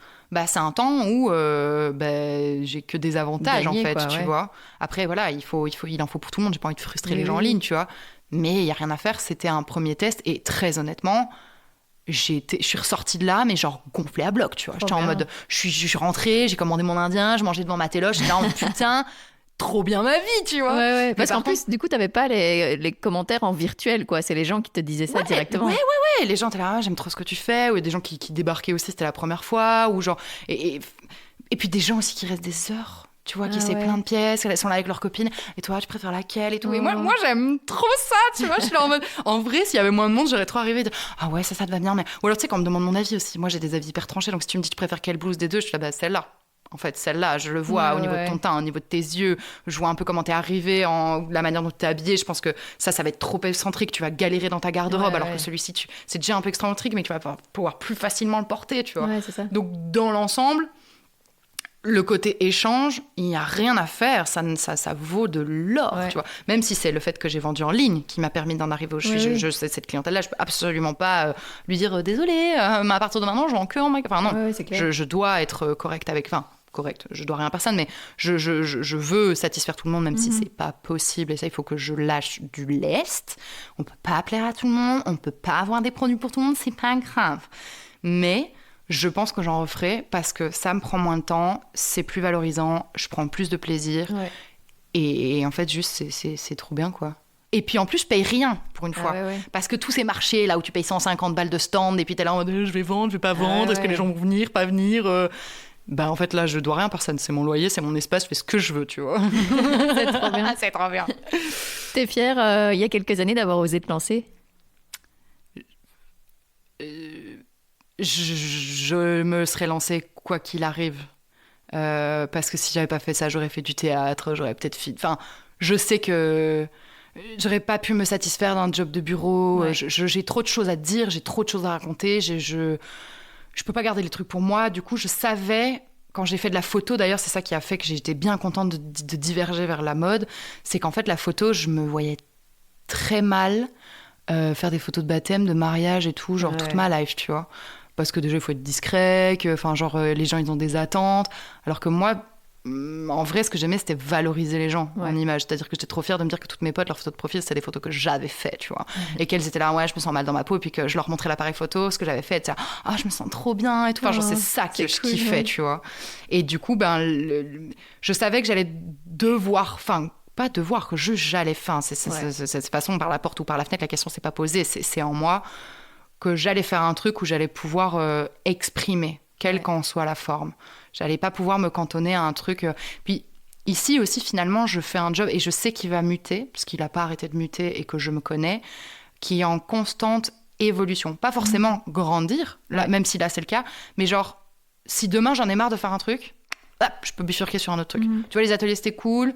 c'est un temps où j'ai que des avantages en fait, tu vois. Après voilà, il en faut pour tout le monde, j'ai pas envie de frustrer les gens en ligne, tu vois. Mais il y a rien à faire, c'était un premier test et très honnêtement, je suis ressortie de là, mais genre gonflée à bloc, tu vois. J'étais en mode, je suis rentrée, j'ai commandé mon indien, je mangeais devant ma téloche, j'étais là en putain, trop bien ma vie, tu vois. Parce qu'en plus, du coup, t'avais pas les commentaires en virtuel, quoi. C'est les gens qui te disaient ça directement. Ouais. Les gens étaient là, j'aime trop ce que tu fais. Ou il y a des gens qui débarquaient aussi, c'était la première fois. Ou genre... et puis des gens aussi qui restent des heures. Tu vois, qui essaient plein de pièces, elles sont là avec leurs copines, et toi, tu préfères laquelle et tout. Et moi, j'aime trop ça, tu vois. Je suis là en mode, en vrai, s'il y avait moins de monde, j'aurais trop arrivé de ah ouais, ça te va bien. Mais... Ou alors, tu sais, quand on me demande mon avis aussi, moi, j'ai des avis hyper tranchés, donc si tu me dis tu préfères quelle blouse des deux, je suis là, celle-là. En fait, celle-là, je le vois au niveau de ton teint, au niveau de tes yeux, je vois un peu comment t'es arrivée, la manière dont t'es habillée. Je pense que ça va être trop excentrique, tu vas galérer dans ta garde-robe, alors que celui-ci, c'est déjà un peu excentrique, mais tu vas pouvoir plus facilement le porter, tu vois. Ouais, c'est ça. Donc, dans l'ensemble, le côté échange, il n'y a rien à faire, ça vaut de l'or, tu vois. Même si c'est le fait que j'ai vendu en ligne qui m'a permis d'en arriver où je suis. Je sais, cette clientèle-là, je peux absolument pas lui dire désolé, mais à partir de maintenant, je vends que en magasin. Enfin non, c'est clair. Je dois être correcte avec... Enfin, correcte, je dois rien à personne, mais je veux satisfaire tout le monde, même si c'est pas possible. Et ça, il faut que je lâche du lest. On peut pas plaire à tout le monde, on peut pas avoir des produits pour tout le monde, c'est pas grave. Mais... je pense que j'en referai parce que ça me prend moins de temps, c'est plus valorisant, je prends plus de plaisir. Et en fait, juste, c'est trop bien, quoi. Et puis en plus, je paye rien pour une fois. Parce que tous ces marchés là où tu payes 150 balles de stand et puis t'es là en mode je vais vendre, je vais pas vendre, est-ce que les gens vont venir, pas venir en fait, là, je dois rien à personne. C'est mon loyer, c'est mon espace, je fais ce que je veux, tu vois. C'est trop bien. C'est trop bien. T'es fière, il y a quelques années, d'avoir osé te lancer ? Je me serais lancée quoi qu'il arrive. Parce que si j'avais pas fait ça, j'aurais fait du théâtre, j'aurais peut-être fait... Enfin, je sais que j'aurais pas pu me satisfaire d'un job de bureau. J'ai trop de choses à dire, j'ai trop de choses à raconter. Je peux pas garder les trucs pour moi. Du coup, je savais... Quand j'ai fait de la photo, d'ailleurs, c'est ça qui a fait que j'étais bien contente de diverger vers la mode. C'est qu'en fait, la photo, je me voyais très mal faire des photos de baptême, de mariage et tout, genre toute ma life, tu vois. Parce que déjà, il faut être discret, les gens, ils ont des attentes. Alors que moi, en vrai, ce que j'aimais, c'était valoriser les gens en image. C'est-à-dire que j'étais trop fière de me dire que toutes mes potes, leurs photos de profil, c'était des photos que j'avais faites, tu vois. Et qu'elles étaient là, je me sens mal dans ma peau, et puis que je leur montrais l'appareil photo, ce que j'avais fait, et je me sens trop bien, et tout. Enfin, c'est ça que je kiffais, tu vois. Et du coup, je savais que j'allais devoir... pas devoir, que j'allais... cette façon, par la porte ou par la fenêtre, la question s'est pas posée, c'est en moi... que j'allais faire un truc où j'allais pouvoir exprimer, quelle qu'en soit la forme. J'allais pas pouvoir me cantonner à un truc... Puis ici aussi, finalement, je fais un job, et je sais qu'il va muter, parce qu'il n'a pas arrêté de muter et que je me connais, qui est en constante évolution. Pas forcément grandir, là, même si là, c'est le cas, mais genre, si demain, j'en ai marre de faire un truc, je peux bifurquer sur un autre truc. Tu vois, les ateliers, c'était cool...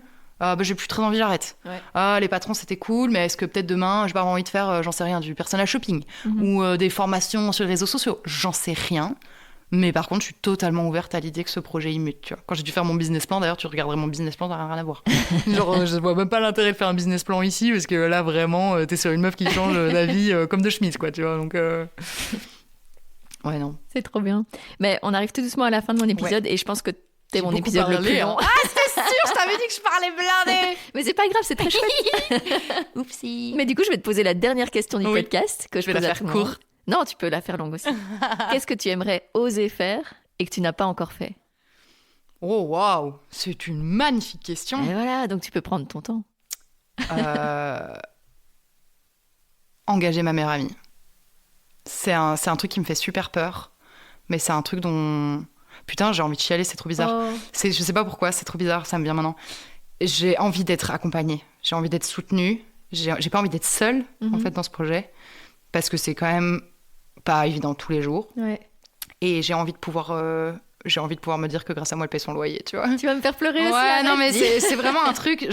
j'ai plus très envie, j'arrête. Les patrons, c'était cool, mais est-ce que peut-être demain, je vais avoir envie de faire, j'en sais rien, du personal shopping ou des formations sur les réseaux sociaux? J'en sais rien. Mais par contre, je suis totalement ouverte à l'idée que ce projet il mute, tu vois. Quand j'ai dû faire mon business plan, d'ailleurs, tu regarderais mon business plan, ça n'a rien à voir. Genre, je vois même pas l'intérêt de faire un business plan ici, parce que là, vraiment, t'es sur une meuf qui change d'avis comme de Schmitt, quoi, tu vois. Donc, ouais, non. C'est trop bien. Mais on arrive tout doucement à la fin de mon épisode, et je pense que c'est mon épisode le plus long. Ah, c'est sûr, je t'avais dit que je parlais blindé. Mais c'est pas grave, c'est très chouette. Oupsie. Mais du coup, je vais te poser la dernière question du podcast que je vais pose la à faire tout le monde. court. Non, tu peux la faire longue aussi. Qu'est-ce que tu aimerais oser faire et que tu n'as pas encore fait? Oh, waouh, c'est une magnifique question. Et voilà, donc tu peux prendre ton temps. Engager ma meilleure amie. C'est un truc qui me fait super peur, mais c'est un truc dont... Putain, j'ai envie de chialer, c'est trop bizarre. Je sais pas pourquoi, c'est trop bizarre, ça me vient maintenant. J'ai envie d'être accompagnée, j'ai envie d'être soutenue, j'ai pas envie d'être seule, en fait, dans ce projet. parce que c'est quand même pas évident tous les jours. Ouais. Et j'ai envie de pouvoir me dire que grâce à moi, elle paye son loyer, tu vois. Tu vas me faire pleurer aussi. Ouais, non, mais c'est vraiment un truc.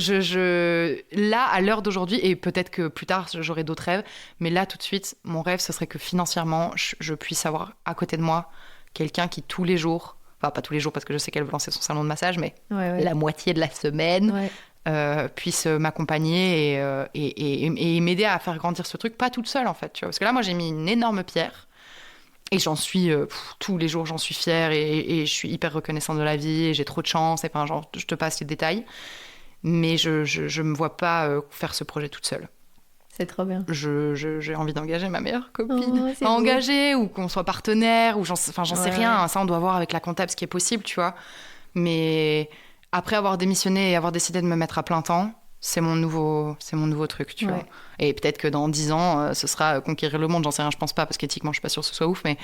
Là, à l'heure d'aujourd'hui, et peut-être que plus tard, j'aurai d'autres rêves, mais là, tout de suite, mon rêve, ce serait que financièrement, je puisse avoir à côté de moi quelqu'un qui, tous les jours, enfin, pas tous les jours, parce que je sais qu'elle veut lancer son salon de massage, mais la moitié de la semaine, puisse m'accompagner et m'aider à faire grandir ce truc, pas toute seule, en fait, tu vois. Parce que là, moi, j'ai mis une énorme pierre. Et j'en suis, tous les jours, j'en suis fière et je suis hyper reconnaissante de la vie et j'ai trop de chance. Et enfin, genre, je te passe les détails. Mais je me vois pas faire ce projet toute seule. C'est trop bien. J'ai envie d'engager ma meilleure copine. Oh, engager ou qu'on soit partenaire ou j'en sais rien. Ça, on doit voir avec la comptable ce qui est possible, tu vois. Mais après avoir démissionné et avoir décidé de me mettre à plein temps, c'est mon nouveau truc, tu vois. Et peut-être que dans 10 ans, ce sera conquérir le monde, j'en sais rien, je pense pas, parce qu'éthiquement, je suis pas sûre que ce soit ouf, mais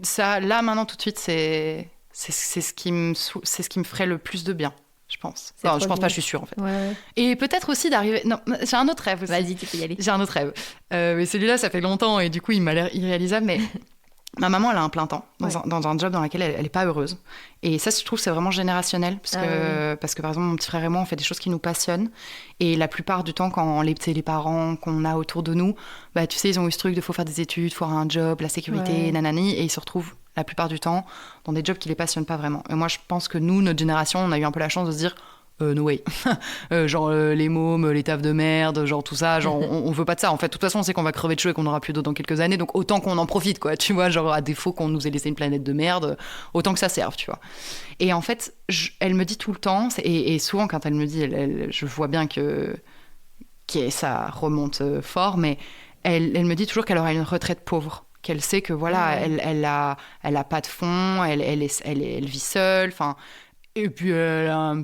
ça, là, maintenant, tout de suite, c'est ce qui me ferait le plus de bien, je pense. Enfin, je pense pas, je suis sûre, en fait. Et peut-être aussi d'arriver... Non, j'ai un autre rêve aussi. Vas-y, tu peux y aller. J'ai un autre rêve. Mais celui-là, ça fait longtemps, et du coup, il m'a l'air irréalisable, mais... Ma maman, elle a un plein temps dans un job dans lequel elle n'est pas heureuse. Et ça, je trouve, c'est vraiment générationnel. Parce que, par exemple, mon petit frère et moi, on fait des choses qui nous passionnent. Et la plupart du temps, quand les parents qu'on a autour de nous, bah, tu sais, ils ont eu ce truc de faut faire des études, faut avoir un job, la sécurité, nanani. Et ils se retrouvent, la plupart du temps, dans des jobs qui les passionnent pas vraiment. Et moi, je pense que nous, notre génération, on a eu un peu la chance de se dire... no way. Genre les mômes, les tafs de merde, genre tout ça, genre on veut pas de ça. En fait, de toute façon, on sait qu'on va crever de chaud et qu'on aura plus d'eau dans quelques années, donc autant qu'on en profite, quoi. Tu vois, genre à défaut qu'on nous ait laissé une planète de merde, autant que ça serve, tu vois. Et en fait, elle me dit tout le temps, et souvent quand elle me dit, je vois bien que ça remonte fort, mais elle me dit toujours qu'elle aura une retraite pauvre. Qu'elle sait que voilà, elle a pas de fonds, elle vit seule, enfin, et puis elle a un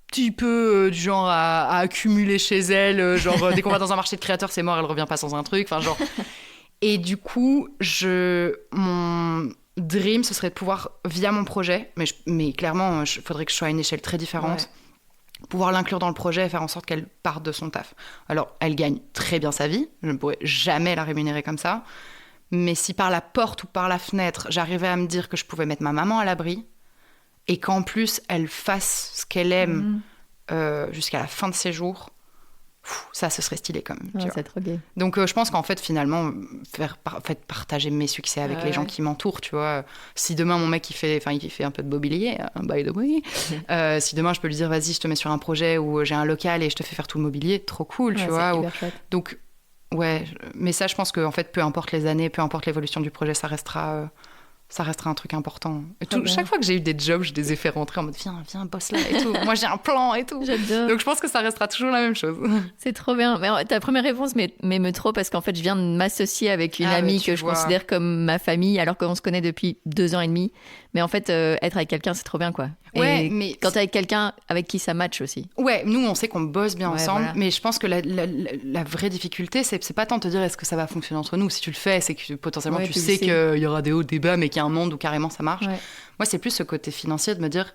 petit peu du genre à accumuler chez elle, genre dès qu'on va dans un marché de créateurs, c'est mort, elle revient pas sans un truc, enfin genre. Et du coup, mon dream, ce serait de pouvoir, via mon projet, mais clairement, il faudrait que je sois à une échelle très différente, pouvoir l'inclure dans le projet et faire en sorte qu'elle parte de son taf. Alors, elle gagne très bien sa vie, je ne pourrais jamais la rémunérer comme ça, mais si par la porte ou par la fenêtre, j'arrivais à me dire que je pouvais mettre ma maman à l'abri, et qu'en plus, elle fasse ce qu'elle aime jusqu'à la fin de ses jours, ça, ce serait stylé quand même. C'est trop gay. Donc, je pense qu'en fait, finalement, partager mes succès avec les gens qui m'entourent, tu vois. Si demain, mon mec, il fait un peu de mobilier, by the way, si demain, je peux lui dire, vas-y, je te mets sur un projet où j'ai un local et je te fais faire tout le mobilier, trop cool, tu vois. Donc, mais ça, je pense qu'en fait, peu importe les années, peu importe l'évolution du projet, ça restera un truc important. Et chaque fois que j'ai eu des jobs, je les ai fait rentrer en mode viens, bosse là et tout. Moi, j'ai un plan et tout. J'adore. Donc, je pense que ça restera toujours la même chose. C'est trop bien. Mais ta première réponse m'émeut trop parce qu'en fait, je viens de m'associer avec une amie que je considère comme ma famille alors qu'on se connaît depuis 2 ans et demi. Mais en fait, être avec quelqu'un, c'est trop bien, quoi. Ouais, et mais quand t'es avec quelqu'un avec qui ça match aussi. Ouais, nous, on sait qu'on bosse bien ensemble, voilà. mais je pense que la vraie difficulté, c'est pas tant de te dire est-ce que ça va fonctionner entre nous. Si tu le fais, c'est que potentiellement tu sais qu'il y aura des hauts, des bas, mais qu'il y a un monde où carrément ça marche. Moi, c'est plus ce côté financier de me dire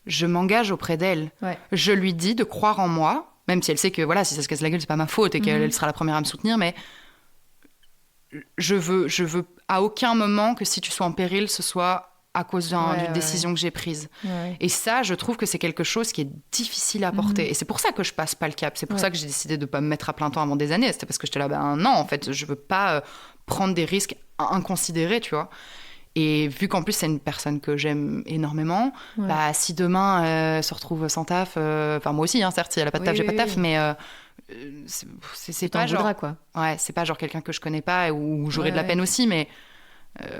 je m'engage auprès d'elle. Je lui dis de croire en moi, même si elle sait que voilà, si ça se casse la gueule, c'est pas ma faute et qu'elle sera la première à me soutenir, mais je veux à aucun moment que si tu sois en péril, ce soit à cause d'une décision que j'ai prise. Et ça, je trouve que c'est quelque chose qui est difficile à porter. Et c'est pour ça que je passe pas le cap. C'est pour ça que j'ai décidé de pas me mettre à plein temps avant des années. C'était parce que j'étais là, non, en fait, je veux pas prendre des risques inconsidérés, tu vois. Et vu qu'en plus, c'est une personne que j'aime énormément, bah, si demain, se retrouve sans taf, enfin, moi aussi, hein, certes, si elle a pas de taf, j'ai pas de taf, mais c'est pas genre... quoi. Ouais, c'est pas genre quelqu'un que je connais pas ou j'aurais de la peine aussi, mais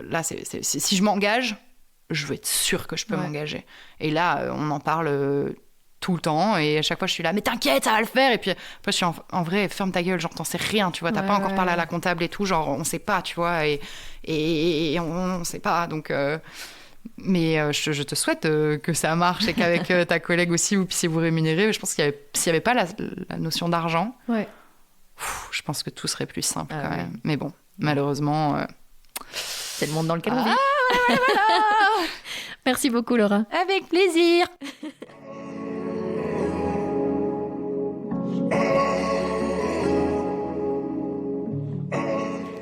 là, si je m'engage, je veux être sûre que je peux m'engager. Et là, on en parle tout le temps, et à chaque fois, je suis là, mais t'inquiète, ça va le faire. Et puis après, je suis en vrai, ferme ta gueule, genre, t'en sais rien, tu vois, t'as pas encore parlé à la comptable et tout, genre, on sait pas, tu vois, et on sait pas, donc... Mais je te souhaite que ça marche et qu'avec ta collègue aussi, vous puissiez vous rémunérer. Je pense s'il y avait pas la notion d'argent, je pense que tout serait plus simple quand même. Mais bon, malheureusement... c'est le monde dans lequel on vit. Voilà. Merci beaucoup, Laura. Avec plaisir.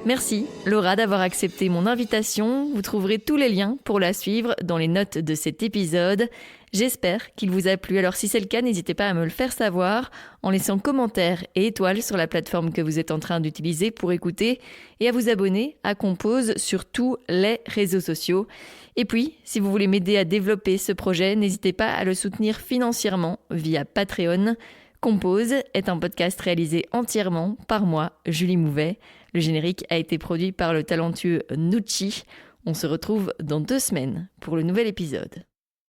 Merci Laura d'avoir accepté mon invitation. Vous trouverez tous les liens pour la suivre dans les notes de cet épisode. J'espère qu'il vous a plu. Alors si c'est le cas, n'hésitez pas à me le faire savoir en laissant commentaires et étoiles sur la plateforme que vous êtes en train d'utiliser pour écouter et à vous abonner à Compose sur tous les réseaux sociaux. Et puis, si vous voulez m'aider à développer ce projet, n'hésitez pas à le soutenir financièrement via Patreon. Compose est un podcast réalisé entièrement par moi, Julie Mouvet. Le générique a été produit par le talentueux Nucci. On se retrouve dans 2 semaines pour le nouvel épisode.